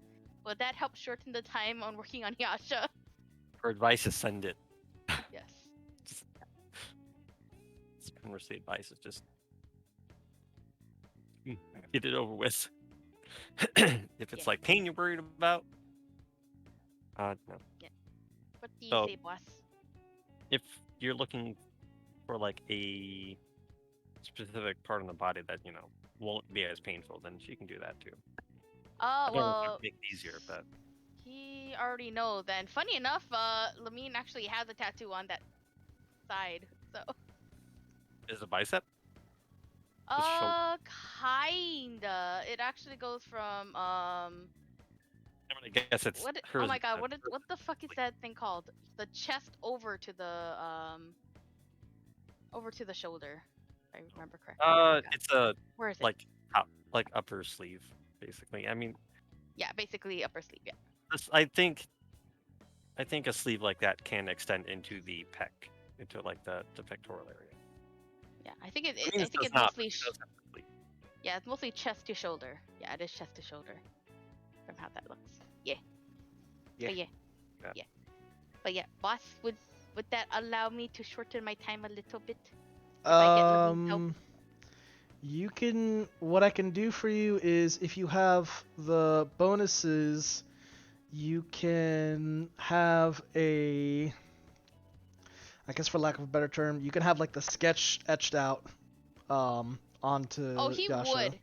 Would that help shorten the time on working on Yasha? Her advice is send it. Yes. Conversely, advice is just get it over with. If it's Yeah. like pain you're worried about, no. What do you So- say, boss? If you're looking for like a specific part in the body that won't be as painful, then she can do that too. Oh, I don't know if well, it'd make it easier, but he already know then. Funny enough, Lamine actually has a tattoo on that side, so. is a bicep? The shoulder. Kinda. It actually goes from I mean, I guess it's what? hers Oh my is god, a- what the fuck is that thing called? The chest over to the shoulder. If I remember correctly. Oh my God. It's a Where is it? like upper sleeve, basically. I mean, Yeah, basically upper sleeve. Yeah. I think a sleeve like that can extend into the pec, into like the pectoral area. Yeah, I think Lamine's I think does it's not, mostly but it does have a sleeve. yeah, it's mostly chest to shoulder. Yeah, it is chest to shoulder. From how that looks. Yeah. But yeah. Yeah. Yeah. But yeah, boss, would that allow me to shorten my time a little bit? I get Lamine's help? You can. What I can do for you is, if you have the bonuses, you can have a. I guess, for lack of a better term, you can have like the sketch etched out, onto. Oh, he Yasha. would.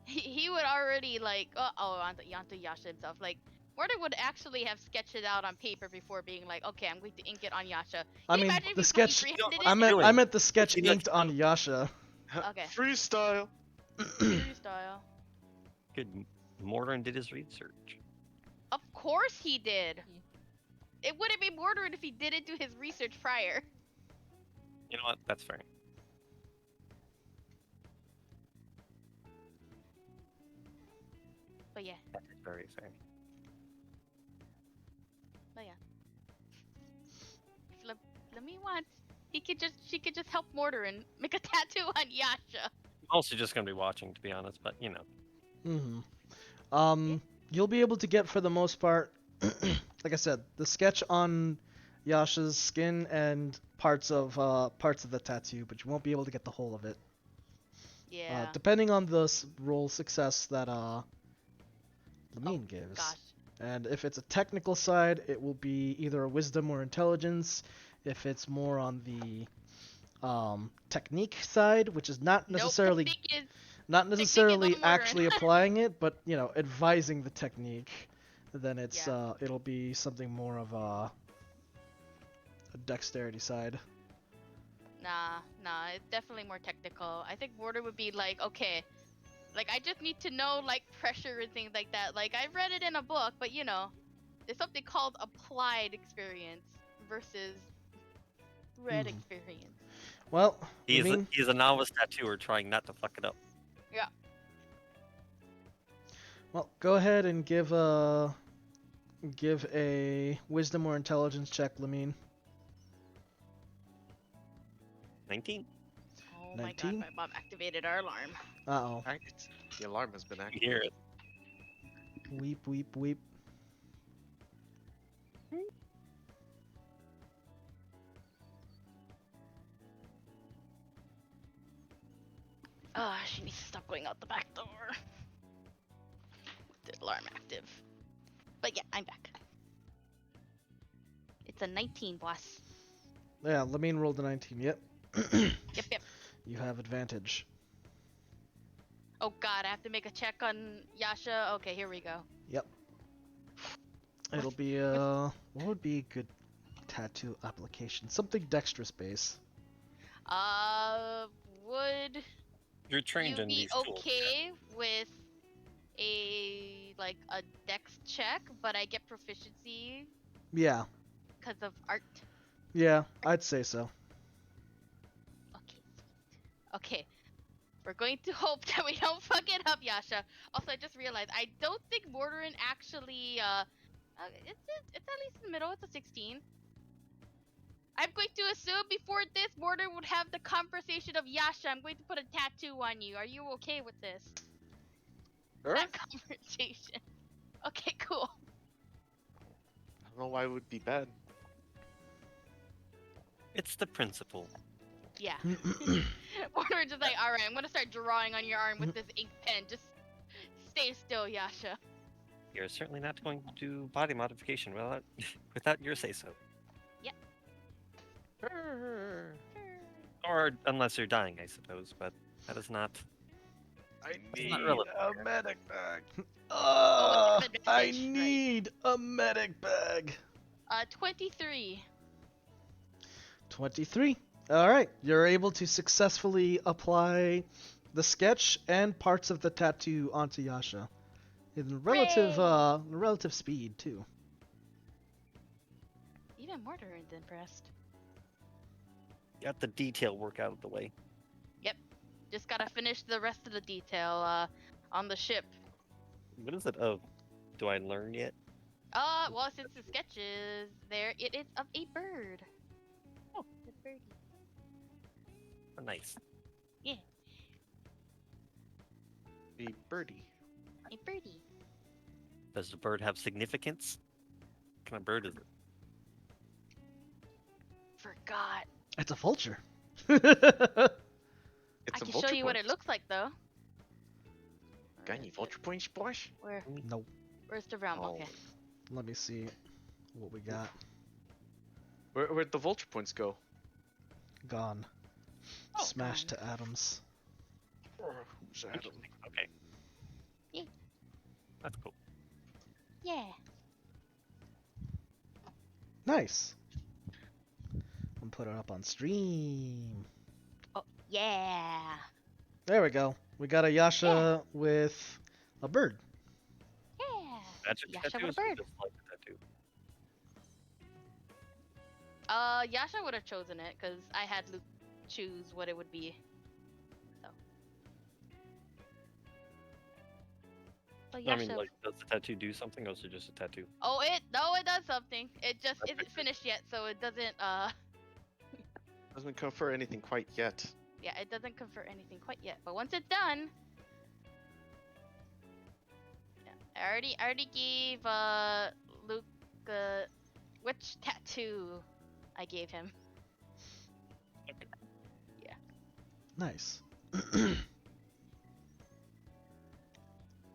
He would already like onto Yasha himself. Like Morton would actually have sketched it out on paper before being like, okay, I'm going to ink it on Yasha. I Can you mean, imagine if the he sketch. fucking freehanded it? I meant doing? the sketch She does- inked on Yasha. Okay. Freestyle. Freestyle. Good. Mordrin did his research. Of course he did. It wouldn't be Morton if he didn't do his research prior. You know what? That's fair. But yeah, That is very fair. but yeah. If Lamine wants she could just help Mortar and make a tattoo on Yasha. I'm also just gonna be watching, to be honest. But you know, You'll be able to get, for the most part, like I said, the sketch on Yasha's skin and parts of the tattoo, but you won't be able to get the whole of it. Yeah. Depending on the roll success that Lamine Oh, gives. gosh. And if it's a technical side, it will be either a wisdom or intelligence. If it's more on the technique side, which is not necessarily Nope, technique is not necessarily on Mortar. actually applying it, but advising the technique, then it's Yeah. it'll be something more of a dexterity side. Nah, it's definitely more technical. I think Mortar would be like, okay, like I just need to know like pressure and things like that. Like I've read it in a book, but there's something called applied experience versus read Mhm. experience. Well, he's Lamine, he's a novice tattooer trying not to fuck it up. Yeah. well, go ahead and give a wisdom or intelligence check, Lamine. 19. Oh my god, 19? my mom activated our alarm. Uh-oh. Alright, the alarm has been You activated. hear it? Weep, weep, weep. She needs to stop going out the back door. The alarm active. But yeah, I'm back. It's a 19, boss. Yeah, Lamine rolled a 19. Yep. Yep. You have advantage. Oh god, I have to make a check on Yasha. Okay, here we go. Yep. It'll be what would be a good tattoo application? Something dexterous base. Would You're trained you in be these tools. okay with a dex check, but I get proficiency Yeah. because of art? Yeah, I'd say so. Okay. Okay. We're going to hope that we don't fuck it up, Yasha. Also, I just realized I don't think Mortarin actually it's at least in the middle. It's a 16. I'm going to assume before this, Mortar would have the conversation of Yasha. I'm going to put a tattoo on you. Are you okay with this? Sure? That conversation. Okay, cool. I don't know why it would be bad. It's the principle. Yeah. Mortar just like, alright, I'm gonna start drawing on your arm with this ink pen. Just stay still, Yasha. You're certainly not going to do body modification without your say so. Or unless you're dying, I suppose. But that is not. I need not relevant a here. medic bag. I advantage, right. need a medic bag. 23. 23. All right, you're able to successfully apply the sketch and parts of the tattoo onto Yasha in relative speed too. Even Mortarin's impressed. Got the detail work out of the way. Just gotta finish the rest of the detail on the ship. What is it of? Do I learn yet? Well, since the sketch is there, it is of a bird. Oh. The birdie. Oh, nice. Yeah, A birdie. a birdie. Does the bird have significance? What kind of bird is it? Forgot. It's a vulture. It's I a can show you what it points. looks like though. Got any vulture points, Bosh? Nope. Where's the realm? Oh. Okay. Let me see what we got. Where'd the vulture points go? Gone. Oh, Smashed gone. to atoms. Who's Adam? Interesting. Okay. Yeah. That's cool. Yeah. Nice. I'm putting it up on stream. Oh, yeah. There we go. We got a Yasha with a bird. Yeah. Magic Yasha tattoos with a or bird. just like a tattoo? Yasha would have chosen it because I had Luke choose what it would be. So. But I Yasha. mean, like, does the tattoo do something, or is it just a tattoo? Oh, it does something. It just isn't finished yet, so it doesn't Doesn't confer anything quite yet. Yeah, it doesn't confer anything quite yet, but once it's done, yeah, I already gave Luke which tattoo I gave him. Nice.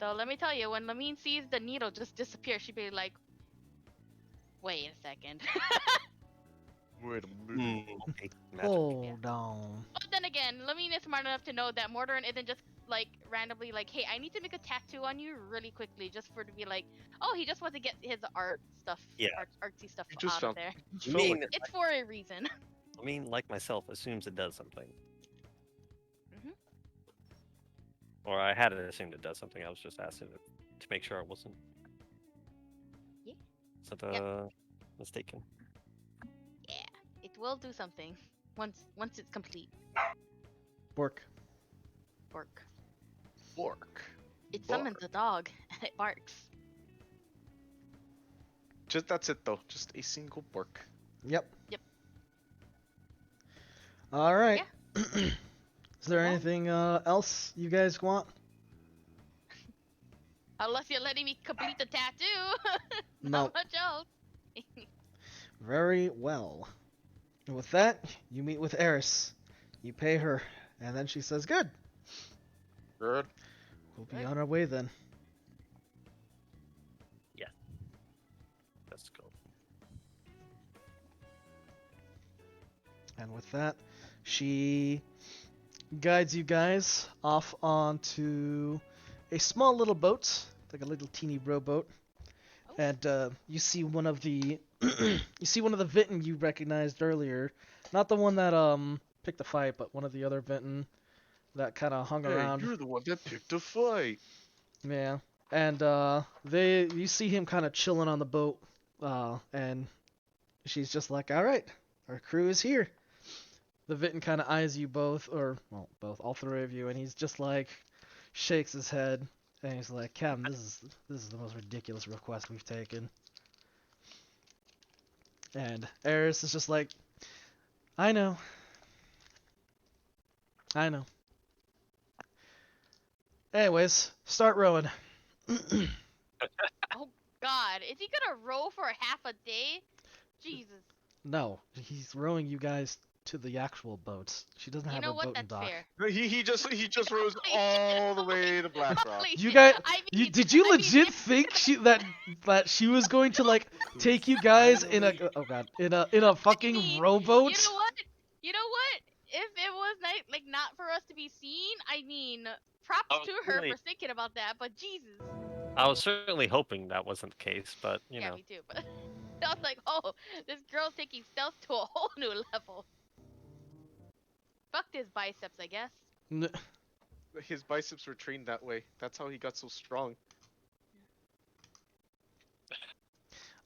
So let me tell you, when Lamine sees the needle just disappear, she'd be like, "Wait a second." Wait a minute. Okay. Magic. Hold on. But then again, Lamine is smart enough to know that Mordorin isn't just like randomly like, "Hey, I need to make a tattoo on you really quickly," just for to be like, "Oh, he just wants to get his art stuff, Yeah. artsy stuff You just out felt, of there." you just I felt mean, like It's for a reason. I mean, like myself, assumes it does something. Mhm. Or I had it assumed it does something. I was just asking it to make sure I wasn't. Yeah. So mistaken. Yeah, it will do something once it's complete. Bork. Work. Bork. It Bark. summons a dog and it barks. Just that's it though. Just a single bork. Yep. Yep. All right. Is there Well. anything else you guys want? Unless you're letting me complete the tattoo. No. Not much else. Very well. And with that, you meet with Eris. You pay her, and then she says, "Good. Good. We'll be Good. on our way then." Let's go. And with that, she guides you guys off onto a small little boat, like a little teeny rowboat. Oh. And you see one of the Vinton you recognized earlier, not the one that picked the fight, but one of the other Vinton that kind of hung Hey, around. you're the one that picked a fight. Yeah, and you see him kind of chilling on the boat, and she's just like, "All right, our crew is here." The Vinton kind of eyes you both, all three of you, and he's just like, shakes his head, and he's like, "Cam, this is the most ridiculous request we've taken." And Eris is just like, "I know. I know. Anyways, start rowing." Oh God, is he gonna row for half a day? Jesus. No, he's rowing you guys to the actual boats. She doesn't You have know her what? boat in That's dock. fair. He just rose all the way to Blackrock. Holy You shit. guys, I mean, did you I mean, legit if- think that she was going to like take you guys in a in a fucking mean, rowboat? You know what? You know what? If it was not for us to be seen, I mean, props I was to her really- for thinking about that. But Jesus. I was certainly hoping that wasn't the case, but you Yeah, know. me too. But I was like, oh, this girl's taking stealth to a whole new level. Fucked his biceps, I guess. N- His biceps were trained that way. That's how he got so strong.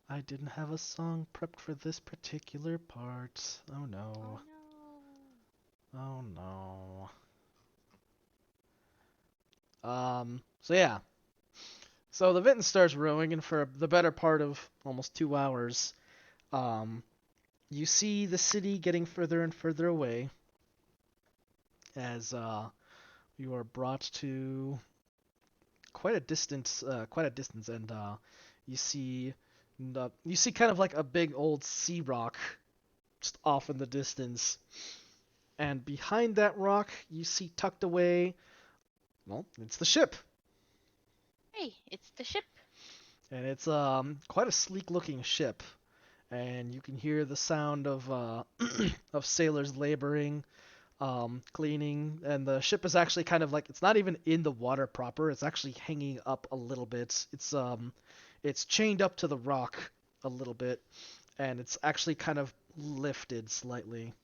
I didn't have a song prepped for this particular part. Oh Oh no. no. Oh no. So yeah. So the Vinton starts rowing, and for the better part of almost 2 hours, you see the city getting further and further away as you are brought to quite a distance, and you see kind of like a big old sea rock just off in the distance, and behind that rock you see tucked away, well, it's the ship, Hey, it's the ship. and it's quite a sleek looking ship, and you can hear the sound of of sailors laboring, cleaning, and the ship is actually kind of like, it's not even in the water proper, it's actually hanging up a little bit. It's chained up to the rock a little bit, and it's actually kind of lifted slightly.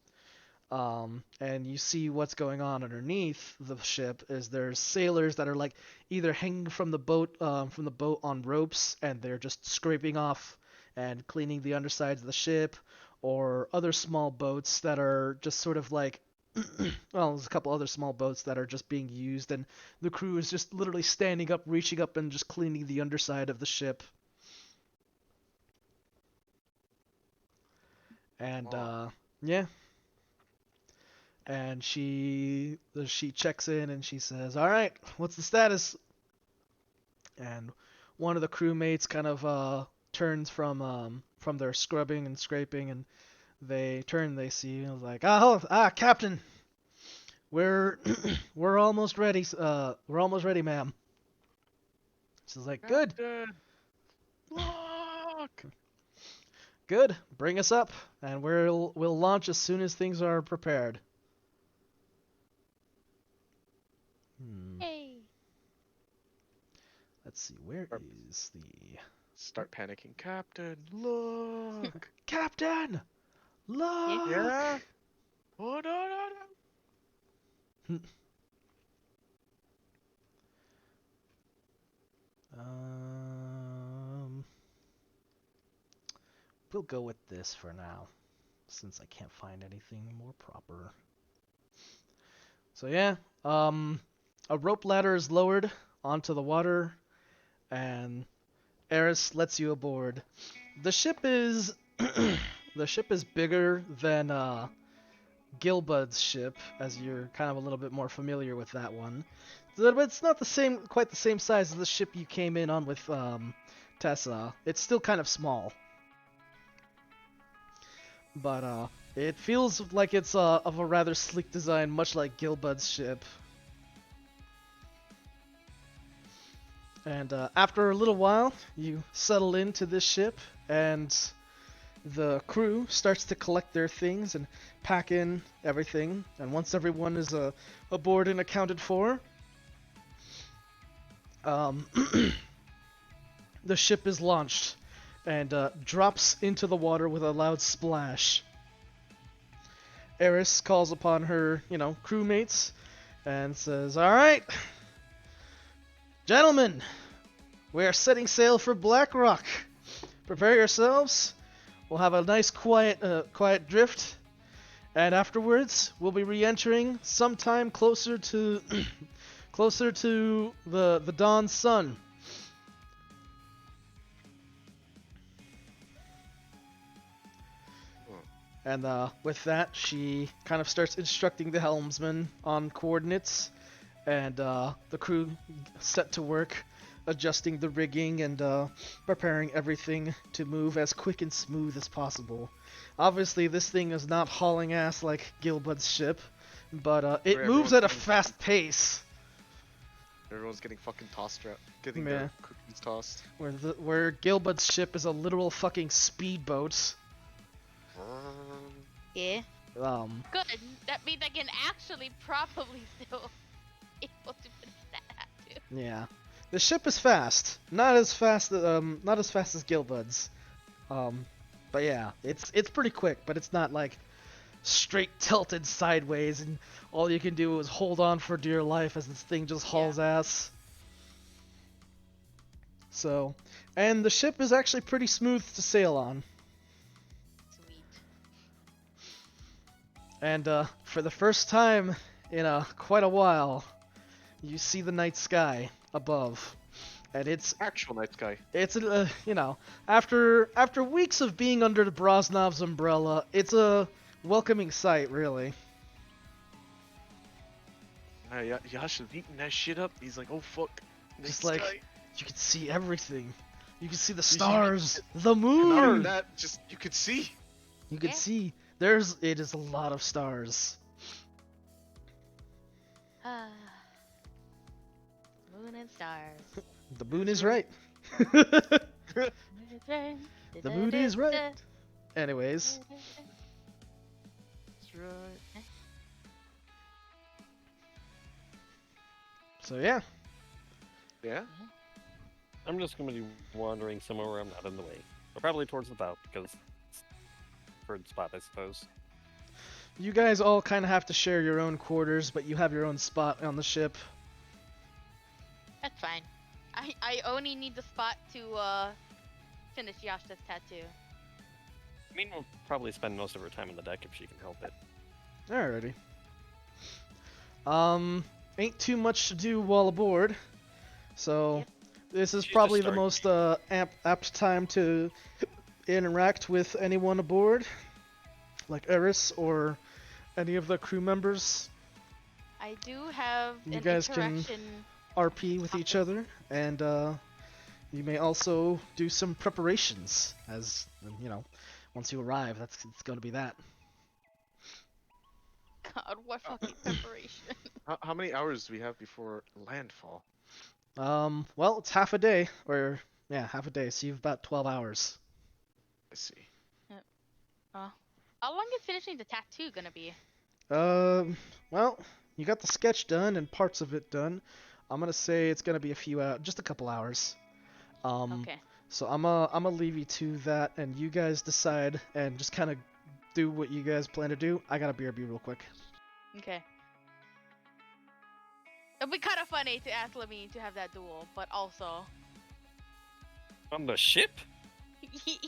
And you see what's going on underneath the ship is there's sailors that are like either hanging from the boat on ropes, and they're just scraping off and cleaning the undersides of the ship, or other small boats that are just sort of like well, there's a couple other small boats that are just being used, and the crew is just literally standing up, reaching up, and just cleaning the underside of the ship. And Wow. yeah, And she checks in and she says, "All right, what's the status?" And one of the crewmates kind of turns from their scrubbing and scraping, and they turn. They see, and like, Captain, we're we're almost ready. We're almost ready, ma'am. She's like, "Good, Captain, look! good. Bring us up, and we'll launch as soon as things are prepared." Hey. Let's see, where is the Start panicking. Captain, look! Captain? Look! Yeah? Oh, no, no. We'll go with this for now, since I can't find anything more proper. So yeah, a rope ladder is lowered onto the water, and Eris lets you aboard. The ship is the ship is bigger than Gilbud's ship, as you're kind of a little bit more familiar with that one. But it's not quite the same size as the ship you came in on with Tessa. It's still kind of small, but it feels like it's of a rather sleek design, much like Gilbud's ship. And after a little while, you settle into this ship, and the crew starts to collect their things and pack in everything. And once everyone is aboard and accounted for, the ship is launched and drops into the water with a loud splash. Eris calls upon her, crewmates and says, "All right, gentlemen, we are setting sail for Black Rock. Prepare yourselves. We'll have a nice quiet drift, and afterwards we'll be re-entering sometime closer to the dawn sun." And with that, she kind of starts instructing the helmsman on coordinates, and the crew set to work adjusting the rigging and preparing everything to move as quick and smooth as possible. Obviously, this thing is not hauling ass like Gilbud's ship, but it moves at a fast pace. Everyone's getting fucking tossed around. Getting their cookies tossed. Where Gilbud's ship is a literal fucking speedboat. Yeah. Good. That means I can actually probably still able to finish that too. Yeah. The ship is fast. Not as fast as Gilbud's. But yeah, it's pretty quick, but it's not like straight tilted sideways and all you can do is hold on for dear life as this thing just hauls ass. So, and the ship is actually pretty smooth to sail on. Sweet. And for the first time in quite a while, you see the night sky above, and it's Actual night sky. It's after weeks of being under the Brosnov's umbrella, it's a welcoming sight, really. Yasha's eating that shit up. He's like, oh fuck. Just night like sky. you can see everything. You can see the stars, the moon. That just you could see. You can see it is a lot of stars. Moon and stars. The moon is right. The The moon is right. Anyways, That's right. so yeah. Yeah. I'm just gonna be wandering somewhere where I'm not in the way. But probably towards the bow, because it's a preferred spot, I suppose. You guys all kind of have to share your own quarters, but you have your own spot on the ship. That's fine. I only need the spot to finish Yasha's tattoo. I mean, we'll probably spend most of her time on the deck if she can help it. Alrighty. Ain't too much to do while aboard, so this is She's probably just the most apt time to interact with anyone aboard, like Eris or any of the crew members, I do have You an guys can- interaction. RP with each other, and you may also do some preparations. As once you arrive, it's going to be that. God, what fucking preparation. How many hours do we have before landfall? Well, it's half a day, or half a day. So you've about 12 hours. I see. How long is finishing the tattoo gonna be? Well, you got the sketch done and parts of it done. I'm gonna say it's gonna be just a couple hours. Okay. So I'm gonna leave you to that, and you guys decide and just kind of do what you guys plan to do. I gotta BRB real quick. Okay. It'd be kind of funny to ask Lamine to have that duel, but also. On the ship?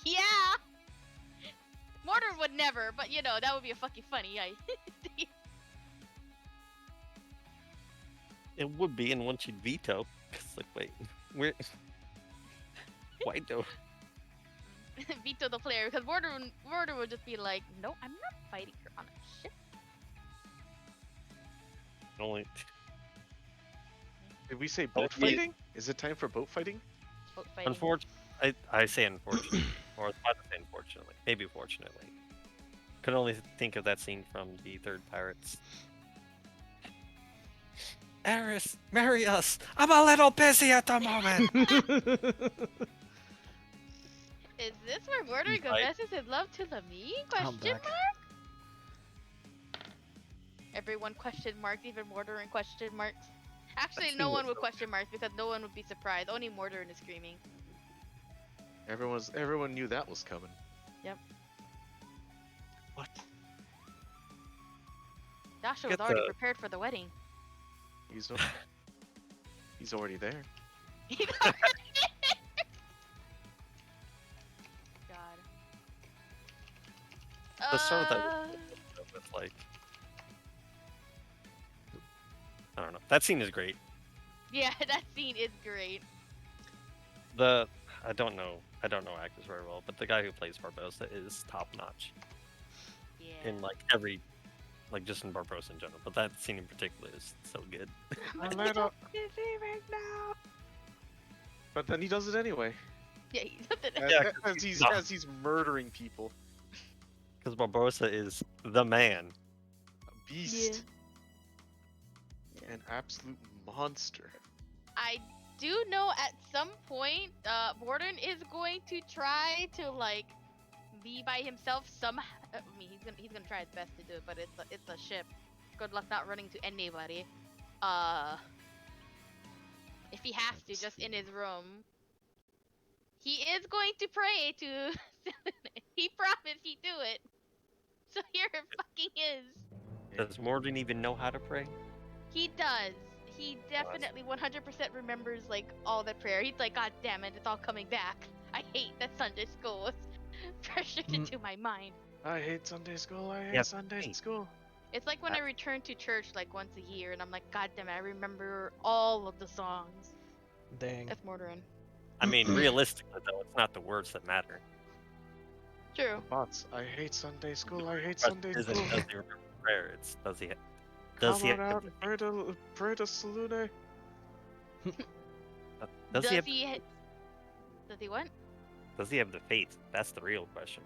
Yeah! Mortar would never, but that would be a fucking funny. It would be, and once you'd veto, it's like, wait, where? Why do? Veto the player, because Mortar would just be like, no, I'm not fighting her on a ship. Only Did we say boat Yeah. fighting? Is it time for boat fighting? Boat fighting. I say unfortunately, or I would say unfortunately, maybe fortunately. Could only think of that scene from the Third Pirates. Eris, marry us. I'm a little busy at the moment. Is this where Mortar He's like- confesses his love to Lamine? I'm Question back. mark? Everyone question marks, even Mortar and question marks. Actually, I've no seen one it, would though. question marks because no one would be surprised. Only Mortar is screaming. Everyone knew that was coming. What? Joshua was Get already the- prepared for the wedding. He's already there. God. Let's start with that. With like, I don't know. That scene is great. Yeah, that scene is great. I don't know actors very well, but the guy who plays Barbossa is top notch Yeah. in like just in Barbossa in general. But that scene in particular is so good. But then he does it anyway. Yeah, he does it. Yeah, As he's murdering people. Because Barbossa is the man. A beast. An absolute monster. I do know at some point, Morden is going to try to be by himself somehow. I mean, he's gonna try his best to do it, but it's a ship. Good luck not running to anybody. If he has to, just in his room. He is going to pray to. He promised he'd do it. So here it fucking is. Does Morden even know how to pray? He does. He definitely 100% remembers all the prayer. He's like, God damn it, it's all coming back. I hate that Sunday school was pressured into my mind. I hate Sunday school. I hate Yeah, Sunday me. school. It's like when I return to church once a year, and I'm like, God damn it, I remember all of the songs. Dang. That's Mordorin. I mean, realistically though, it's not the words that matter. True. Bots. I hate Sunday school. I hate But Sunday isn't school. does he remember prayer? It's does he Come have on out the and pray to Salune. does he have Does he what? does he have the faith? That's the real question.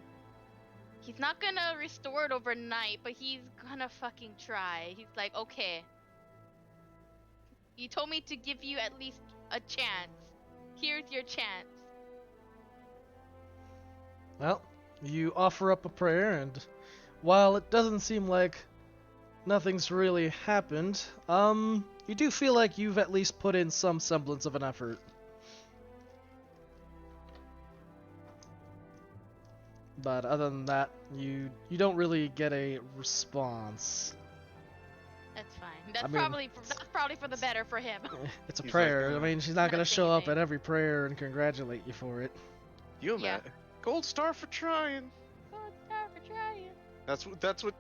He's not gonna restore it overnight, but he's gonna fucking try. He's like, okay. You told me to give you at least a chance. Here's your chance. Well, you offer up a prayer, and while it doesn't seem like nothing's really happened, you do feel like you've at least put in some semblance of an effort. But other than that, you don't really get a response. That's fine. That's mean, probably for the better for him. It's a He's prayer. like, I mean, she's not gonna Not show up anything. at every prayer and congratulate you for it. You Yeah. man. Gold star for trying. Good job for trying.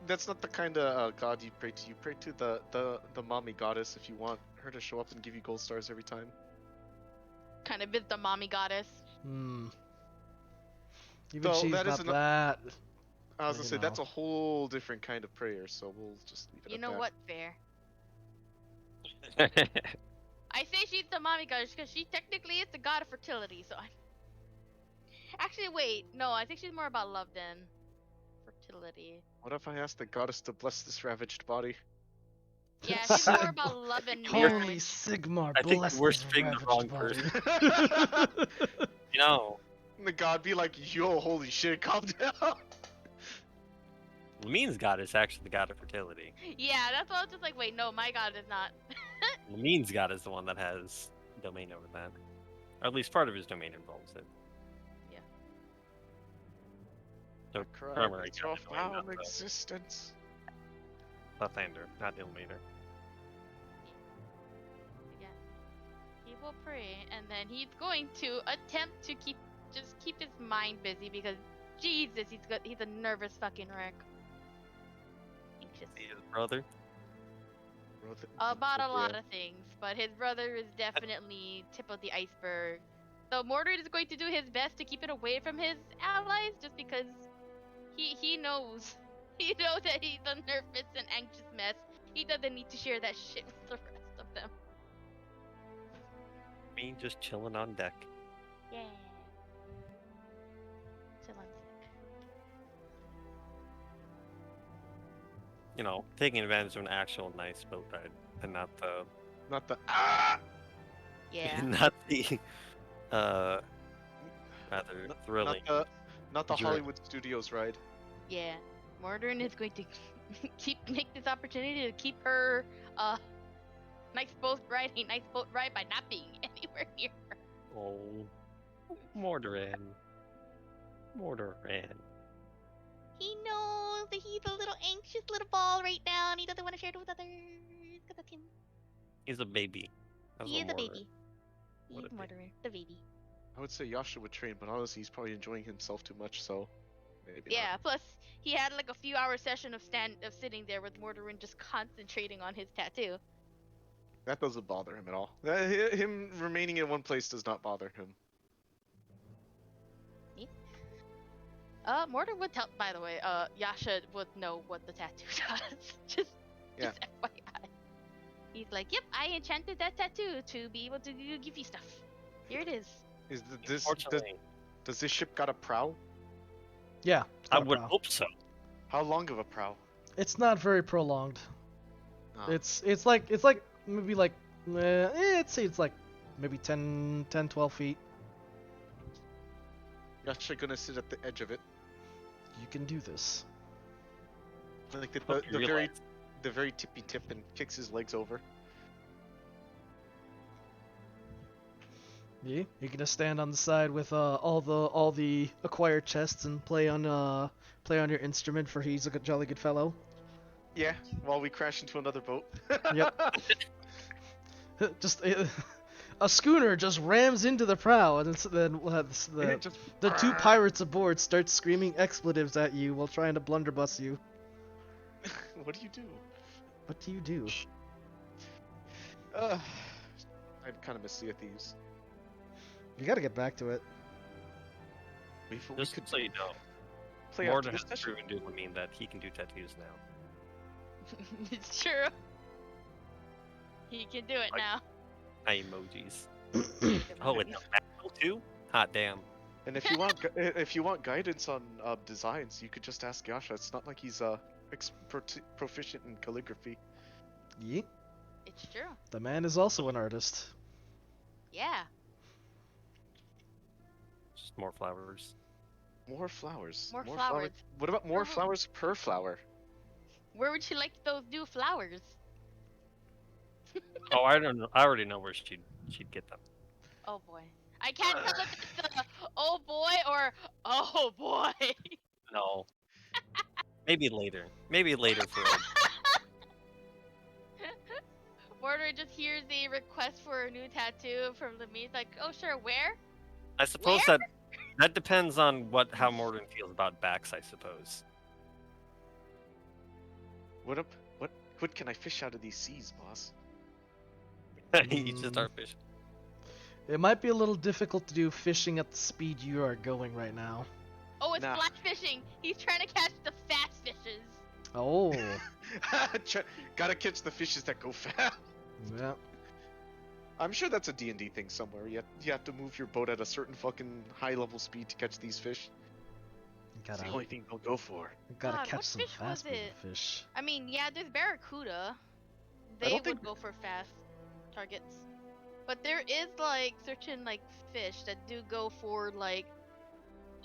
That's not the kind of god you pray to. You pray to the mommy goddess if you want her to show up and give you gold stars every time. Kind of bit the mommy goddess. Hmm. Even Though she's that not isn't that I was gonna say that's know. a whole different kind of prayer, so we'll just leave it You at know that. what? Fair. I say she's the mommy goddess because she technically is the god of fertility. So, actually, wait, no, I think she's more about love than fertility. What if I ask the goddess to bless this ravaged body? Yeah, she's more about love and Holy marriage. Sigmar, I think bless we're this picking the ravaged wrong body. You know, The god be like, yo, holy shit, calm down. Lamine's god is actually the god of fertility. Yeah, that's why I was just like, wait, no, my god is not. Lamine's god is the one that has domain over that. Or at least part of his domain involves it. Yeah. So Cry primary with god your anyway, not foul the existence. Lathander, not Ilmater. Again, he will pray, and then he's going to attempt to keep his mind busy because Jesus, he's a nervous fucking wreck. Anxious. See his brother? About a lot of things, but his brother is definitely tip of the iceberg. So Mordred is going to do his best to keep it away from his allies, just because he knows that he's a nervous and anxious mess. He doesn't need to share that shit with the rest of them. Me just chilling on deck. Yeah. Chill on sick. You know, taking advantage of an actual nice boat ride and not the Not the Yeah. not the rather thrilling. not the You're- Hollywood Studios ride. Yeah. Mordred is going to make this opportunity to keep her nice boat ride by not being anywhere near her. Oh, Mordoran. Mordoran. He knows that he's a little anxious little ball right now, and he doesn't want to share it with others. Cause that's him. He's a baby. That's He what is a Mordoran- baby. What He's a baby. Mordred, the baby. I would say Yasha would train, but honestly, he's probably enjoying himself too much, so maybe Yeah. Plus, he had like a few hour session of sitting there with Mordred just concentrating on his tattoo. not. That doesn't bother him at all. Him remaining in one place does not bother him. Mordred would tell. By the way, Yasha would know what the tattoo does. just FYI. He's like, yep, I enchanted that tattoo to be able to give you stuff. Here it is. Unfortunately, Does this ship got a prow? Yeah, it's I got a would prow. hope so. How long of a prow? It's not very prolonged. Oh. It's like maybe like I'd say it's like maybe 10, 12 feet. Yasha gonna sit at the edge of it, You can do this. like Hope you realize. the very tippy tip, and kicks his legs over. Yeah, you're gonna stand on the side with all the acquired chests and play on your instrument for he's a jolly good fellow. Yeah, while we crash into another boat. Yep. Just a schooner just rams into the prow, and then Just- the two pirates aboard start screaming expletives at you while trying to blunderbuss you. What do you do? What do you do? I kind of miss Sea of Thieves. You gotta get back to it. We Just could so you know, play Mordred after has this session. proven to mean that he can do tattoos now. It's true. He can do it Like- now. Hi emojis. Oh, it's a too? Hot damn. And if you want guidance on designs, you could just ask Yasha. It's not like he's proficient in calligraphy. Yeah, It's true. the man is also an artist. Yeah. Just more flowers. More flowers. More flowers. What about more Oh. flowers per flower? Where would you like those new flowers? Oh, I don't know. I already know where she'd get them. Oh boy. I can't tell if it's a oh boy or oh boy. No. Maybe later. Maybe later for Mordred just hears the request for a new tattoo from Lemmy. Like, oh sure, where? I suppose that depends on how Mordred feels about backs, I suppose. What can I fish out of these seas, boss? You just start fishing. It might be a little difficult to do fishing at the speed you are going right now. Oh, it's Nah. flash fishing. He's trying to catch the fast fishes. Oh, Gotta catch the fishes that go fast. yeah. I'm sure that's a D&D thing somewhere. You have to move your boat at a certain fucking high level speed to catch these fish. It's Gotta, the only thing they'll go for. gotta God, catch what some fish was fast moving it? fish. I mean, yeah, there's barracuda. I They don't would think- go for fast targets. But there is like certain like fish that do go for like,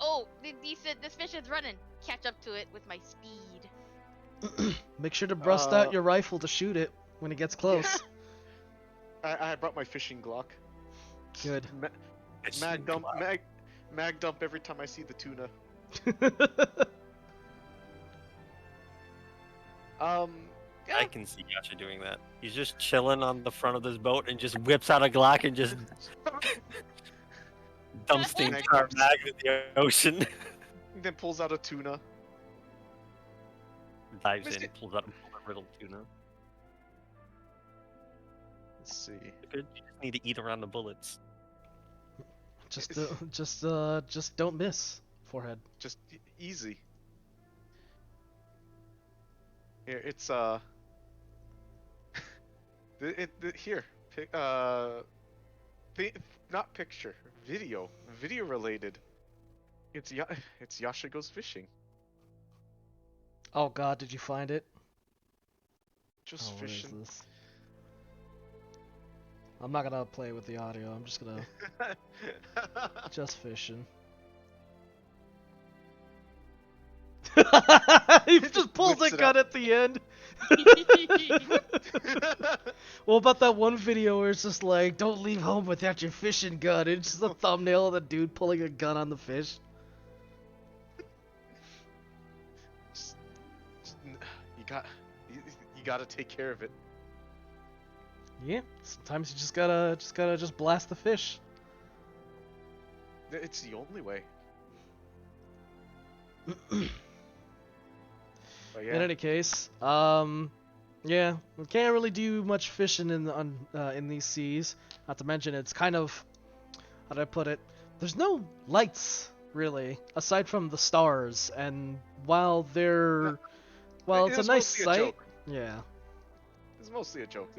oh, this fish is running. Catch up to it with my speed. Make sure to bust out Uh, your rifle to shoot it when it gets close. I brought my fishing Glock. Good. Mag dump every time I see the tuna. Yeah. I can see Yasha doing that. He's just chilling on the front of this boat and just whips out a Glock and just dumps the entire mag in the ocean. Then pulls out a tuna. Dives Missed in, it. pulls out a riddle tuna. Let's see. Good. You just need to eat around the bullets. just don't miss. Forehead. Just easy. Here, it's here. Not picture, video related. It's Yasha Goes Fishing. Oh God, did you find it? Just Oh, what is fishing. this? I'm not gonna play with the audio. I'm just gonna just fishing. He just pulls Whips a it gun out. at the end. What about that one video where it's just like, don't leave home without your fishing gun? It's just a thumbnail of the dude pulling a gun on the fish. You gotta take care of it. Yeah, sometimes you just blast the fish. It's the only way. But yeah. In any case, yeah, we can't really do much fishing in these seas. Not to mention, it's kind of, how do I put it? There's no lights really, aside from the stars. And while it's a It's nice mostly a sight, joke. yeah, It's mostly a joke.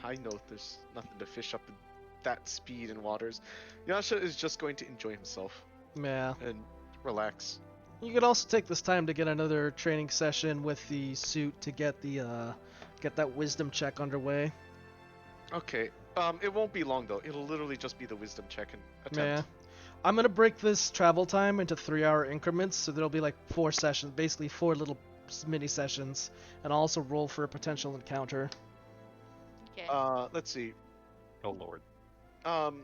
I know there's nothing to fish up in that speed in waters. Yasha is just going to enjoy himself yeah. and relax. You could also take this time to get another training session with the suit to get that wisdom check underway. Okay. It won't be long though. It'll literally just be the wisdom check and attempt. Yeah. I'm gonna break this travel time into 3-hour increments, so there'll be like 4 sessions, basically 4 little mini sessions, and I'll also roll for a potential encounter. Okay. Let's see. Oh lord.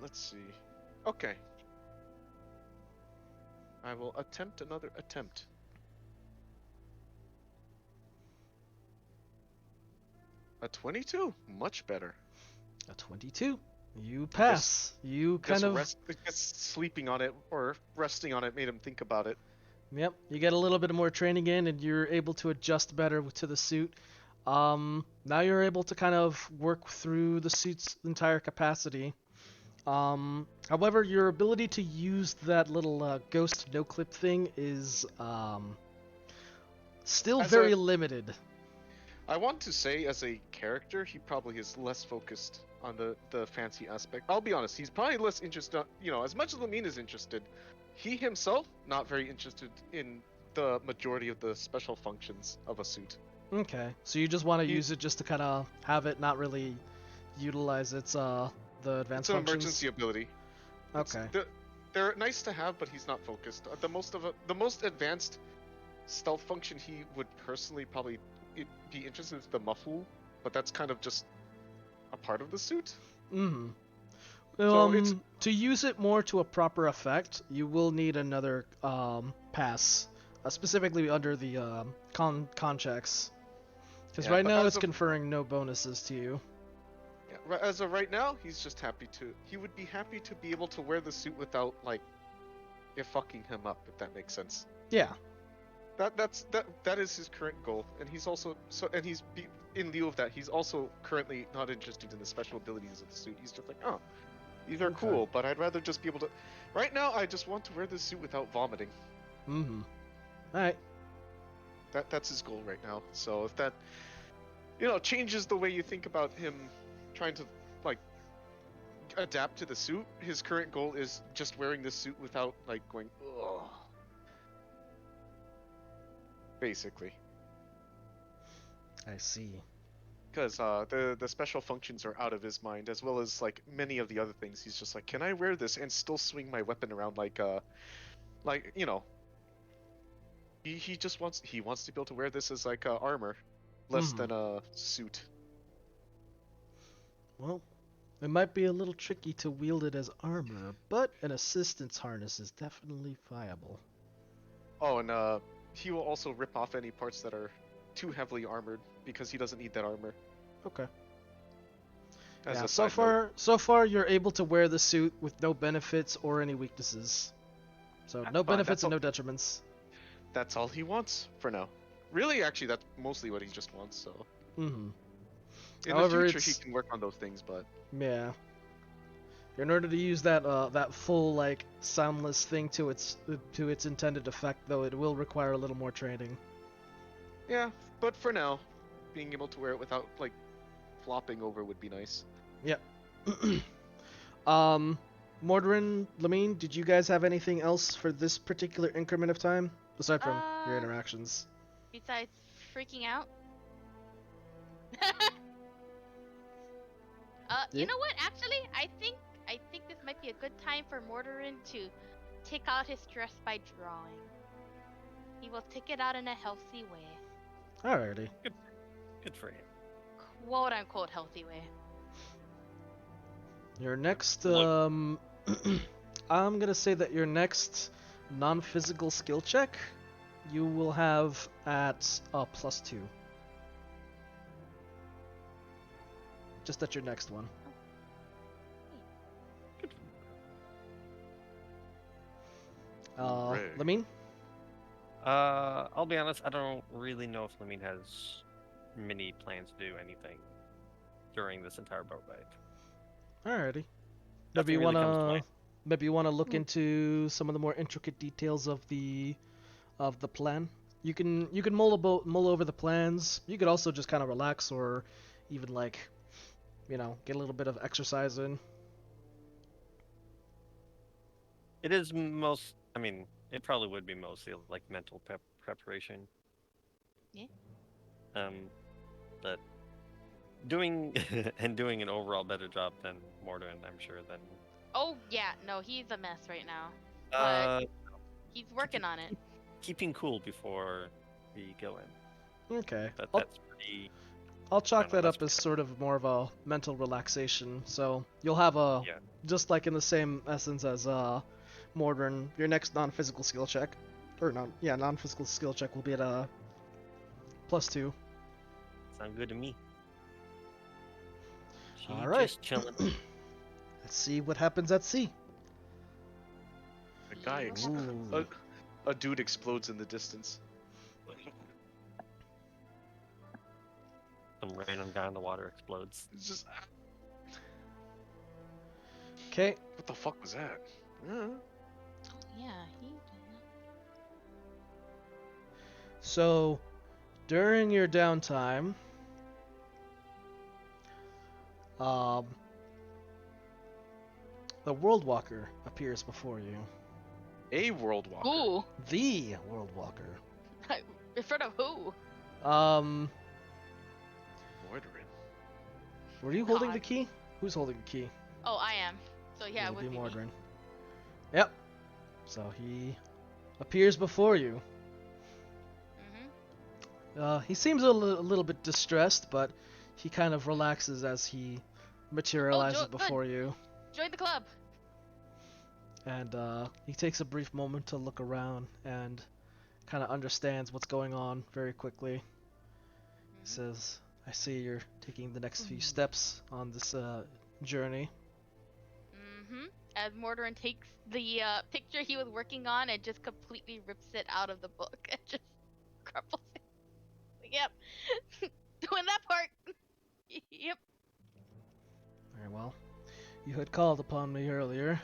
Let's see. Okay. I will attempt another attempt. A 22? Much better. A 22. You pass. You kind of. I guess sleeping on it or resting on it made him think about it. Yep. You get a little bit more training in, and you're able to adjust better to the suit. Now you're able to kind of work through the suit's entire capacity. However, your ability to use that little ghost no-clip thing is still As very a- limited. I want to say, as a character, he probably is less focused on the fancy aspect. I'll be honest, he's probably less interested, as much as Lamine is interested, he himself, not very interested in the majority of the special functions of a suit. Okay, so you just want to You- use it just to kind of have it, not really utilize its the advanced It's an functions. emergency ability. It's- Okay. They're nice to have, but he's not focused. The most advanced stealth function he would personally probably be interested in is the muffle, but that's kind of just a part of the suit. Mm-hmm. So it's- To use it more to a proper effect, you will need another pass, specifically under the con checks. Because Yeah, right but now as it's of- conferring no bonuses to you. Yeah, as of right now, he's just happy to. He would be happy to be able to wear the suit without it fucking him up, if that makes sense. Yeah. That is his current goal, and he's also in lieu of that, he's also currently not interested in the special abilities of the suit. He's just like, oh, these are Okay. cool, but I'd rather just be able to. Right now, I just want to wear this suit without vomiting. Mm-hmm. All right. That's his goal right now. So if that, changes the way you think about him trying to like adapt to the suit, his current goal is just wearing the suit without like going, ugh. Basically. I see. Because the special functions are out of his mind, as well as like many of the other things. He's just like, can I wear this and still swing my weapon around like he just wants to be able to wear this as like armor, less Mhm. than a suit. Well, it might be a little tricky to wield it as armor, but an assistance harness is definitely viable. Oh, and he will also rip off any parts that are too heavily armored because he doesn't need that armor. Okay. As Yeah, a so side note. far you're able to wear the suit with no benefits or any weaknesses. So That's no fine. benefits and no detriments. That's all he wants for now. Really, actually, that's mostly what he just wants. So Mm-hmm. in the However, future, he it's can work on those things. But yeah. In order to use that full like soundless thing to its intended effect, though, it will require a little more training. yeah, but for now, being able to wear it without like flopping over would be nice. Yep. Mordrin, Lamine, did you guys have anything else for this particular increment of time aside from your Uh, interactions? besides freaking out. Yeah. You know what? Actually, I think this might be a good time for Mortarin to take out his stress by drawing. He will take it out in a healthy way. Alrighty. Good for him. Quote unquote healthy way. Your next Look. I'm gonna say that your next non-physical skill check you will have at +2. Just at your next one. Hooray. Lamine? I'll be honest. I don't really know if Lamine has many plans to do anything during this entire boat ride. Alrighty. Nothing really comes to mind. Maybe you wanna look into some of the more intricate details of the plan. You can mull over the plans. You could also just kind of relax or even like get a little bit of exercise in. It is most. I mean, it probably would be mostly like mental preparation. Yeah. But doing doing an overall better job than Mordor, I'm sure. Than Oh yeah, no, he's a mess right now. uh, He's working on it. keeping cool before we go in. Okay. But that's pretty. I'll chalk I don't know, that that's up as pretty- sort of more of a mental relaxation. So you'll have a Yeah. just like in the same essence as Mordrin, your next non-physical skill check, or non-physical skill check will be at a +2. Sound good to me. She All right. just chilling. Let's see what happens at sea. A guy, Ooh. a dude explodes in the distance. Some random guy in the water explodes. It's just, Okay. what the fuck was that? Yeah, he. So during your downtime, the World Walker appears before you. A world walker. Who? The World Walker. In front of who? Mordrin. Were you holding the God. key? Who's holding the key? Oh, I am. So yeah, it It'll would be be me. Mordrin. Yep. So he appears before you. Mhm. He seems a little bit distressed, but he kind of relaxes as he materializes good. before you. Join the club. And he takes a brief moment to look around and kind of understands what's going on very quickly. He says, I see you're taking the next few steps on this journey. Mhm. As Mordorin takes the picture he was working on and just completely rips it out of the book and just crumples it. Yep. Doing that part. Yep. Very well. You had called upon me earlier.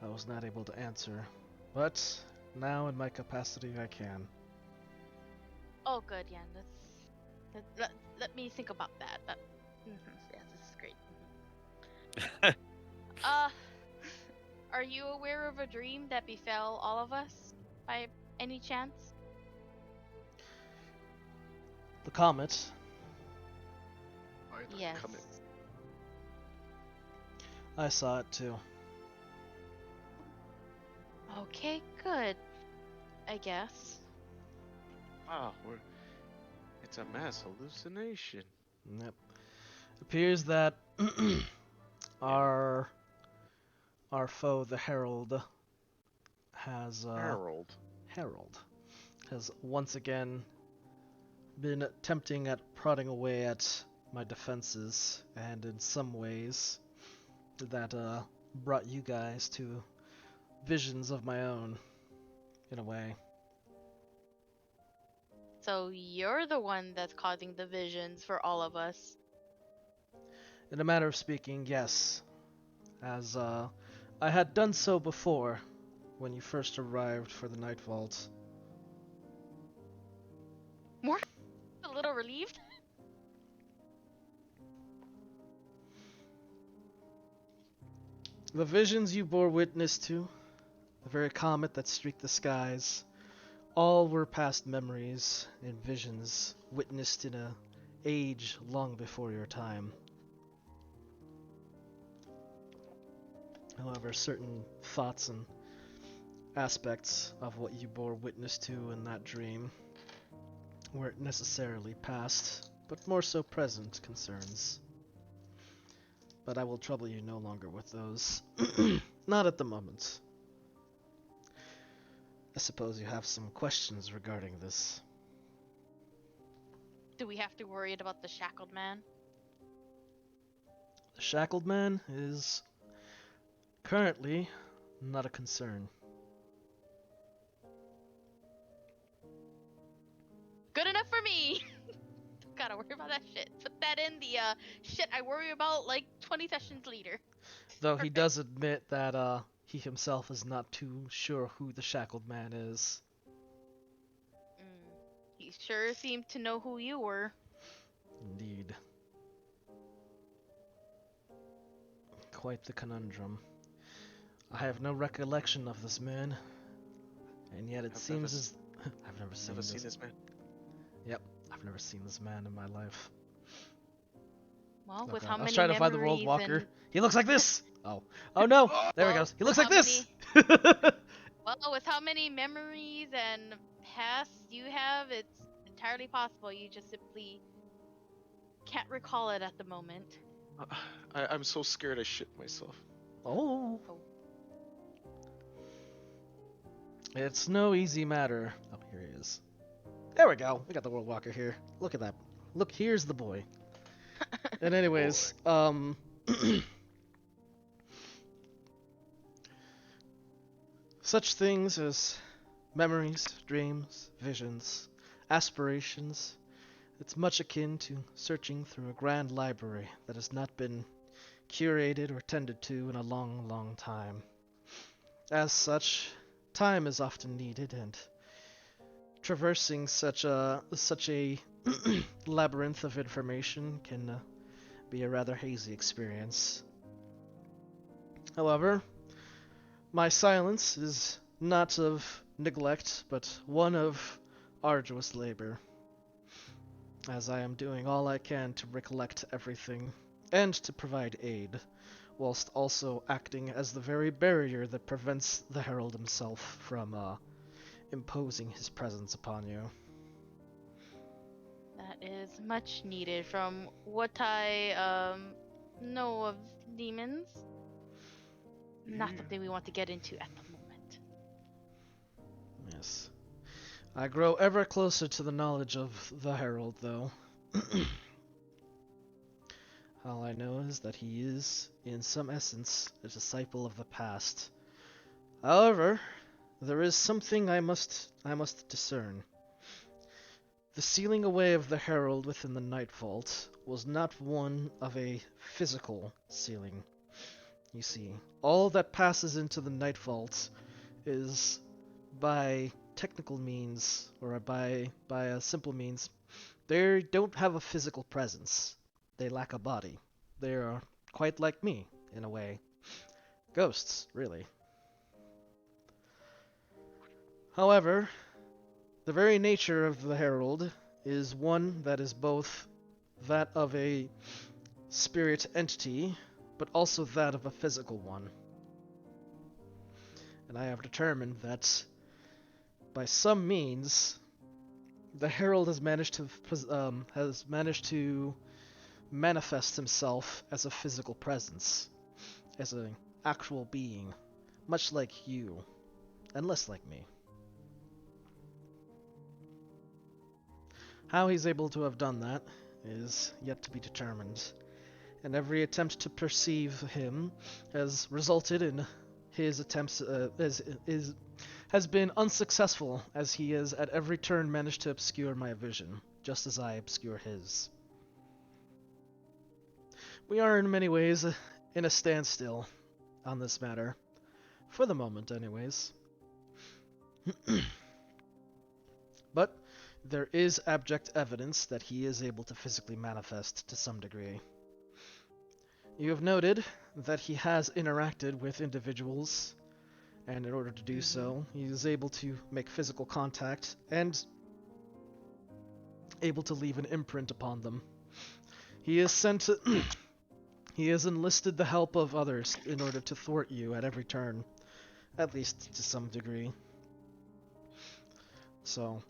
I was not able to answer. But Now, in my capacity, I can. Oh, good, yeah. Let me think about that. Yeah, this is great. Uh, are you aware of a dream that befell all of us by any chance? The comet. Why the Yes. comet? I saw it too. Okay, good. I guess. Wow, it's a mass hallucination. Yep. Appears that our our foe, the Herald, has Harold. Herald has once again been attempting at prodding away at my defenses, and in some ways that brought you guys to visions of my own, in a way. So you're the one that's causing the visions for all of us. In a manner of speaking, yes, as I had done so before when you first arrived for the Night Vault. A little relieved. The visions you bore witness to, the very comet that streaked the skies, all were past memories and visions witnessed in a age long before your time. However, certain thoughts and aspects of what you bore witness to in that dream weren't necessarily past, but more so present concerns. But I will trouble you no longer with those. Not at the moment. I suppose you have some questions regarding this. Do we have to worry about the shackled man? The Shackled Man is currently not a concern. Good enough for me. Gotta worry about that shit. Put that in the shit I worry about like 20 sessions later. Though he does admit that he himself is not too sure who the Shackled Man is. He sure seemed to know who you were. Indeed. Quite the conundrum. I have no recollection of this man, and yet it seems as I've never seen this man. Yep, I've never seen this man in my life. Well, Look, with I how was many trying to find the World memories Walker. and He looks like this. Oh no! There he Well, goes. He looks with like how this. well, with how many memories and pasts you have, it's entirely possible you just simply can't recall it at the moment. I'm so scared I shit myself. Oh. Oh. It's no easy matter. Oh, here he is. There we go. We got the World Walker here. Look at that. Look, here's the boy. And anyways, such things as memories, dreams, visions, aspirations, it's much akin to searching through a grand library that has not been curated or tended to in a long, long time. As such, time is often needed, and traversing such a labyrinth of information can be a rather hazy experience. However, my silence is not of neglect, but one of arduous labor, as I am doing all I can to recollect everything and to provide aid, whilst also acting as the very barrier that prevents the Herald himself from imposing his presence upon you. That is much needed from what I know of demons. Not something we want to get into at the moment. Yes. I grow ever closer to the knowledge of the Herald, though. All I know is that he is, in some essence, a disciple of the past. However, there is something I must discern. The sealing away of the Herald within the Night Vault was not one of a physical sealing. You see, all that passes into the Night Vault is by technical means or by a simple means, they don't have a physical presence. They lack a body. They are quite like me in a way. Ghosts, really. However, the very nature of the Herald is one that is both that of a spirit entity, but also that of a physical one. And I have determined that by some means, the Herald has managed to manifest himself as a physical presence, as an actual being, much like you, and less like me. How he's able to have done that is yet to be determined, and every attempt to perceive him has resulted in his attempts has been unsuccessful, as he has at every turn managed to obscure my vision, just as I obscure his. We are in many ways in a standstill on this matter, for the moment anyways. But there is abject evidence that he is able to physically manifest to some degree. You have noted that he has interacted with individuals, and in order to do so, he is able to make physical contact and able to leave an imprint upon them. He has he has enlisted the help of others in order to thwart you at every turn, at least to some degree. So,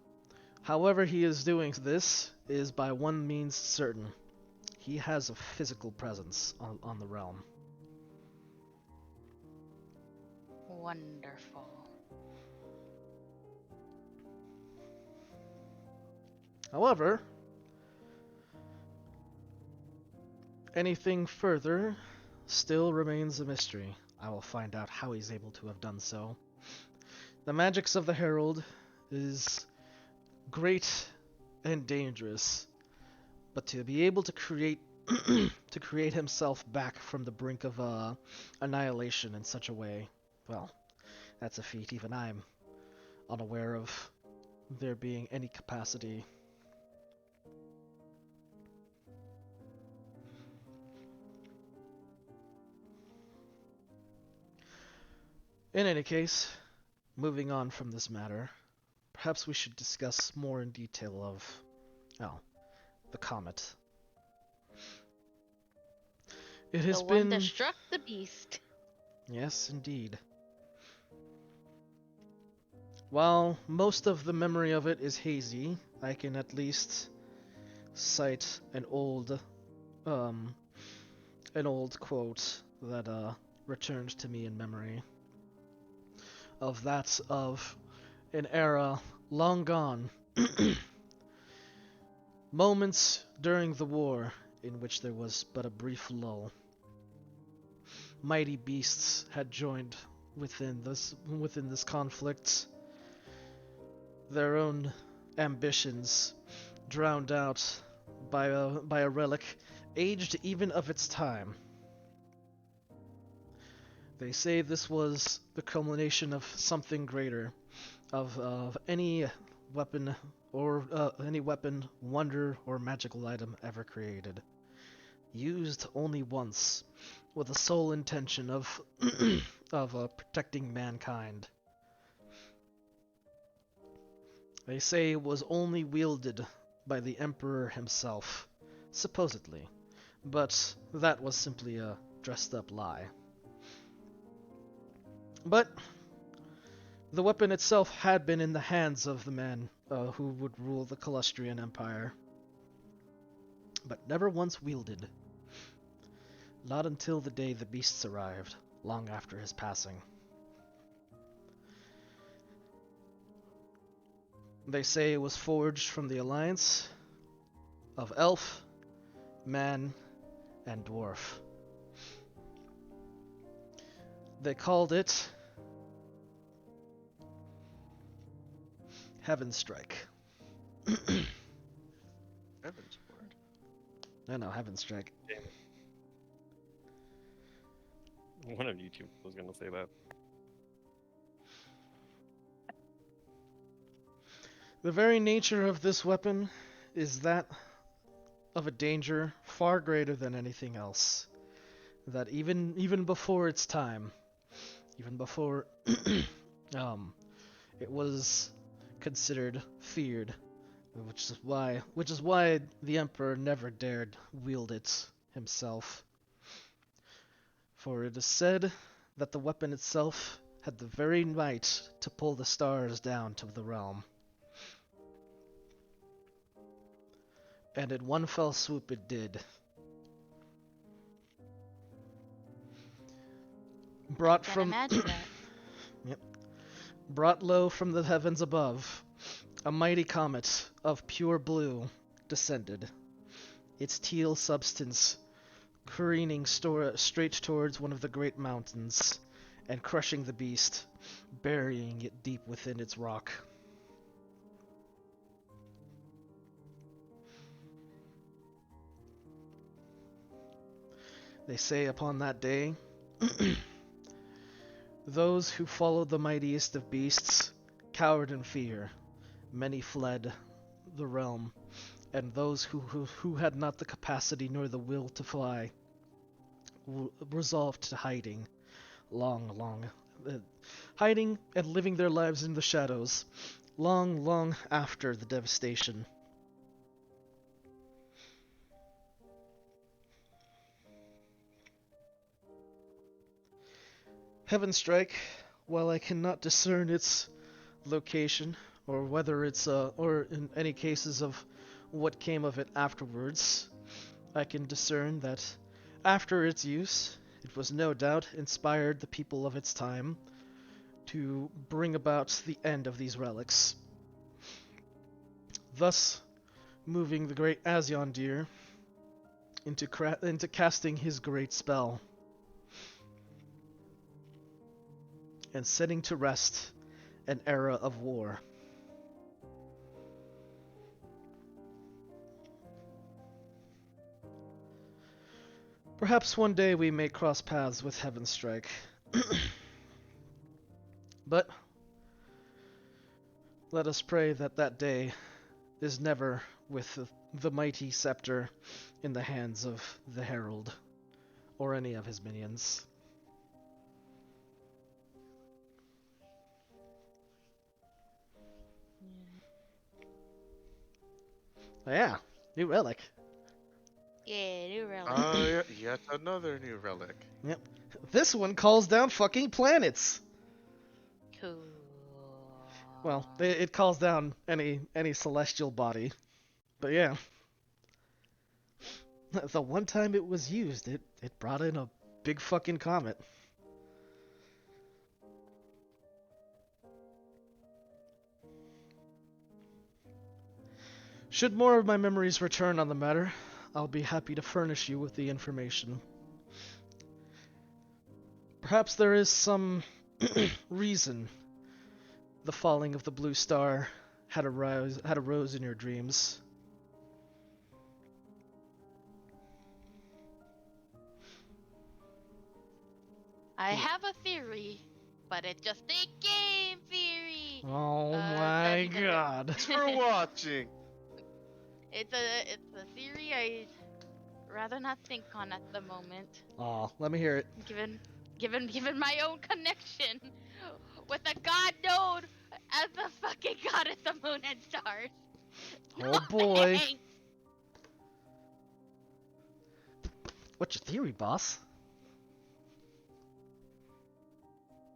however he is doing this is by one means certain. He has a physical presence on the realm. Wonderful. However, anything further still remains a mystery. I will find out how he's able to have done so. The magics of the Herald is great and dangerous, but to be able to create to create himself back from the brink of annihilation in such a way, well, that's a feat even I'm unaware of there being any capacity. In any case, moving on from this matter, perhaps we should discuss more in detail of, the comet. It has The one been... that struck the beast. Yes, indeed. While most of the memory of it is hazy, I can at least cite an old quote that returned to me in memory of that of an era long gone. Moments during the war in which there was but a brief lull. Mighty beasts had joined within this conflict. Their own ambitions drowned out by a relic aged even of its time. They say this was the culmination of something greater, of any weapon wonder, or magical item ever created. Used only once, with the sole intention of protecting mankind. They say it was only wielded by the Emperor himself, supposedly, but that was simply a dressed-up lie. But the weapon itself had been in the hands of the man who would rule the Calustrian Empire, but never once wielded. Not until the day the beasts arrived, long after his passing. They say it was forged from the alliance of elf, man, and dwarf. They called it Heaven's Strike. Heaven's word. No, Heaven's Strike. One of YouTube was gonna say that. The very nature of this weapon is that of a danger far greater than anything else. That even before its time, even before it was considered feared, which is why the Emperor never dared wield it himself. For it is said that the weapon itself had the very might to pull the stars down to the realm. And in one fell swoop it did. Brought Can't from imagine that. brought low from the heavens above, a mighty comet of pure blue descended, its teal substance careening straight towards one of the great mountains, and crushing the beast, burying it deep within its rock. They say upon that day, those who followed the mightiest of beasts cowered in fear. Many fled the realm, and those who had not the capacity nor the will to fly resolved to hiding, hiding and living their lives in the shadows, long after the devastation. Heavenstrike, while I cannot discern its location, or whether or in any cases of what came of it afterwards, I can discern that after its use, it was no doubt inspired the people of its time to bring about the end of these relics, thus moving the great Asyondir into casting his great spell, and setting to rest an era of war. Perhaps one day we may cross paths with Heavenstrike. But let us pray that that day is never with the mighty scepter in the hands of the Herald, or any of his minions. Yeah, new relic. Yeah, new relic. Yet another new relic. Yep. This one calls down fucking planets. Cool. Well, it calls down any celestial body. But yeah. The one time it was used, it brought in a big fucking comet. Should more of my memories return on the matter, I'll be happy to furnish you with the information. Perhaps there is some reason the falling of the blue star had arose in your dreams. I have a theory, but it's just a game theory. Oh that my he doesn't- god. Thanks for watching. It's a theory I'd rather not think on at the moment. Aw, let me hear it. Given my own connection with a god known as the fucking goddess of moon and stars. Oh boy. thanks. What's your theory, boss?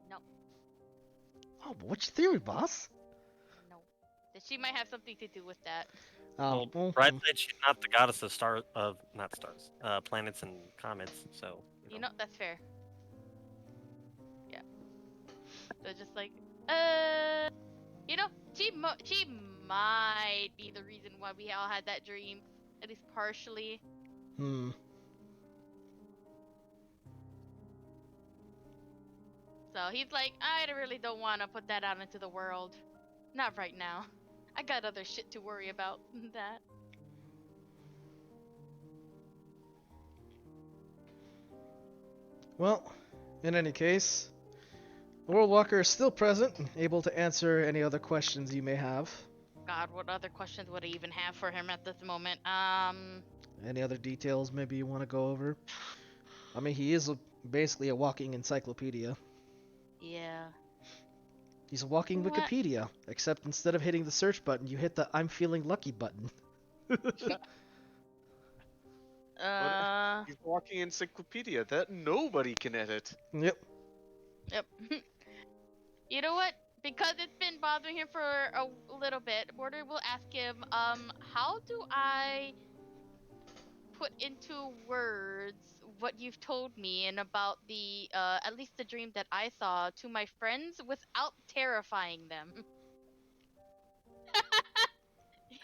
No, Oh, but what's your theory, boss? no. She might have something to do with that. Oh, Well, Brad said she's not the goddess of not stars, planets and comets. So You know, that's fair. Yeah. So just like, she might be the reason why we all had that dream, at least partially. So he's like, I really don't want to put that out into the world. Not right now. I got other shit to worry about than that. Well, in any case, the World Walker is still present and able to answer any other questions you may have. God, what other questions would I even have for him at this moment? Any other details maybe you want to go over? I mean, he is basically a walking encyclopedia. Yeah. He's a walking What? Wikipedia, except instead of hitting the search button, you hit the I'm feeling lucky button. Uh, He's a walking encyclopedia that nobody can edit. Yep. yep. You know what? Because it's been bothering him for a little bit, Border will ask him, how do I put into words what you've told me and about the, at least the dream that I saw to my friends without terrifying them?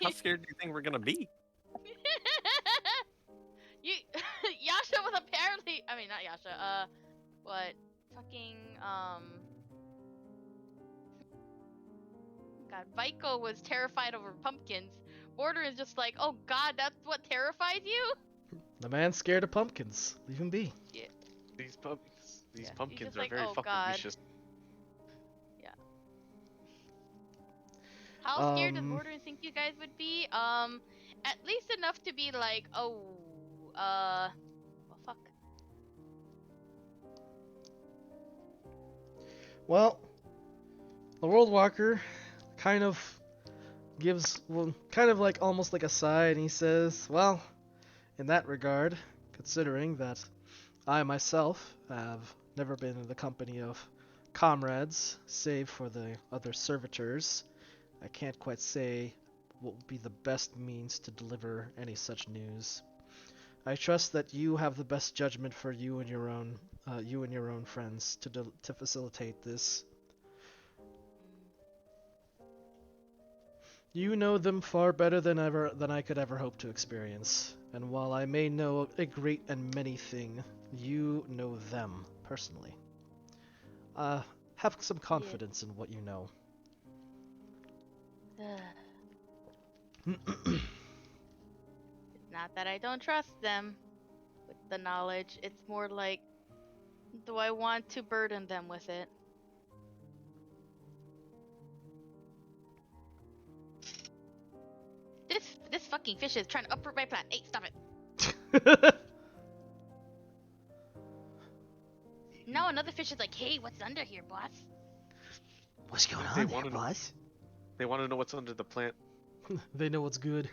How scared do you think we're gonna be? You, Yasha was apparently, I mean, not Yasha, what, fucking, God, Vaiko was terrified over pumpkins. Border is just like, oh God, that's what terrifies you? The man's scared of pumpkins. Leave him be. These pumpkins, Yeah, he's pumpkins just are like, very oh fucking God. vicious. How scared does Border think you guys would be? At least enough to be like, oh, well, fuck. Well, the World Walker kind of gives, well, kind of like almost like a sigh, and he says, well, in that regard, considering that I myself have never been in the company of comrades, save for the other servitors, I can't quite say what would be the best means to deliver any such news. I trust that you have the best judgment for you and your own friends to facilitate this. You know them far better than I could ever hope to experience. And while I may know a great and many thing, you know them personally. Have some confidence in what you know. It's not that I don't trust them with the knowledge. It's more like, do I want to burden them with it? This fucking fish is trying to uproot my plant. Hey, stop it! Now another fish is like, hey, what's under here, boss? What's going They on there, wanna know- boss? They want to know what's under the plant. They know what's good.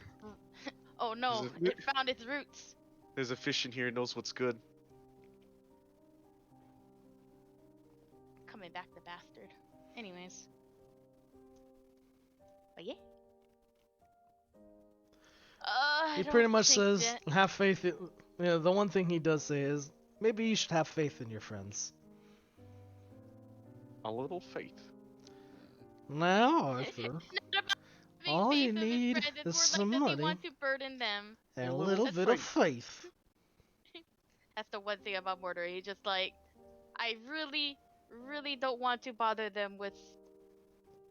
Oh no, Is it- it found its roots. There's a fish in here who knows what's good. Coming back, the bastard. Anyways. But yeah. He I pretty don't much think says, that- have faith in... Yeah, the one thing he does say is, maybe you should have faith in your friends. A little faith. Now, It's Arthur, not about having all faith you of his need friends, it's is more some like, does money he want to burden them? and a a little little bit of faith. That's the one thing about Mortar. He just like, I really, really don't want to bother them with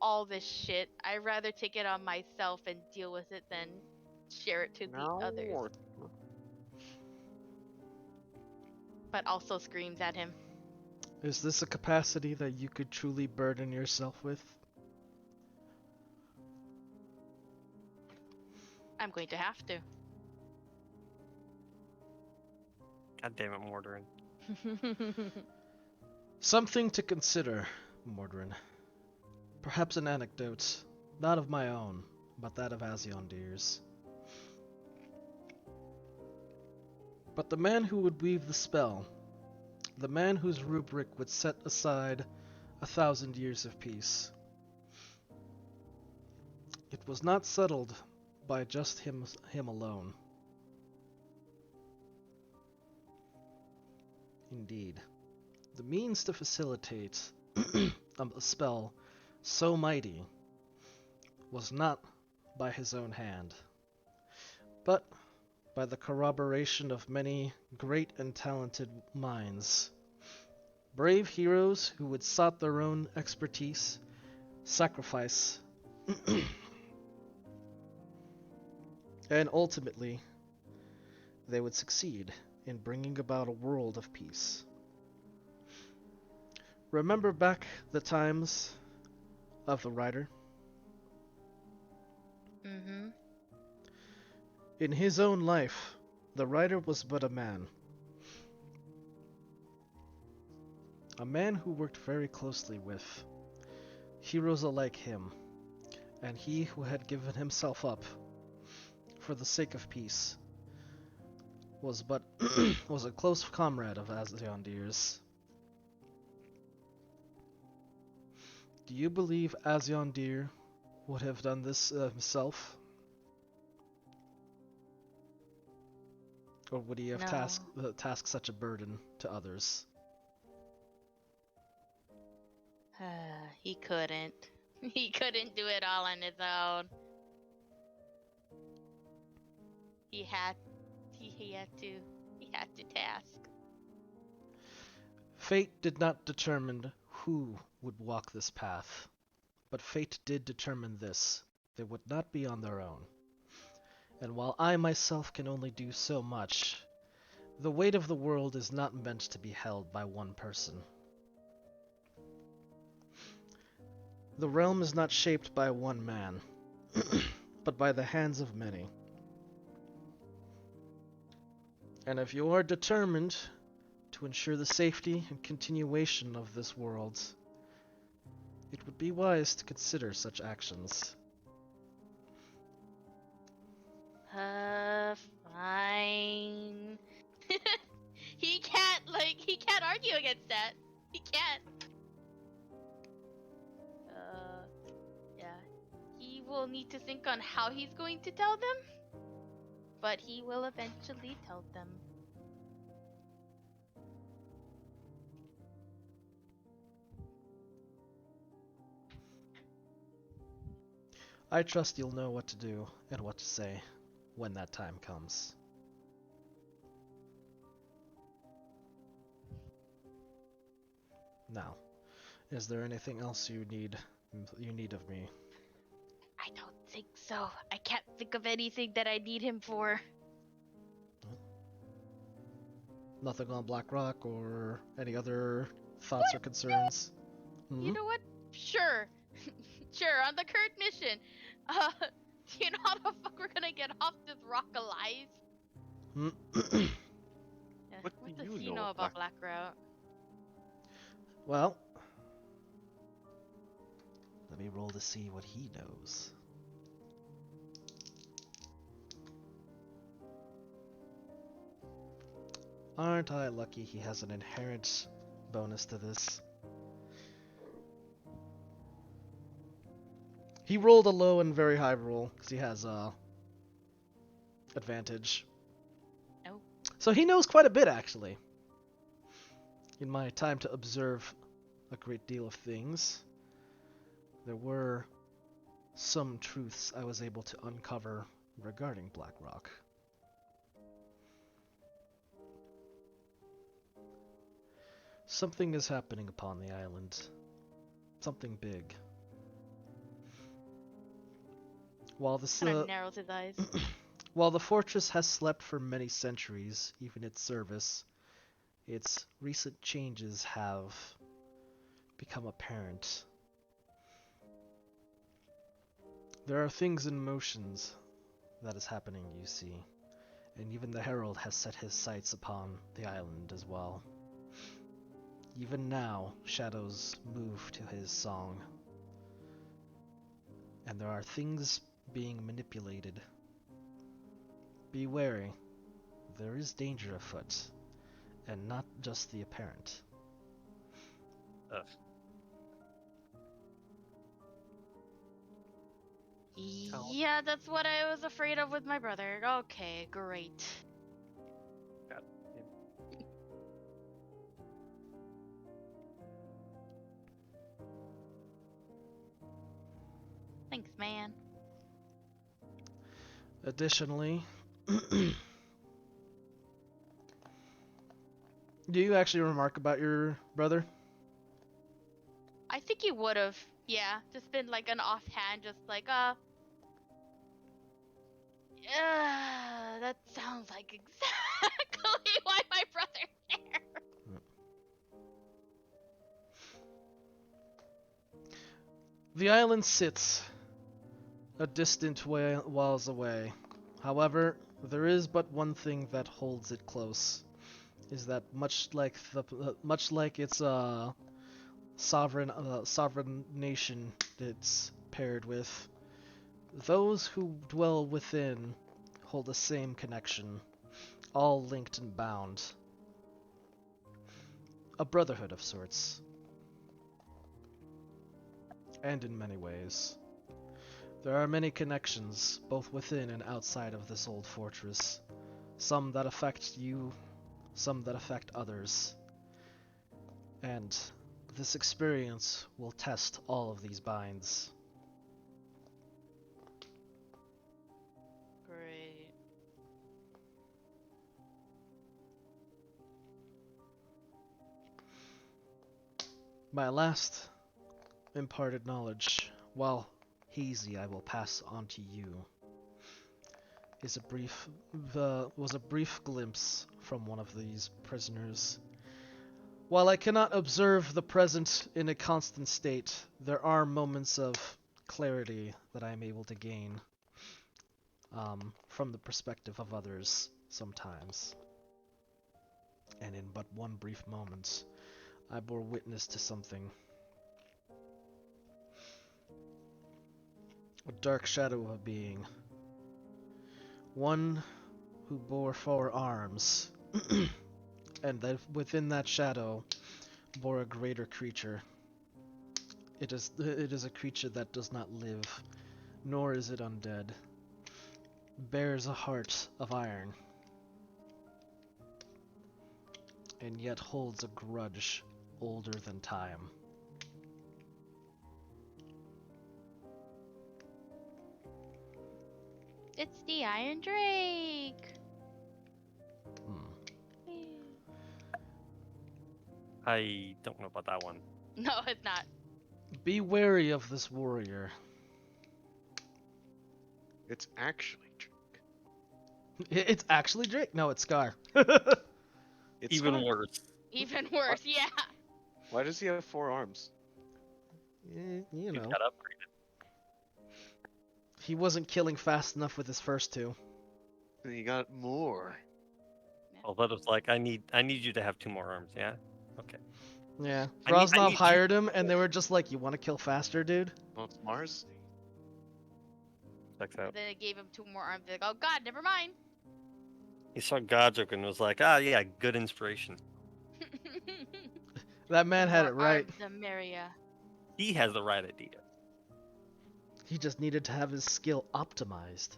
all this shit. I'd rather take it on myself and deal with it than share it to the others. But also screams at him. Is this a capacity that you could truly burden yourself with? I'm going to have to. God damn it, Mordorin. Something to consider, Mordrin. Perhaps an anecdote, not of my own, but that of Asiondir's. But the man who would weave the spell, the man whose rubric would set aside 1,000 years of peace, it was not settled by just him alone. Indeed, the means to facilitate a spell so mighty was not by his own hand, but by the corroboration of many great and talented minds, brave heroes who would sought their own expertise, sacrifice, and ultimately they would succeed in bringing about a world of peace. Remember back the times of the writer? Mm-hmm. In his own life, the writer was but a man. A man who worked very closely with heroes like him, and he who had given himself up for the sake of peace was but was a close comrade of Azyondir's. Do you believe Azyondir would have done this himself? Or would he have No. tasked such a burden to others? He couldn't. He couldn't do it all on his own. He had to task. Fate did not determine who would walk this path, but fate did determine this. They would not be on their own. And while I myself can only do so much, the weight of the world is not meant to be held by one person. The realm is not shaped by one man, but by the hands of many. And if you are determined to ensure the safety and continuation of this world, it would be wise to consider such actions. Fine. He can't argue against that. He can't. Yeah. He will need to think on how he's going to tell them, but he will eventually tell them. I trust you'll know what to do and what to say when that time comes. Now, is there anything else you need of me? I don't think so. I can't think of anything that I need him for. Nothing on Black Rock or any other thoughts or concerns? You know what? Sure. Sure, on the current mission. Do you know how the fuck we're gonna get off this rock alive? Yeah, What do does you he know know of about Black Route? Well, let me roll to see what he knows. Aren't I lucky he has an inherent bonus to this? He rolled a low and very high roll because he has advantage. Oh. So he knows quite a bit actually. In my time to observe a great deal of things, there were some truths I was able to uncover regarding Black Rock. Something is happening upon the island. Something big. While Kind of narrows his eyes. While the fortress has slept for many centuries, even its service, its recent changes have become apparent. There are things in motions that is happening, you see, and even the Herald has set his sights upon the island as well. Even now, shadows move to his song, and there are things being manipulated. Be wary, there is danger afoot, and not just the apparent. Ugh. Yeah, that's what I was afraid of with my brother. Okay, great. God. Thanks, man. Additionally, do you actually remark about your brother? I think he would have, yeah, just been like an offhand, just like, that sounds like exactly why my brother's there. The island sits a distant whiles away. However, there is but one thing that holds it close, is that much like its sovereign nation it's paired with, those who dwell within hold the same connection, all linked and bound. A brotherhood of sorts. And in many ways. There are many connections, both within and outside of this old fortress. Some that affect you, some that affect others. And this experience will test all of these binds. Great. My last imparted knowledge, while hazy I will pass on to you, is was a brief glimpse from one of these prisoners. While I cannot observe the present in a constant state, there are moments of clarity that I am able to gain from the perspective of others sometimes. And in but one brief moment, I bore witness to something. A dark shadow of a being. One who bore 4 arms, and that within that shadow bore a greater creature. It is a creature that does not live, nor is it undead. Bears a heart of iron, and yet holds a grudge older than time. It's the Iron Drake. I don't know about that one. No, it's not. Be wary of this warrior. It's actually Drake. It's actually Drake? No, it's Scar. It's Even Scar. worse. Even worse, yeah. Why does he have 4 arms? You He know, got upgraded. he wasn't killing fast enough with his first 2. And he got more. Although it was like, I need you to have 2 more arms, yeah? Okay. Yeah, I need Grosnov you- hired him, and they were just like, "You want to kill faster, dude?" Well, it's Mars. Checks out. Then they gave him 2 more arms. They're like, oh god, never mind. He saw Godric and was like, yeah, good inspiration. That man The had more it right. arms, the merrier. He has the right idea. He just needed to have his skill optimized.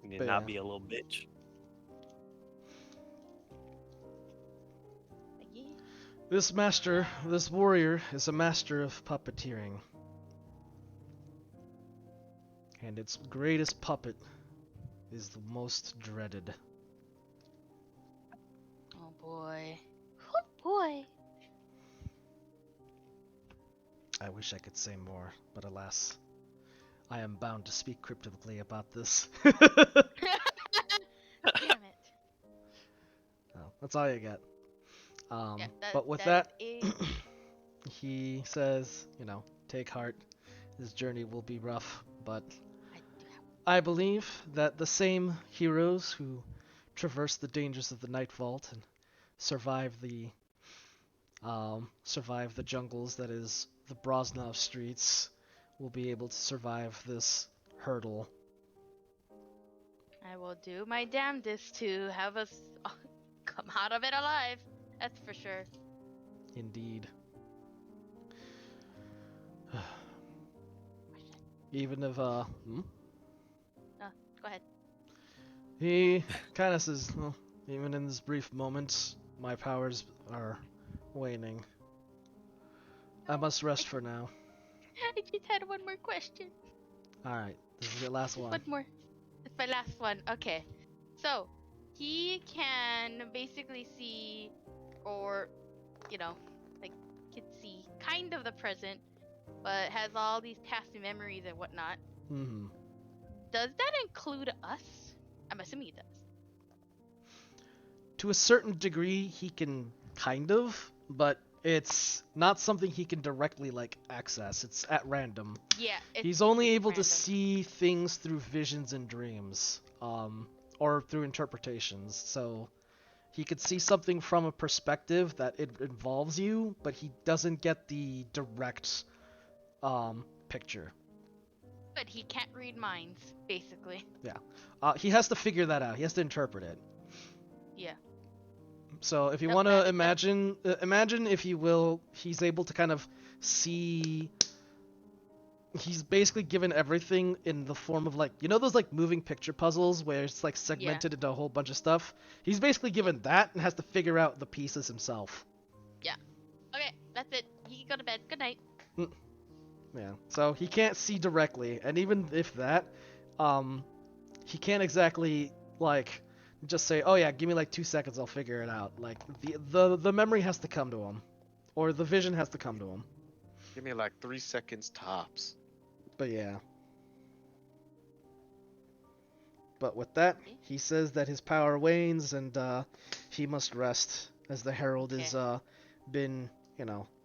He did But not yeah. be a little bitch. Like, yeah. This warrior is a master of puppeteering. And its greatest puppet is the most dreaded. Oh boy. Oh boy. I wish I could say more, but alas, I am bound to speak cryptically about this. Damn it. Well, that's all you get. Yeah, But with that that, is- he says, take heart. This journey will be rough, but I do have- I believe that the same heroes who traverse the dangers of the Night Vault and survive the jungles that is the Brosnov streets will be able to survive this hurdle. I will do my damnedest to have us come out of it alive. That's for sure. Indeed. Even if Go ahead. he kind of says, well, even in this brief moment, my powers are waning. I must rest for now. I just had one more question. Alright, this is your last one. One more. It's my last one. Okay. So, he can basically see, or, like, can see kind of the present, but has all these past memories and whatnot. Mm-hmm. Does that include us? I'm assuming it does. To a certain degree, he can kind of, but it's not something he can directly like access. It's at random. Yeah. He's only it's able to random. see things through visions and dreams, or through interpretations. So he could see something from a perspective that it involves you, but he doesn't get the direct picture. But he can't read minds, basically. He has to figure that out. He has to interpret it. Yeah. So if you That's want bad. to imagine, if you will, he's able to kind of see. He's basically given everything in the form of like, you know those like moving picture puzzles where it's like segmented into a whole bunch of stuff? He's basically given that and has to figure out the pieces himself. Okay, that's it. He can go to bed. Good night. Yeah. So he can't see directly, and even if that, he can't exactly like just say, "Oh yeah, give me like 2 seconds, I'll figure it out." Like the memory has to come to him, or the vision has to come to him. Give me like 3 seconds tops. But yeah. But with that, he says that his power wanes and he must rest, as the Herald is been,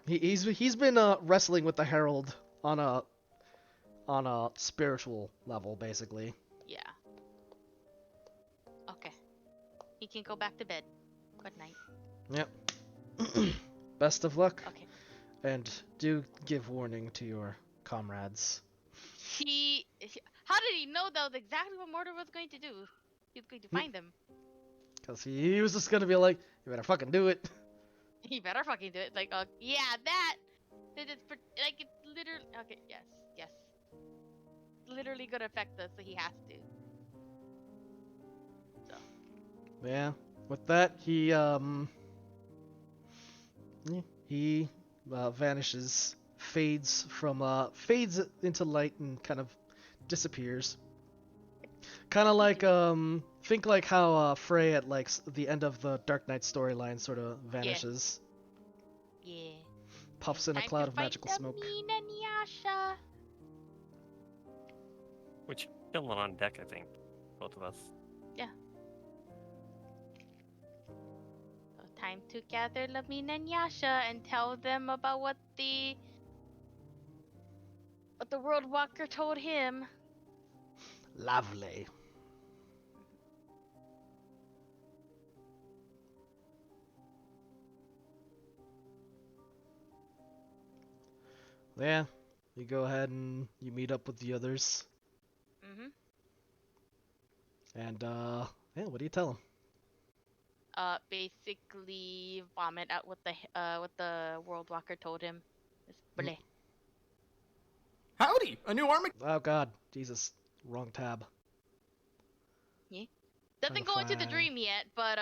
he's been wrestling with the Herald on a spiritual level, basically. Yeah. Okay. He can go back to bed. Good night. Yep. Best of luck, Okay. and do give warning to your comrades. How did he know that was exactly what Mortar was going to do? He was going to find them. Because he was just gonna be like, you better fucking do it. He better fucking do it. Like, yeah, that. Like, it's literally. Okay, yes. Literally gonna affect us, so he has to. So. Yeah. With that, he vanishes, fades into light and kind of disappears. Kind of like think like how Frey at like the end of the Dark Knight storyline sort of vanishes. Yeah. Puffs in a Time cloud to of fight magical the smoke. Mina Nyasha. Which chilling on deck, I think, both of us. So time to gather Lamina and Yasha and tell them about what the World Walker told him. Lovely. Yeah, you go ahead and you meet up with the others. Mhm. And yeah, what do you tell them? Basically vomit out what the World Walker told him. Just bleh. Howdy, a new army. Oh God, Jesus, wrong tab. Doesn't go into the dream yet, but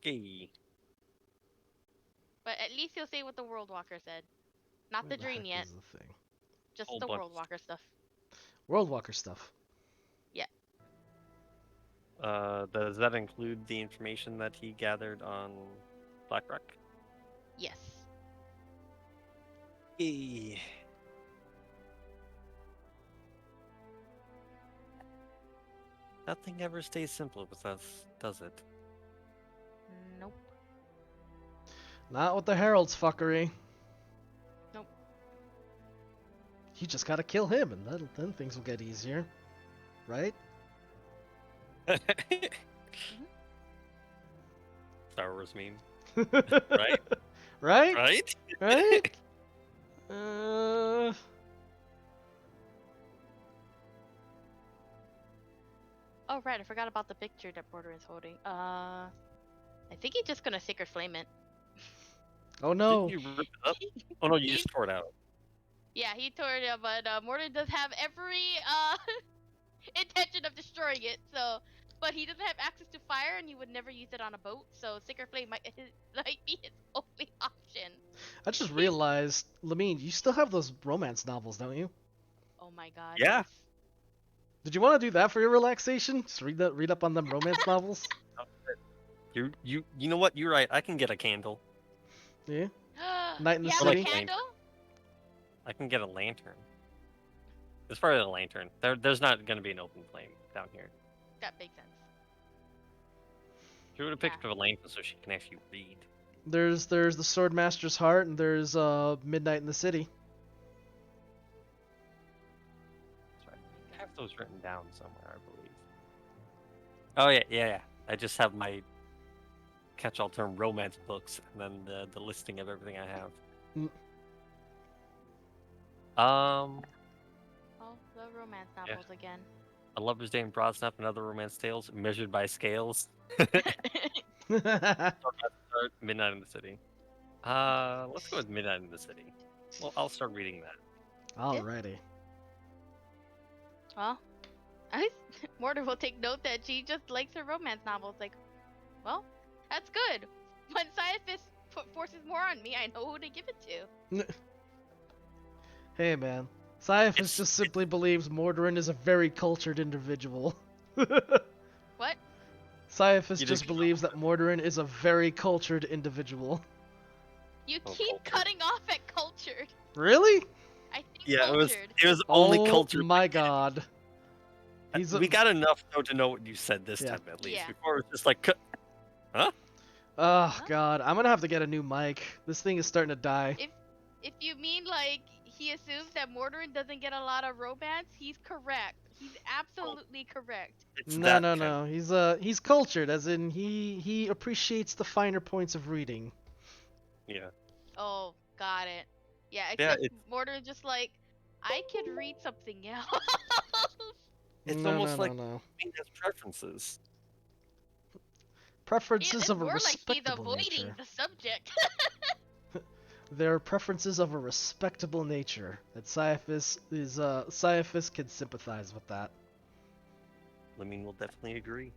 Hey. at least he'll say what the World Walker said. Not Where the dream heck yet, is the thing? just Whole the bunch. World Walker stuff. World Walker stuff. Does that include the information that he gathered on Blackrock? Yes. Hey. Nothing ever stays simple with us, does it? Nope. Not with the Herald's fuckery. Nope. You just gotta kill him, and then things will get easier, right? Star Wars meme. Right? Right? Right? Right? Oh right, I forgot about the picture that Porter is holding. I think he's just gonna Sacred Flame it. Oh no. Did you rip it up? Oh no, you just tore it out. Yeah, he tore it up, but Mortar does have every intention of destroying it. So, but he doesn't have access to fire, and he would never use it on a boat. So Sacred Flame might be his only option. I just realized, Lamine, you still have those romance novels, don't you? Oh my god. Yeah. Yes. Did you want to do that for your relaxation? Just read up on them romance novels? You know what? You're right. I can get a candle. Yeah. Night in the you have City? a candle? I can get a lantern. It's probably a lantern. There's not going to be an open flame down here. That makes sense. She would have picked up a lantern so she can actually read. There's the Swordmaster's Heart, and there's Midnight in the City. That's right. I have those written down somewhere, I believe. Oh yeah. I just have my catch-all term romance books, and then the listing of everything I have. Mm. Oh, the romance novels again. A Lover's Day in Broadsnap and Other Romance Tales, measured by scales. Midnight in the City. Let's go with Midnight in the City. Well, I'll start reading that. Alrighty. Well, Mortar will take note that she just likes her romance novels. Like, well, that's good. When Sciaphys forces more on me, I know who to give it to. Hey man, Sciaphys just simply believes Mordorin is a very cultured individual. What? Sciaphys You just didn't- believes that Mordorin is a very cultured individual. You Oh, keep cultured. cutting off at cultured. Really? I think Yeah, cultured. it was only Oh culture. my god. We got enough though to know what you said this Yeah. time at least. Yeah. Before it was just like, Oh Huh? god, I'm gonna have to get a new mic. This thing is starting to die. If you mean like he assumes that Mordorin doesn't get a lot of romance, he's correct. He's absolutely correct. it's No, that no, kind no. He's cultured, as in he appreciates the finer points of reading. Yeah. Oh, got it. Yeah, Yeah, except Mordorin's just like, I could read something else. It's no, almost no, like no, no. he has preferences. Preferences It's of a more like he's respectable avoiding nature. the subject. They're preferences of a respectable nature. That Sciaphys can sympathize with that. Lemine will definitely agree.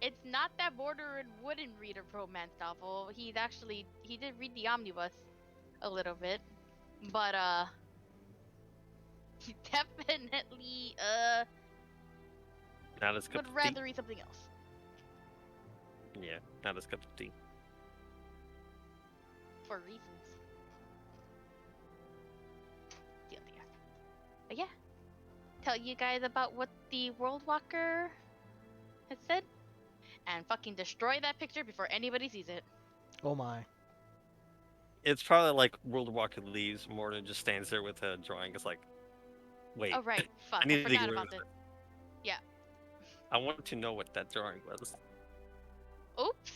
It's not that Mordorin wouldn't read a romance novel. He did read the omnibus a little bit, but he definitely Not his cup would of tea. rather read something else. Yeah, not his cup of tea. For reasons. But yeah, tell you guys about what the World Walker has said, and fucking destroy that picture before anybody sees it. Oh my. It's probably like World Walker leaves, Morton just stands there with a drawing. It's like, wait, Oh right, fuck, I need to forgot get rid about of this. it. Yeah. I want to know what that drawing was. Oops.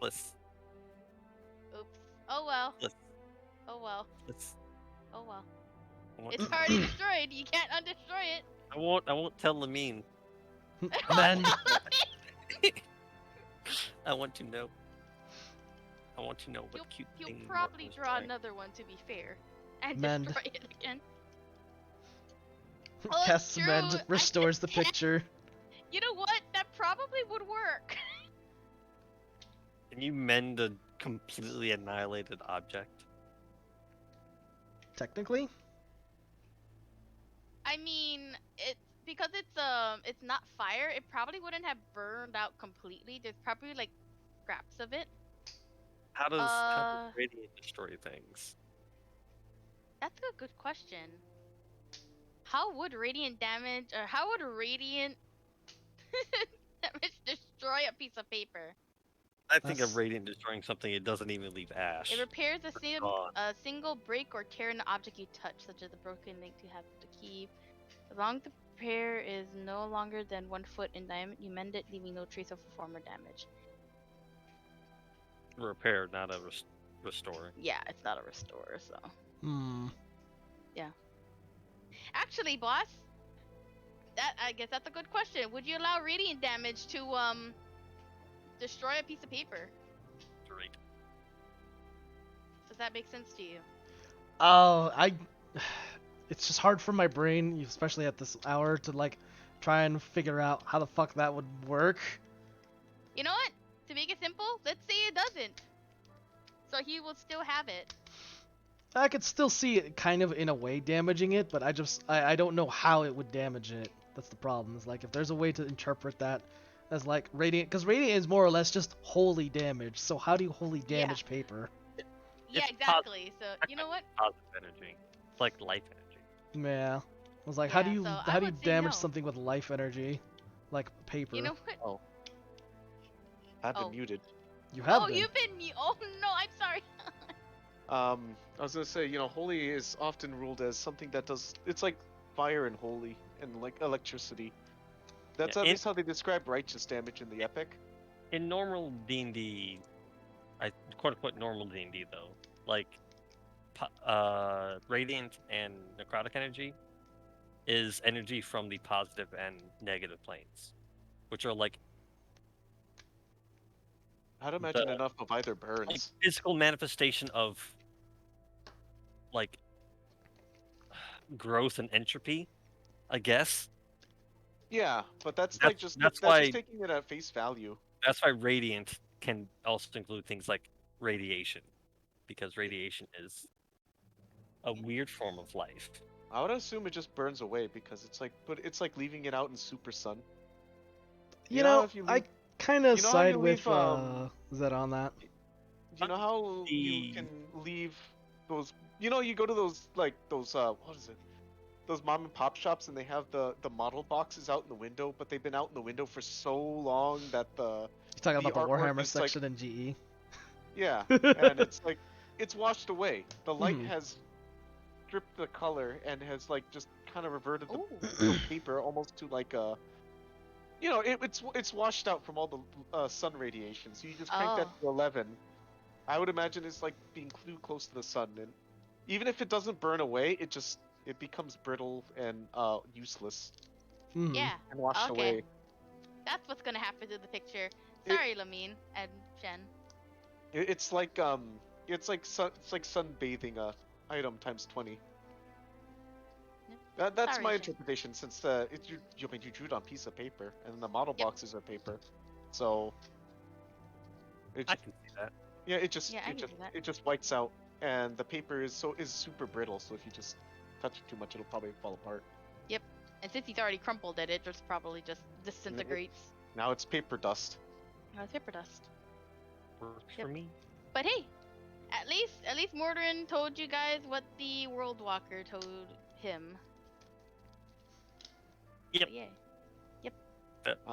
Let's Oops. Oh well. let's Oh well. let's. Oh well. I want, It's already destroyed. You can't undestroy it. I won't tell Lemine. Men. I want to know. I want to know what cute You'll thing. probably Morton was draw drawing. another one to be fair, and Mend. destroy it again. Oh, Casts it's mend, true. restores the can't- picture. You know what? That probably would work. Can you mend a completely annihilated object? Technically? I mean, because it's not fire. It probably wouldn't have burned out completely. There's probably like scraps of it. How does radiant destroy things? That's a good question. How would radiant damage, or how would radiant damage destroy a piece of paper? I think That's- of radiant destroying something, it doesn't even leave ash. It repairs gone. a single break or tear in the object you touch, such as a broken link you have to keep. As long as the repair is no longer than 1 foot in diameter, you mend it, leaving no trace of former damage. Repair, not a restore. Yeah, it's not a restore, so. Hmm. Actually, boss, I guess that's a good question. Would you allow radiant damage to destroy a piece of paper? Great. Does that make sense to you? Oh, it's just hard for my brain, especially at this hour, to like try and figure out how the fuck that would work. You know what? To make it simple, let's say it doesn't. So he will still have it. I could still see it kind of in a way damaging it, but I don't know how it would damage it. That's the problem. Is like if there's a way to interpret that as like radiant, because radiant is more or less just wholly damage. So how do you wholly damage paper? Yeah, It's exactly. So you know what? Positive energy. It's like life energy. Yeah. I was like, how do Yeah, you so how I do you would say damage no. something with life energy? like paper. You know what? Oh, I've been Oh. muted. You have Oh, been. you've been Oh no, I'm sorry. I was gonna say, holy is often ruled as something that does. It's like fire and holy and like electricity. That's Yeah, at least how they describe righteous damage in the epic. in normal D&D, I quote unquote normal D&D though, like radiant and necrotic energy is energy from the positive and negative planes, which are like I'd imagine the enough of either like, burns. physical manifestation of like growth and entropy, I guess. Yeah, but that's like That's just that's that's just why taking it at face value. that's why radiant can also include things like radiation, because radiation is a weird form of life. I would assume it just burns away because it's like leaving it out in super sun. You How know, if you I leave, kind of you know how you side leave with Zed on that. you know how you The can leave those you go to those what is it? Those mom and pop shops and they have the model boxes out in the window, but they've been out in the window for so long that You're talking the about the artwork Warhammer is like section in GE. yeah, and it's like it's washed away. The light Mhm. has stripped the color and has like just kind of reverted Ooh. the paper almost to like a it's washed out from all the sun radiation. So you just crank that Oh. to 11. I would imagine it's like being too close to the sun, and even if it doesn't burn away, it becomes brittle and useless Mhm. Yeah. and washed Okay. away. That's what's gonna happen to the picture. It- Sorry, Lamine and Jen. It's like sunbathing item times 20. That's Sorry, my Jen. interpretation since you I mean you drew it on piece of paper and the model Yep. boxes are paper, so it I just can see that. yeah it just Yeah, I it can just see that. it just whites out and the paper is super brittle, so if you just touch it too much it'll probably fall apart. And since he's already crumpled it just probably just disintegrates. Now it's paper dust. Oh, it's paper dust. Works Yep. for me. But hey, at least Mordrin told you guys what the World Walker told him. Yep. So, yeah.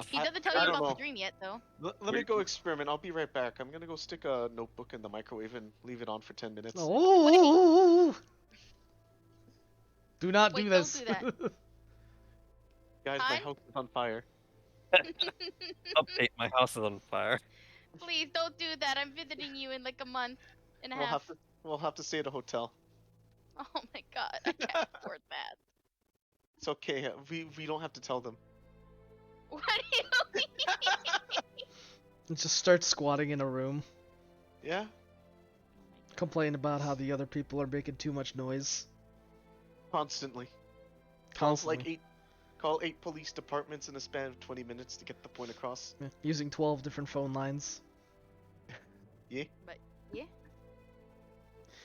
He I, doesn't tell I you don't about know. the dream yet, though. Let me go experiment. I'll be right back. I'm gonna go stick a notebook in the microwave and leave it on for 10 minutes. Oh! Do not Wait, do don't this. do that. Guys, my Hun? house is on fire. Update, my house is on fire. Please don't do that. I'm visiting you in like a month and a We'll half. we'll have to stay at a hotel. Oh my god, I can't afford that. It's okay. We don't have to tell them. What do you mean? And just start squatting in a room, Yeah. complain about how the other people are making too much noise. Constantly. Constantly. Call 8 police departments in a span of 20 minutes to get the point across. Yeah, using 12 different phone lines. Yeah. But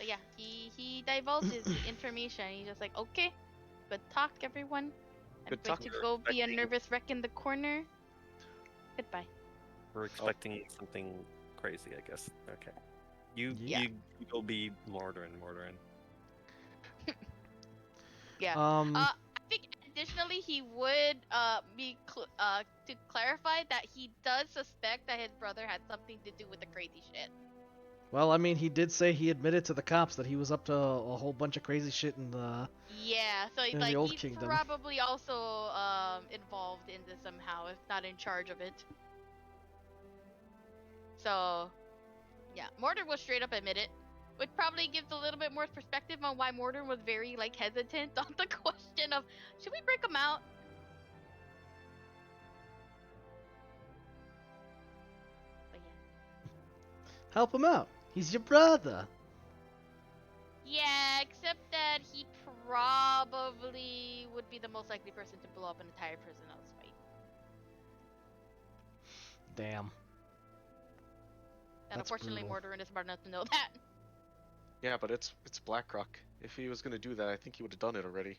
yeah, he divulges the information. He's just like, okay, good talk, everyone. I'm Good going talk. to go be a Expecting- nervous wreck in the corner. Goodbye. We're expecting something crazy, I guess. Okay. You Yeah. you go be Mordrin. Yeah. I think additionally he would to clarify that he does suspect that his brother had something to do with the crazy shit. well, I mean, he did say he admitted to the cops that he was up to a whole bunch of crazy shit in the. Yeah, so In the like Old he's Kingdom. probably also involved in this somehow, if not in charge of it. So yeah, Mordor will straight up admit it. Which probably gives a little bit more perspective on why Mordor was very like hesitant on the question of should we break him out? But Help him out. He's your brother. yeah, except that he probably would be the most likely person to blow up an entire prison out of spite. Damn. And That's unfortunately, brutal. Mordor is smart enough to know that. Yeah, but it's BlackRock. If he was gonna do that, I think he would have done it already.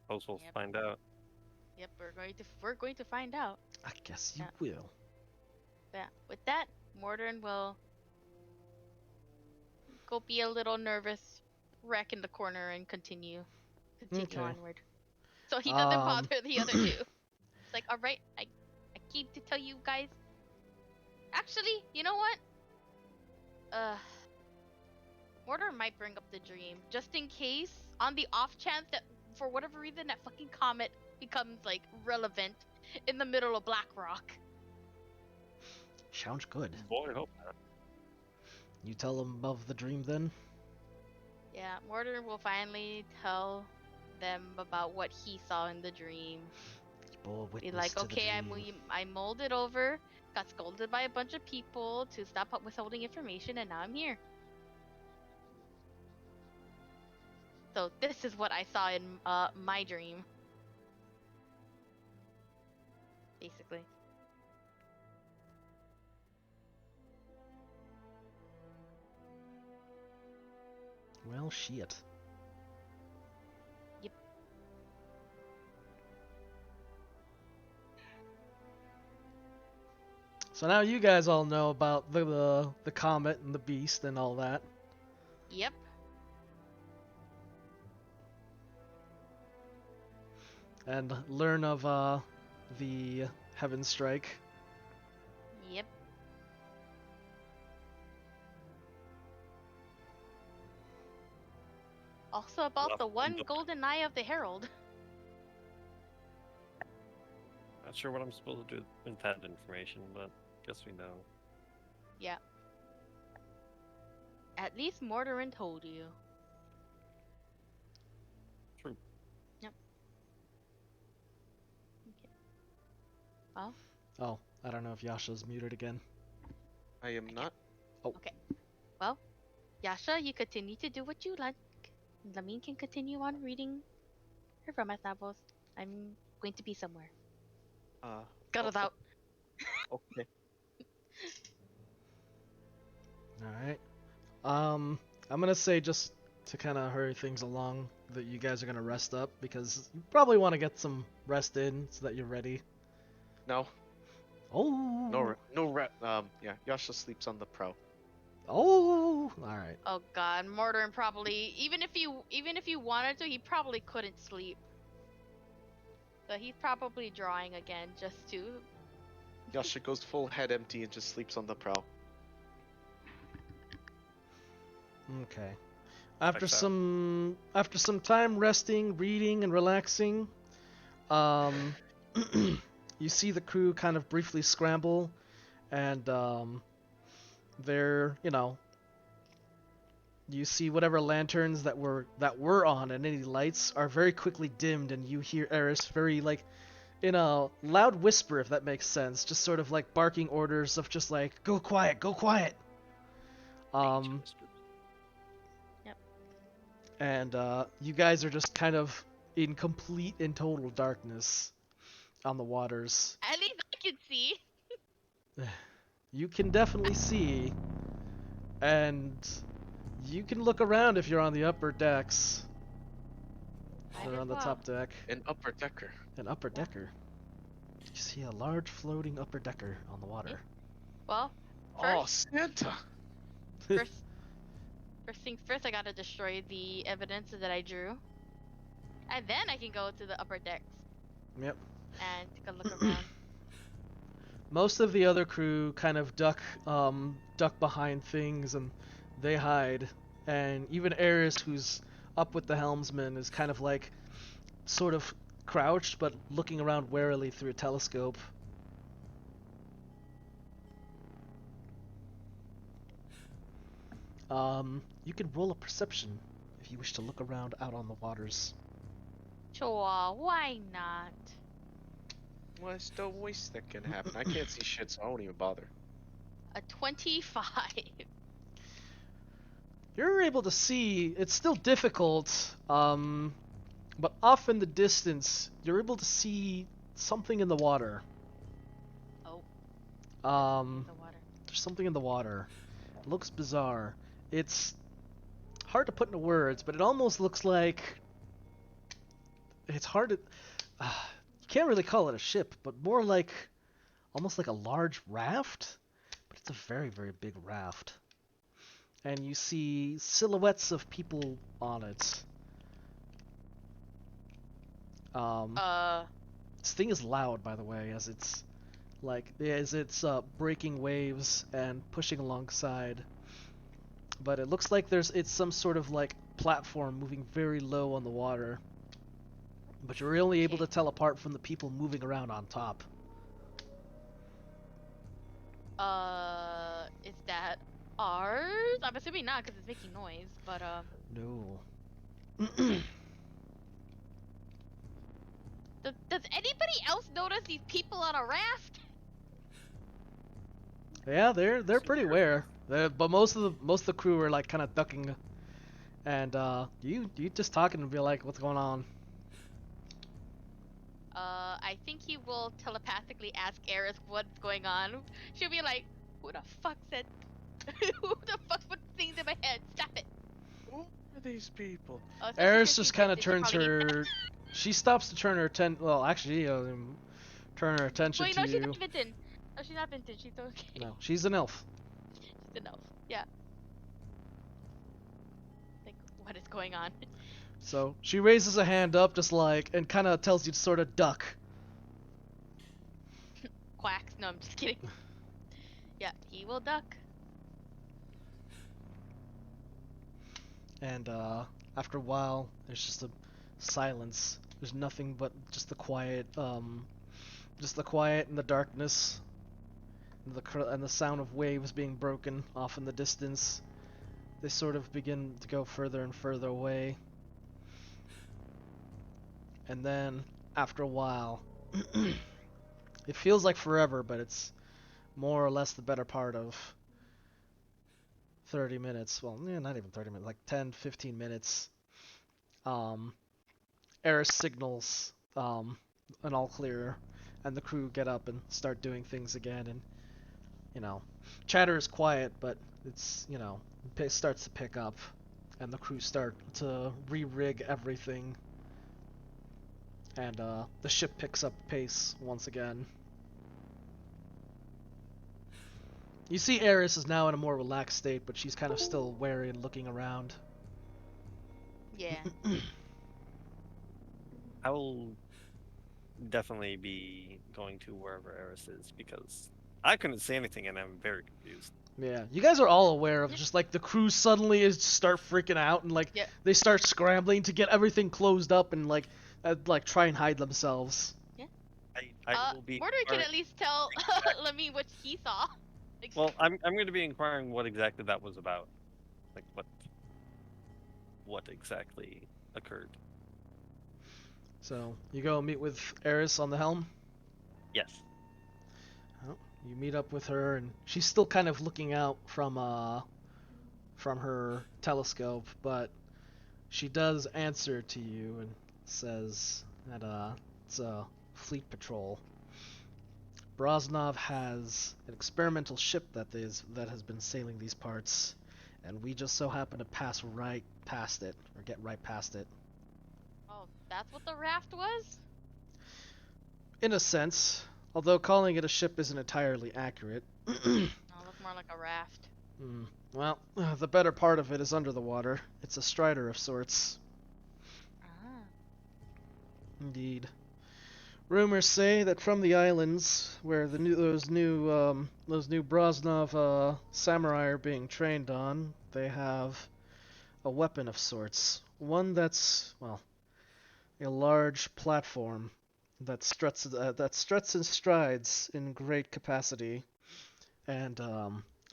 Suppose we'll Yep. find out. Yep, we're going to find out. I guess you Yeah. will. Yeah, with that, Mordrin will go be a little nervous wreck in the corner and continue Okay. onward. so he doesn't Um, bother the other two. It's like, all right, I came to tell you guys. Actually, you know what? Mortar might bring up the dream just in case, on the off chance that for whatever reason that fucking comet becomes like relevant in the middle of Black Rock. Sounds good. Boy, I hope not. You tell him of the dream then? Yeah, Mortar will finally tell them about what he saw in the dream. Bore Be witness like, to okay, the dream. I mulled it over, got scolded by a bunch of people to stop withholding information, and now I'm here. So this is what I saw in my dream. Basically. Well, shit. Yep. So now you guys all know about the comet and the beast and all that. Yep. And learn of the Heaven Strike. Yep. Also about the one golden eye of the Herald. Not sure what I'm supposed to do with that information, but guess we know. Yeah. At least Mortarin told you. True. Yep. Okay. Well, Oh, I don't know if Yasha's muted again. I am not. okay. Well, Yasha, you continue to do what you like. Lamine can continue on reading her romance novels. I'm going to be somewhere. Got it out. Okay. Alright. I'm gonna say, just to kind of hurry things along, that you guys are gonna rest up, because you probably want to get some rest in so that you're ready. No. Oh! Yeah, Yasha sleeps on the prow. Oh! Alright. Oh god, Mortarin probably, even if you wanted to, he probably couldn't sleep. So he's probably drawing again just to. Yasha goes full head empty and just sleeps on the prow. Okay. After Checks out. some time resting, reading, and relaxing, you see the crew kind of briefly scramble, and they're, you see whatever lanterns that were on, and any lights are very quickly dimmed, and you hear Eris very, like, in a loud whisper, if that makes sense, just sort of like barking orders of just like, go quiet, go quiet. Yep. And you guys are just kind of in complete and total darkness on the waters. At least I can see. You can definitely see, and you can look around if you're on the upper decks. Might Or as on the well. top deck. An upper decker. An upper decker. You see a large floating upper decker on the water. Well, Oh, first, Santa! first things first, I gotta destroy the evidence that I drew, and then I can go to the upper decks Yep. and take a look around. Most of the other crew kind of duck behind things, and they hide. And even Eris, who's up with the helmsman, is kind of like sort of crouched but looking around warily through a telescope. You can roll a perception if you wish to look around out on the waters. Sure, why not? What's the worst that can happen? I can't see shit, so I won't even bother. A 25. You're able to see, it's still difficult, but off in the distance, you're able to see something in the water. Oh. The water. There's something in the water. It looks bizarre. It's hard to put into words, but it almost looks like... It's hard to... you can't really call it a ship, but more like... almost like a large raft? But it's a very, very big raft. And you see silhouettes of people on it. Um, Uh, this thing is loud, by the way, as it's breaking waves and pushing alongside. But it looks like it's some sort of like platform moving very low on the water. But you're only able to Okay. tell apart from the people moving around on top. Is that ours? I'm assuming not because it's making noise, but No. does anybody else notice these people on a raft? Yeah, they're So pretty aware. But most of the crew are like kind of ducking, and you just talking and be like, what's going on? I think he will telepathically ask Eris what's going on. She'll be like, "Who the fuck said? Who the fuck put things in my head? Stop it!" Who are these people? Especially Eris since just she kind did of this, she turns probably needs that. her. She stops to turn her Well, actually, turn her attention Wait, to no, she's you. not Vinton. No, she's not Vinton. She's okay. No, she's an elf. She's an elf. Yeah. Like, what is going on? So she raises a hand up, just like, and kind of tells you to sort of duck. Quacks. No, I'm just kidding. Yeah, he will duck. And after a while, there's just a silence. There's nothing but just the quiet, and the darkness, and the sound of waves being broken off in the distance. They sort of begin to go further and further away. And then, after a while, it feels like forever, but it's more or less the better part of 30 minutes. Well, yeah, not even 30 minutes, like 10, 15 minutes. Um, Eris signals an all clear, and the crew get up and start doing things again. And, chatter is quiet, but it's, it starts to pick up, and the crew start to re-rig everything. And the ship picks up pace once again. You see Eris is now in a more relaxed state, but she's kind of still wary and looking around. Yeah. I will definitely be going to wherever Eris is because I couldn't see anything and I'm very confused. Yeah, you guys are all aware of just like the crew suddenly start freaking out and like Yep. they start scrambling to get everything closed up and like try and hide themselves. I will be. Mordor can at least tell Lemmy what he saw. Like, Well, I'm going to be inquiring what exactly that was about, like what exactly occurred. So you go meet with Eris on the helm. Yes. Oh, you meet up with her, and she's still kind of looking out from her telescope, but she does answer to you and says that it's a fleet patrol. Brosnov has an experimental ship that has been sailing these parts, and we just so happen to pass right past it, or get right past it. oh, that's what the raft was? In a sense, although calling it a ship isn't entirely accurate. No, it looked more like a raft. Well, the better part of it is under the water. It's a strider of sorts. Ah. Indeed. Rumors say that from the islands where those new Brosnov samurai are being trained on, they have a weapon of sorts. One that's, well, a large platform that struts and strides in great capacity, and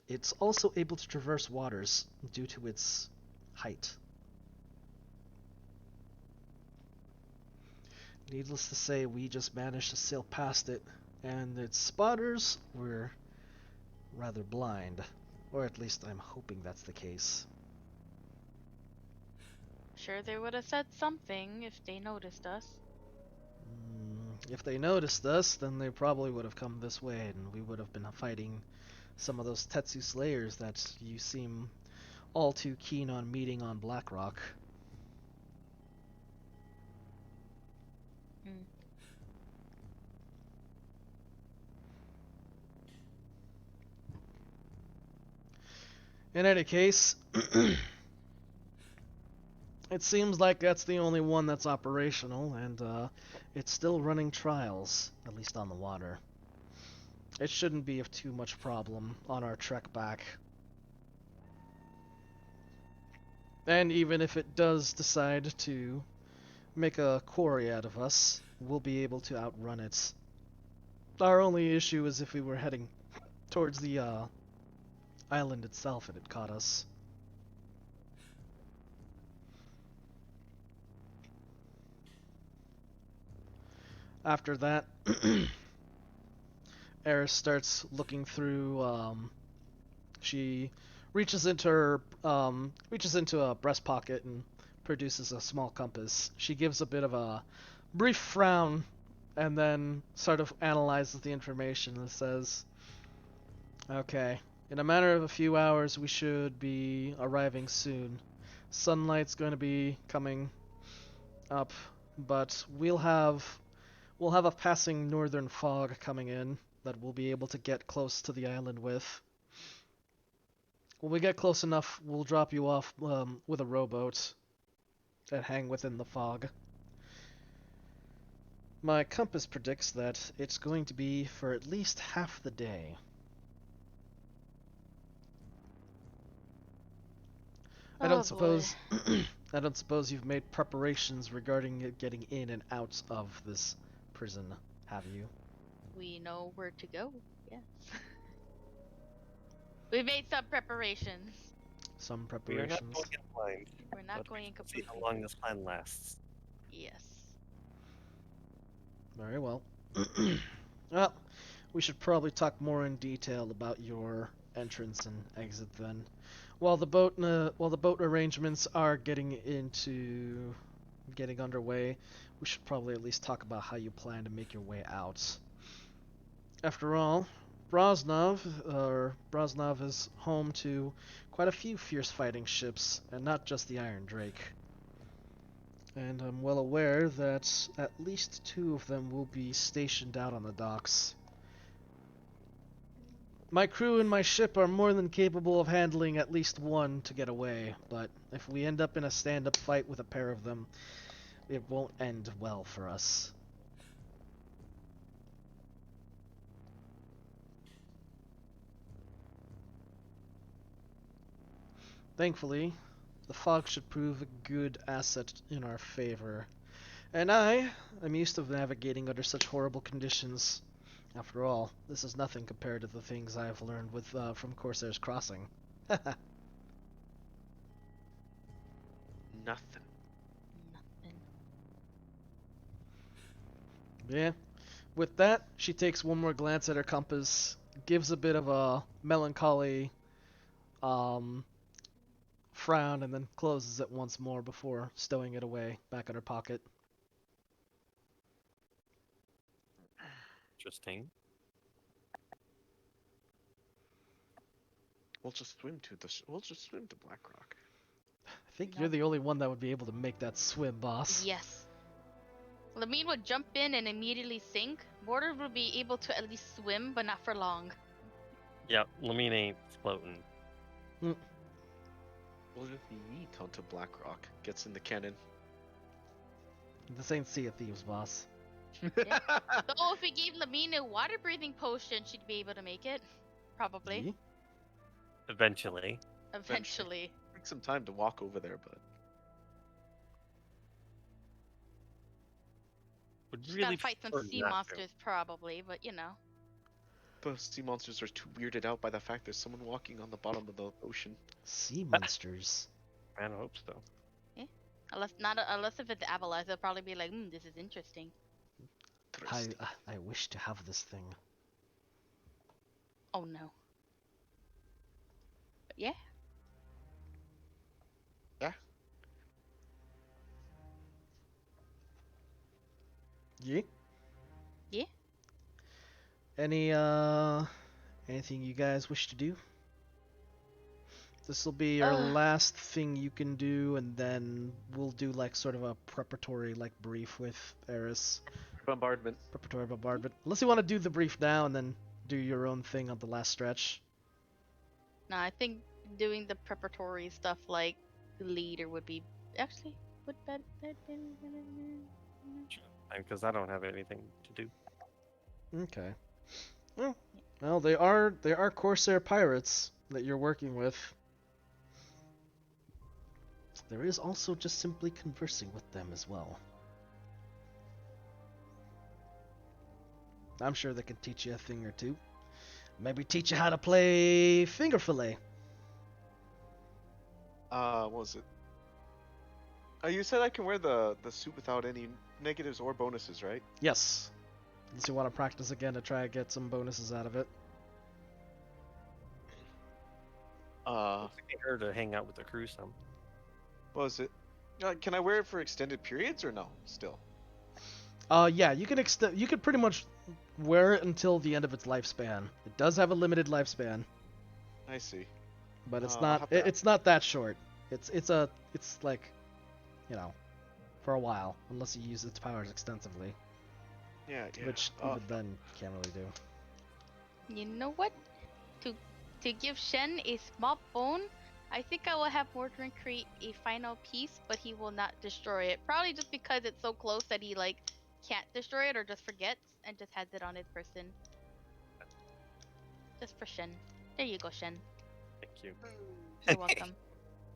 it's also able to traverse waters due to its height. Needless to say, we just managed to sail past it, and its spotters were rather blind. Or at least I'm hoping that's the case. Sure, they would have said something if they noticed us. If they noticed us, then they probably would have come this way, and we would have been fighting some of those Tetsu Slayers that you seem all too keen on meeting on Blackrock. Hmm. In any case, It seems like that's the only one that's operational, and it's still running trials, at least on the water. It shouldn't be of too much problem on our trek back. And even if it does decide to make a quarry out of us, we'll be able to outrun it. Our only issue is if we were heading towards the island itself and it caught us. After that, Eris starts looking through. She reaches into a breast pocket and produces a small compass. She gives a bit of a brief frown and then sort of analyzes the information and says, "Okay, in a matter of a few hours, we should be arriving soon. Sunlight's going to be coming up, but we'll have a passing northern fog coming in that we'll be able to get close to the island with. When we get close enough, we'll drop you off with a rowboat and hang within the fog. My compass predicts that it's going to be for at least half the day." I don't suppose I don't suppose you've made preparations regarding getting in and out of this prison, have you? We know where to go. Yes. We made some preparations. Some We are not preparations. going in blind. We're not but going we in can see completely. how long this plan lasts. Yes. Very well. Well, we should probably talk more in detail about your entrance and exit then. While the boat arrangements are getting underway, we should probably at least talk about how you plan to make your way out. After all, Brosnov is home to quite a few fierce fighting ships, and not just the Iron Drake. And I'm well aware that at least 2 of them will be stationed out on the docks. My crew and my ship are more than capable of handling at least one to get away, but if we end up in a stand-up fight with a pair of them, it won't end well for us. Thankfully, the fog should prove a good asset in our favor. And I am used to navigating under such horrible conditions. After all, this is nothing compared to the things I have learned from Corsair's Crossing. Nothing. Nothing. Yeah. With that, she takes one more glance at her compass, gives a bit of a melancholy frown, and then closes it once more before stowing it away back in her pocket. Interesting. We'll just swim to Blackrock. I think No. you're the only one that would be able to make that swim, boss. Yes. Lamine would jump in and immediately sink. Border would be able to at least swim, but not for long. Yeah, Lamine ain't floating. We'll just yeet onto Blackrock. Gets in the cannon. This ain't Sea of Thieves, boss. Yeah. So if we gave Lamine a water breathing potion, she'd be able to make it. Probably. See? Eventually. Eventually. Take some time to walk over there, but Would She's really gotta fight some prefer sea not to. monsters, probably, but you know. the sea monsters are too weirded out by the fact there's someone walking on the bottom of the ocean. Sea monsters. Man, I hope so. Unless if it's Avalanche, they'll probably be like, this is interesting. I wish to have this thing. Oh no. But yeah. Yeah? Yeah. Anything you guys wish to do? This will be your Ugh. last thing you can do, and then we'll do like sort of a preparatory brief with Eris. Bombardment. Preparatory bombardment. Unless you want to do the brief now and then do your own thing on the last stretch. No, I think doing the preparatory stuff like later would be actually, would that Because I don't have anything to do. Okay. Well, they are Corsair pirates that you're working with. There is also just simply conversing with them as well. I'm sure they can teach you a thing or two. Maybe teach you how to play finger fillet. What was it? You said I can wear the suit without any negatives or bonuses, right? Yes. Unless you want to practice again to try and get some bonuses out of it. Expecting her to hang out with the crew some. What was it? Can I wear it for extended periods or no? Still. Yeah, you can you could pretty much wear it until the end of its lifespan. It does have a limited lifespan, I see. but it's I'll not have to- it's not that short. It's like, you know, for a while, unless you use its powers extensively, Yeah. which even then can't really do. You know what? To give Shen a small bone, I think I will have Mordrin create a final piece, but he will not destroy it. Probably just because it's so close that he like can't destroy it or just forgets and just has it on his person. Just for Shen. There you go, Shen. Thank you. You're welcome.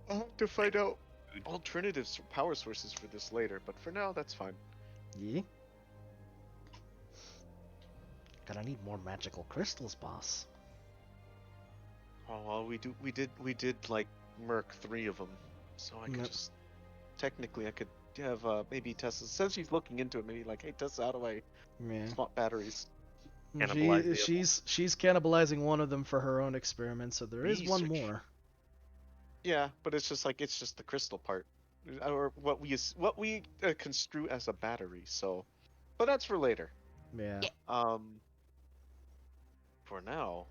I'll have to find out alternative power sources for this later, but for now, that's fine. Yeah. Gonna need more magical crystals, boss. Oh well, we did like murk 3 of them, so I could Yep. just technically I could have maybe Tessa, since she's looking into it, maybe like, hey Tessa, how do I Yeah. swap batteries? Cannibalize the other She's cannibalizing one of them for her own experiment, so there is one Research. more. Yeah, but it's just the crystal part, or what we construe as a battery. So, but that's for later. Yeah. Yeah. For now,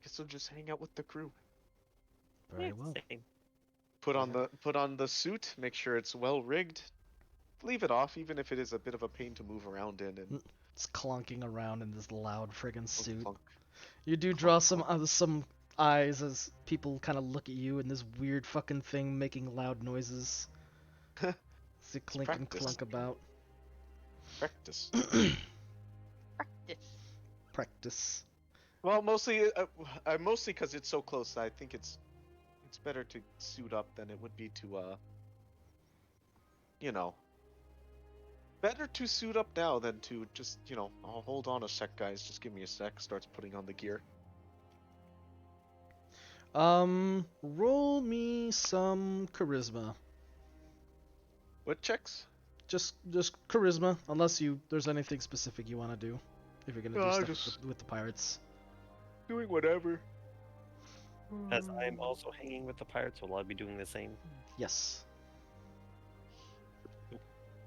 guess I'll just hang out with the crew. Very Yeah, well. same. Put on the suit, make sure it's well rigged. Leave it off, even if it is a bit of a pain to move around in. And It's clunking around in this loud friggin' suit. clunk. You do draw some eyes as people kind of look at you in this weird fucking thing making loud noises. As you clink and practice. clunk about. Practice. Practice. Practice. Well, mostly because it's so close. I think it's better to suit up than it would be to better to suit up now than to just oh, hold on a sec, guys. Just give me a sec. Starts putting on the gear. Roll me some charisma. What checks? Just charisma, unless there's anything specific you want to do. If you're gonna No, I do stuff just- with the pirates. Doing whatever. As I'm also hanging with the pirates, will I be doing the same? Yes.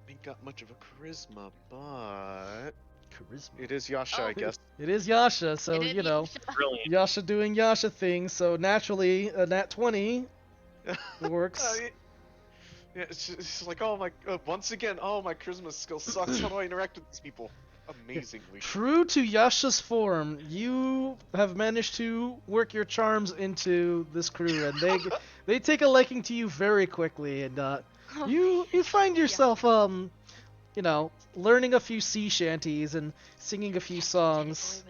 Ain't got much of a charisma, but Charisma. it is Yasha, Oh. I guess. It is Yasha, so It is you know, Yasha. Brilliant. Yasha doing Yasha things. So naturally, a nat 20 works. Yeah, it's like, oh my, once again, oh, my charisma skill sucks. How do I interact with these people? Amazingly. True to Yasha's form, you have managed to work your charms into this crew, and they take a liking to you very quickly, and you find yourself you know, learning a few sea shanties and singing a few songs.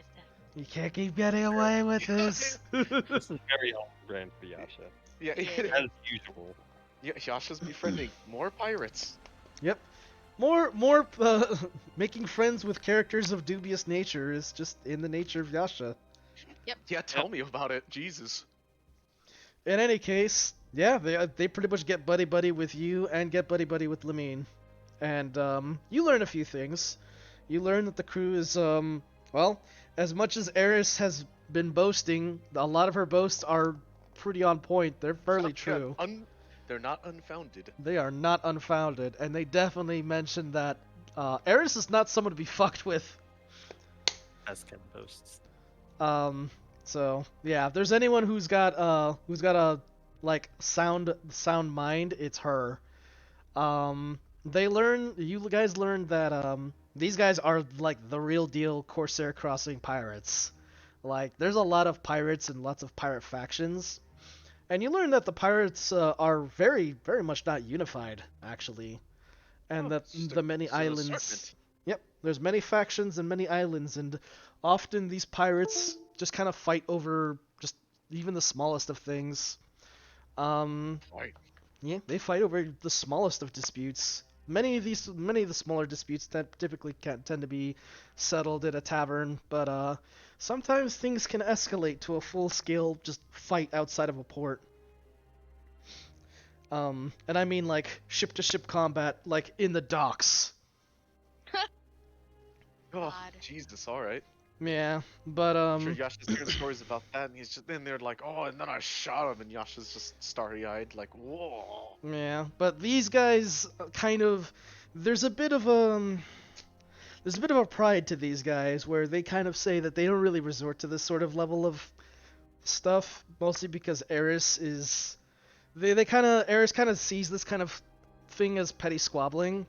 You can't keep getting away with this. This is very on brand for Yasha. Yeah, Yeah. As usual. yeah, Yasha's befriending more pirates. Yep. More making friends with characters of dubious nature is just in the nature of Yasha. Yeah, tell me about it. Jesus. In any case, yeah, they pretty much get buddy with you and get buddy with Lamine. And you learn a few things. You learn that the crew is well, as much as Eris has been boasting, a lot of her boasts are pretty on point. They're fairly true. They're not unfounded. They are not unfounded, and they definitely mention that Eris is not someone to be fucked with. As Ken boasts. So yeah, if there's anyone who's got a like sound mind, it's her. You guys learned that these guys are like the real deal Corsair Crossing pirates. Like there's a lot of pirates and lots of pirate factions, And you learn that the pirates are very, very much not unified, actually, and Oh, that it's just the many it's an islands. assortment. Yep, there's many factions and many islands, and often these pirates just kind of fight over just even the smallest of things. Um, Right. yeah, they fight over the smallest of disputes. Many of the smaller disputes that typically can tend to be settled at a tavern, but sometimes things can escalate to a full-scale just fight outside of a port. And I mean like ship-to-ship combat, like in the docks. Oh, God. Jesus, alright. Yeah, but I'm sure Yasha's hearing stories about that, and he's just in there like, oh, and then I shot him, and Yasha's just starry-eyed, like, whoa. yeah, but these guys kind of there's a bit of there's a bit of a pride to these guys where they kind of say that they don't really resort to this sort of level of stuff, mostly because Eris is they kind of Eris kind of sees this kind of thing as petty squabbling.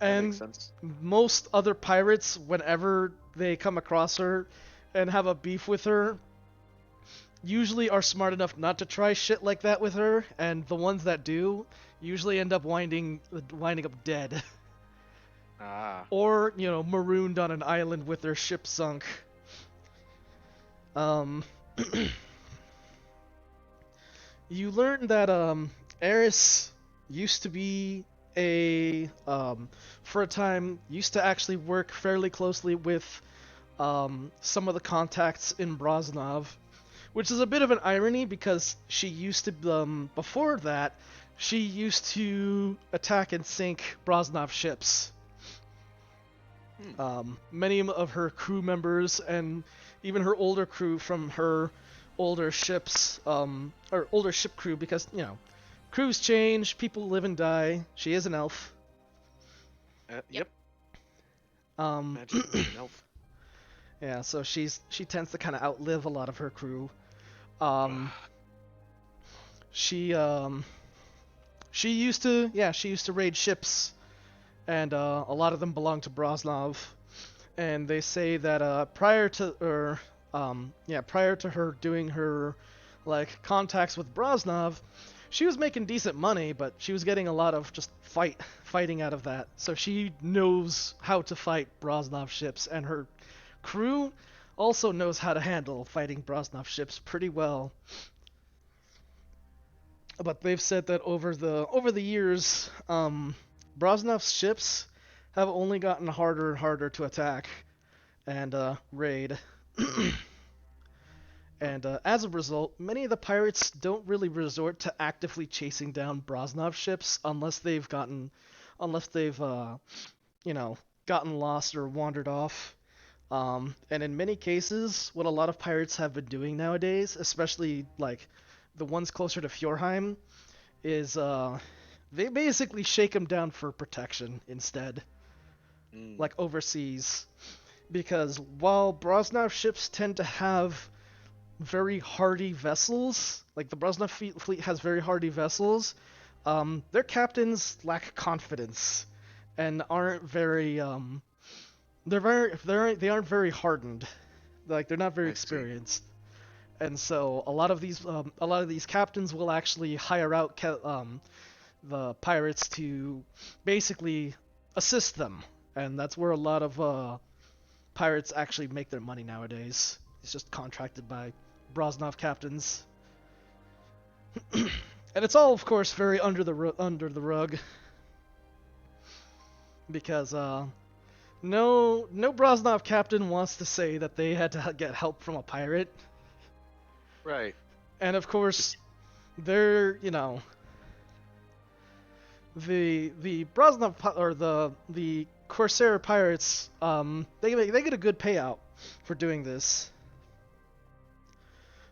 That makes And sense. most other pirates, whenever they come across her and have a beef with her, usually are smart enough not to try shit like that with her, and the ones that do usually end up winding up dead. Ah. Or, marooned on an island with their ship sunk. Um, you learn that Eris used to be for a time, used to actually work fairly closely with some of the contacts in Brosnov, which is a bit of an irony because she used to, before that, she used to attack and sink Brosnov ships. Many of her crew members and even her older crew from her older ships, or older ship crew, because, crews change, people live and die. She is an elf. Yep. Um, Imagine being an elf. yeah, so she tends to kind of outlive a lot of her crew. She used to raid ships, and a lot of them belong to Brosnov. And they say that prior to her doing her like contacts with Brosnov, she was making decent money, but she was getting a lot of just fighting out of that. So she knows how to fight Brosnov ships, and her crew also knows how to handle fighting Brosnov ships pretty well. But they've said that over the years, Brosnov's ships have only gotten harder and harder to attack and raid. And as a result, many of the pirates don't really resort to actively chasing down Brosnov ships unless they've gotten lost or wandered off. And in many cases, what a lot of pirates have been doing nowadays, especially like the ones closer to Fjordheim, is they basically shake them down for protection instead, like overseas. Because while Brosnov ships tend to have very hardy vessels, like the Brosnov fleet has very hardy vessels, their captains lack confidence and aren't very they aren't very hardened, like they're not very experienced. And so a lot of these captains will actually hire out the pirates to basically assist them, and that's where a lot of pirates actually make their money nowadays. It's just contracted by Brosnov captains. And it's all, of course, very under the rug, because no Brosnov captain wants to say that they had to get help from a pirate. Right. And of course, they're, the Brosnov or the Corsair pirates, they get a good payout for doing this.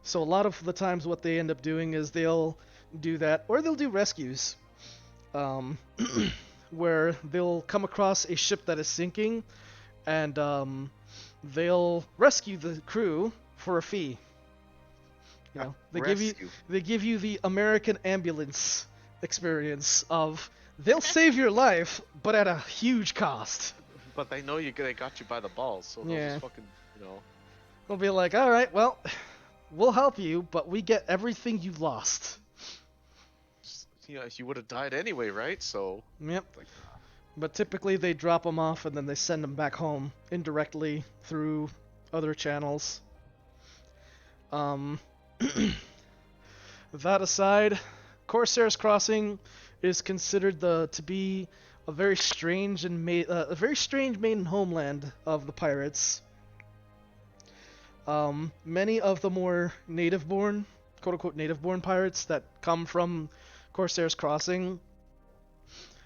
So a lot of the times what they end up doing is they'll do that, or they'll do rescues, where they'll come across a ship that is sinking, and they'll rescue the crew for a fee. They give you the American ambulance experience of they'll save your life, but at a huge cost. But they got you by the balls, so they'll just fucking, They'll be like, all right, well, we'll help you, but we get everything you lost. You would have died anyway, right? So, Yep. like, But typically they drop them off and then they send them back home indirectly through other channels. That aside, Corsair's Crossing is considered to be a very strange maiden homeland of the pirates. Many of the more native-born, quote-unquote native-born pirates that come from Corsair's Crossing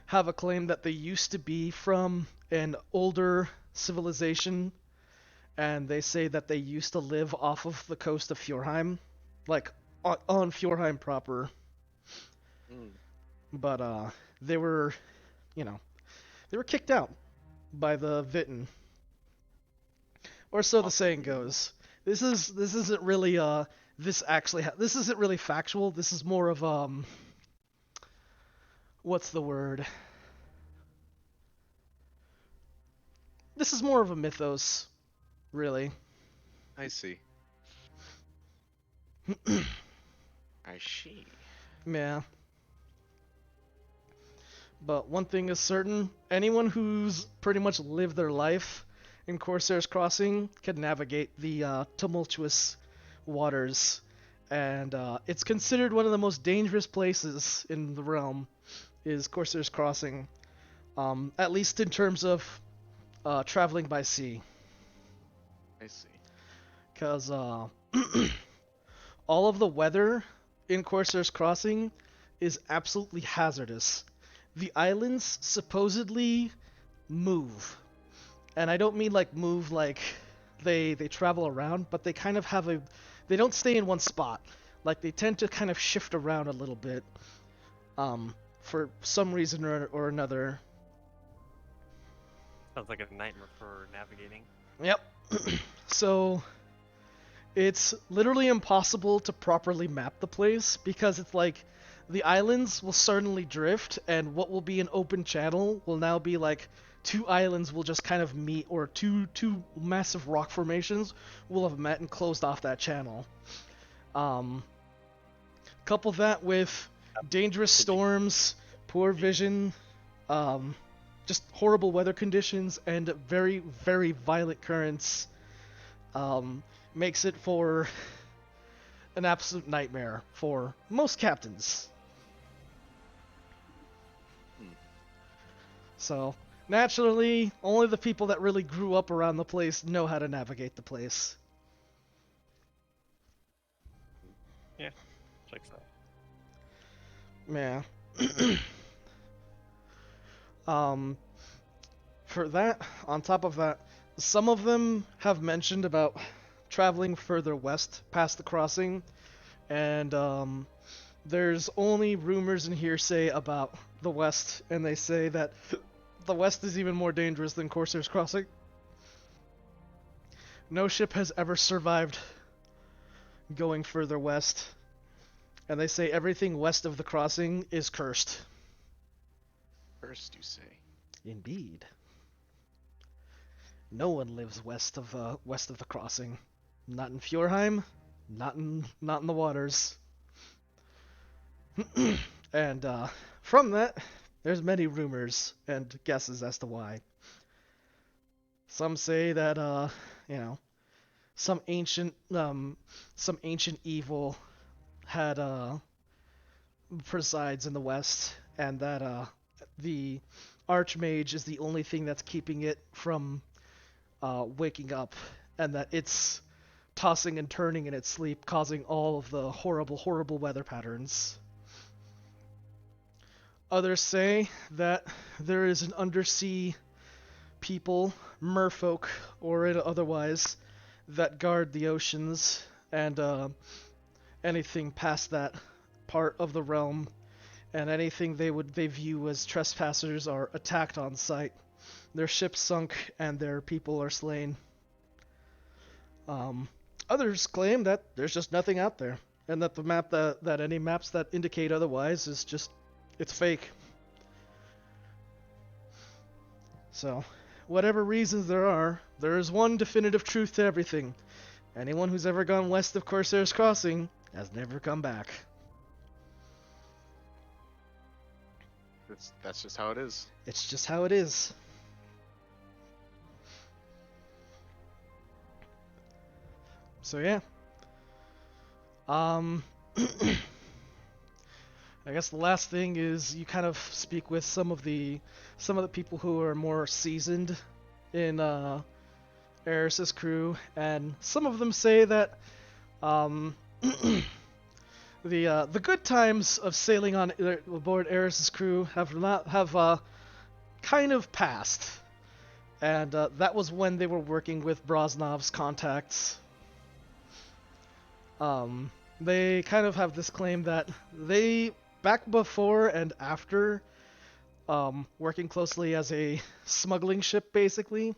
have a claim that they used to be from an older civilization, and they say that they used to live off of the coast of Fjordheim, like on Fjordheim proper. But they were, they were kicked out by the Vitten, or so the saying goes. This isn't really this isn't really factual. This is more of what's the word? This is more of a mythos, really. I see. I see. Yeah. But one thing is certain, anyone who's pretty much lived their life in Corsair's Crossing can navigate the tumultuous waters. And it's considered one of the most dangerous places in the realm, is Corsair's Crossing. At least in terms of traveling by sea. I see. Because all of the weather in Corsair's Crossing is absolutely hazardous. The islands supposedly move. And I don't mean like move like they travel around, but they kind of have they don't stay in one spot. Like they tend to kind of shift around a little bit for some reason or another. Sounds like a nightmare for navigating. Yep. So it's literally impossible to properly map the place because it's like the islands will suddenly drift, and what will be an open channel will now be like two islands will just kind of meet, or two massive rock formations will have met and closed off that channel. Couple that with dangerous storms, poor vision, just horrible weather conditions, and very, very violent currents, makes it for an absolute nightmare for most captains. So, naturally, only the people that really grew up around the place know how to navigate the place. Yeah, checks out. Yeah. For that, on top of that, some of them have mentioned about traveling further west past the crossing, and there's only rumors and hearsay about the west, and they say that the west is even more dangerous than Corsair's Crossing. No ship has ever survived going further west, and they say everything west of the crossing is cursed. First, you say. Indeed. No one lives west of the crossing. Not in Fjordheim, not in the waters. And from that, there's many rumors and guesses as to why. Some say that some ancient evil had presides in the west, and that the Archmage is the only thing that's keeping it from waking up, and that it's tossing and turning in its sleep, causing all of the horrible, horrible weather patterns. Others say that there is an undersea people, merfolk or otherwise, that guard the oceans, and anything past that part of the realm, and anything they view as trespassers are attacked on sight. Their ships sunk and their people are slain. Others claim that there's just nothing out there, and that the map that any maps that indicate otherwise is just, it's fake. So, whatever reasons there are, there is one definitive truth to everything. Anyone who's ever gone west of Corsair's Crossing has never come back. That's just how it is. It's just how it is. So yeah. I guess the last thing is you kind of speak with some of the people who are more seasoned in Eris's crew, and some of them say that the good times of sailing on aboard Eris's crew have kind of passed, and that was when they were working with Brosnov's contacts. They kind of have this claim that they, back before and after working closely as a smuggling ship, basically,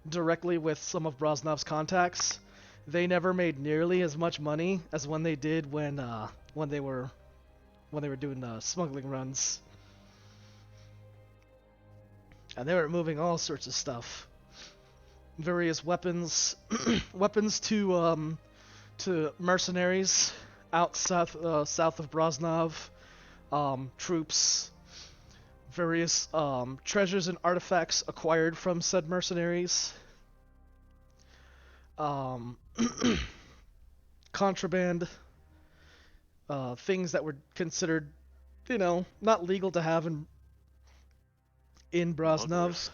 directly with some of Brosnov's contacts, they never made nearly as much money as when they did when they were doing smuggling runs. And they were moving all sorts of stuff, various weapons, weapons to mercenaries out south of Brosnov, troops, various treasures and artifacts acquired from said mercenaries, contraband, things that were considered, not legal to have in Brosnov,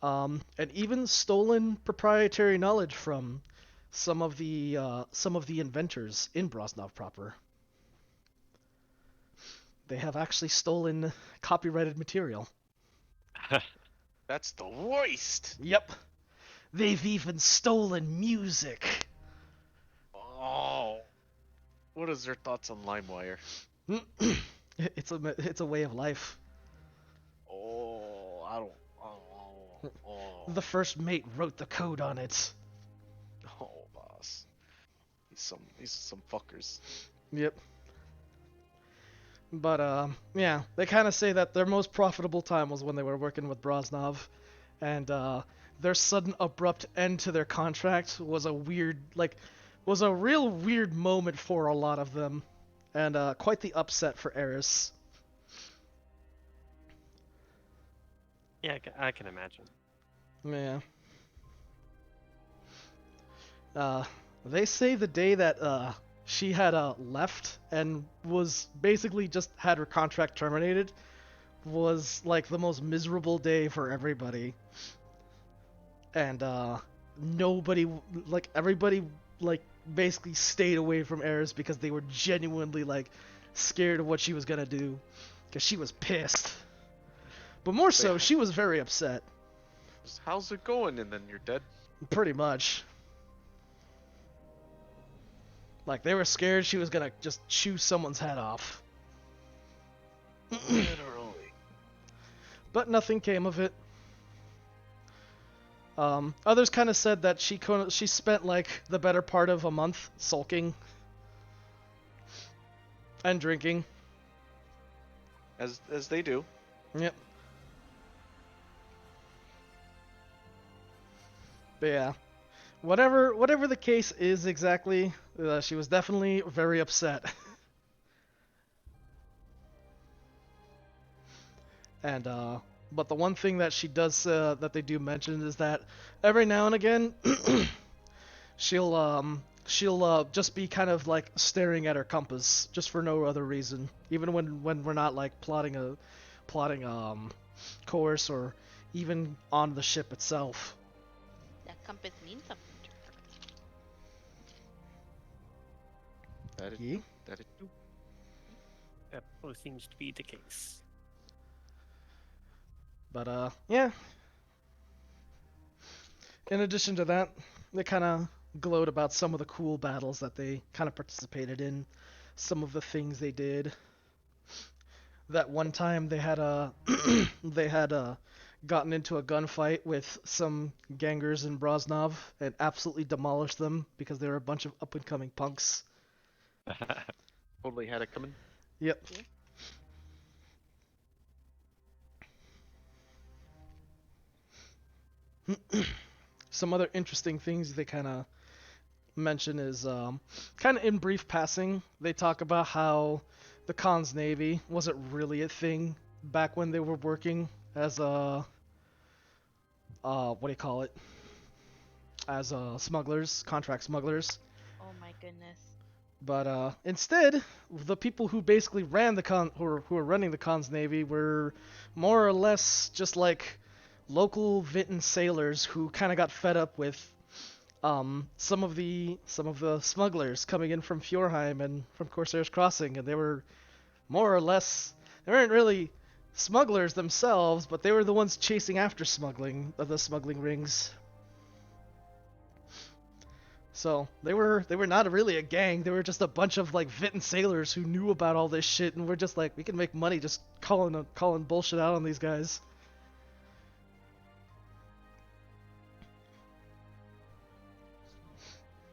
and even stolen proprietary knowledge from some of the inventors in Brosnov proper. They have actually stolen copyrighted material. That's the worst. Yep. They've even stolen music. Oh. What is their thoughts on LimeWire? It's a way of life. Oh, I don't. Oh. The first mate wrote the code on it. Oh, boss. These some fuckers. Yep. But yeah, they kind of say that their most profitable time was when they were working with Brosnov, and their sudden abrupt end to their contract was a real weird moment for a lot of them, and quite the upset for Eris. Yeah, I can imagine. Yeah. They say the day that she had left and was basically just had her contract terminated was like the most miserable day for everybody. And everybody basically stayed away from Eris because they were genuinely scared of what she was gonna do, because she was pissed. But more so, she was very upset. How's it going? And then you're dead. Pretty much. They were scared she was gonna just chew someone's head off. Literally. But nothing came of it. Others kind of said that she spent the better part of a month sulking and drinking. As they do. Yep. But yeah, whatever the case is exactly, she was definitely very upset. And but the one thing that she does that they do mention is that every now and again she'll just be kind of staring at her compass just for no other reason, even when we're not plotting a course or even on the ship itself. That compass means something to her. That it do. That probably seems to be the case. But yeah. In addition to that, they kind of gloat about some of the cool battles that they kind of participated in, some of the things they did. That one time they had gotten into a gunfight with some gangers in Brosnov and absolutely demolished them because they were a bunch of up-and-coming punks. Totally had it coming. Yep. some other interesting things they kind of mention is kind of in brief passing. They talk about how the Khan's Navy wasn't really a thing back when they were working as a what do you call it? As smugglers, contract smugglers. Oh my goodness. But instead, the people who basically ran the who were running the Khan's Navy were more or less just like local Vinton sailors who kind of got fed up with some of the smugglers coming in from Fjordheim and from Corsair's Crossing, and they were more or less, they weren't really smugglers themselves, but they were the ones chasing after the smuggling rings. So they were not really a gang. They were just a bunch of like Vinton sailors who knew about all this shit, and were just like, we can make money just calling bullshit out on these guys.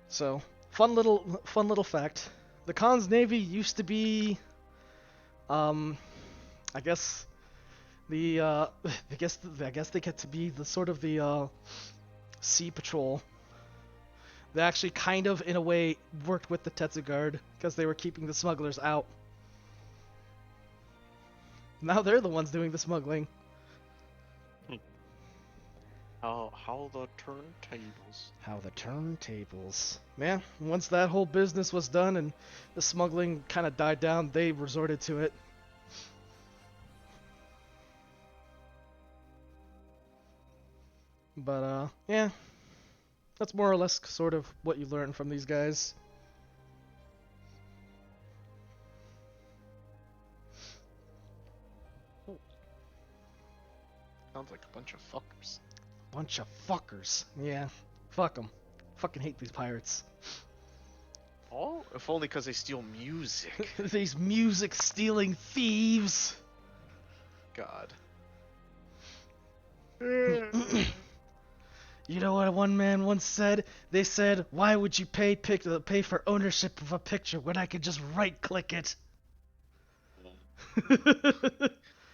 So fun little fact. The Khan's Navy used to be, I guess I guess they get to be the sort of the sea patrol. They actually kind of, in a way, worked with the Tetzigard because they were keeping the smugglers out. Now they're the ones doing the smuggling. How the turntables. How the turntables. Man, once that whole business was done and the smuggling kind of died down, they resorted to it. But, yeah. That's more or less sort of what you learn from these guys. Sounds like a bunch of fuckers. Bunch of fuckers. Yeah. Fuck them. Fucking hate these pirates. Oh, if only because they steal music. These music-stealing thieves. God. You know what one man once said? They said, "Why would you pay for ownership of a picture when I could just right-click it?"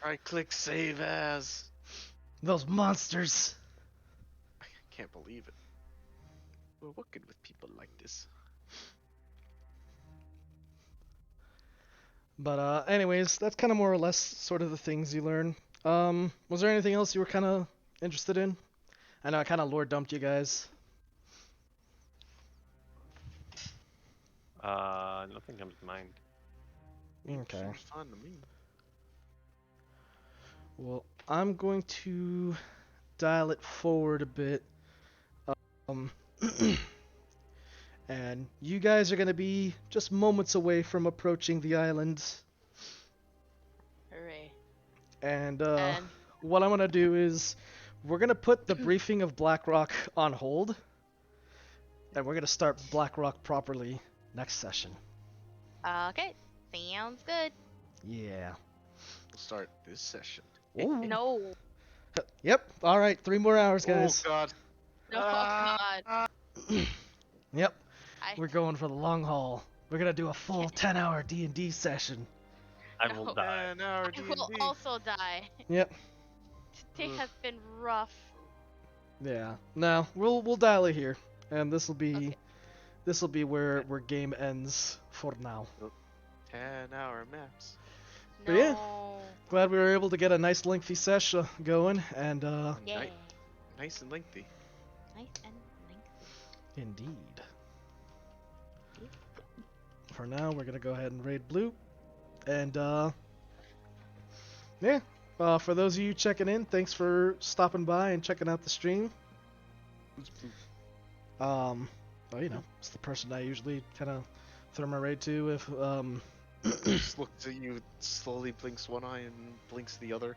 Right-click save as. Those monsters. I can't believe it. We're working with people like this. But anyways, that's kind of more or less sort of the things you learn. Was there anything else you were kind of interested in? I know I kind of lore dumped you guys. Nothing comes to mind. Okay. Seems fun to me. Well, I'm going to dial it forward a bit. And you guys are going to be just moments away from approaching the island. Hooray. And And what I'm going to do is we're going to put the briefing of Blackrock on hold. And we're going to start Blackrock properly next session. okay, sounds good. Yeah. We'll start this session. Ooh. No. Yep. All right. 3 more hours, guys. Oh God. No, God. Yep. I, We're going for the long haul. We're going to do a full 10-hour D&D session. I will No. die. An hour I will D&D. also die. Yep. Today has been rough. Yeah. No, we'll dial it here, and this will be Okay. where game ends for now. 10-hour maps. But No. yeah. Glad we were able to get a nice lengthy session going, and Yeah. Nice and lengthy. Nice and lengthy. indeed. For now, we're gonna go ahead and raid blue, and yeah. For those of you checking in, thanks for stopping by and checking out the stream. Well, you know, it's the person I usually kind of throw my raid to if Just looks at you, slowly blinks one eye and blinks the other.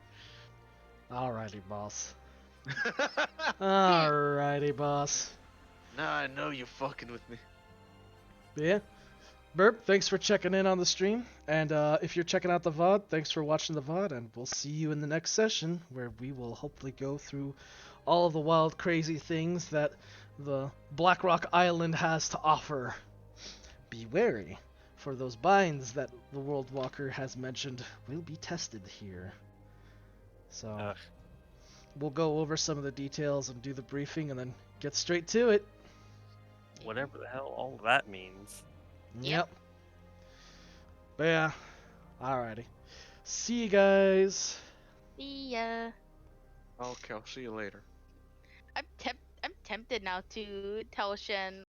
Alrighty, boss. Alrighty, boss. Now I know you're fucking with me. Yeah. Burp, thanks for checking in on the stream. And if you're checking out the VOD, thanks for watching the VOD. And we'll see you in the next session where we will hopefully go through all of the wild, crazy things that the Blackrock Island has to offer. Be wary, for those binds that the World Walker has mentioned will be tested here. So, we'll go over some of the details and do the briefing and then get straight to it. Whatever the hell all that means. Yep. But yeah, alrighty. See you guys. See ya. Okay, I'll see you later. I'm tempted now to tell Shen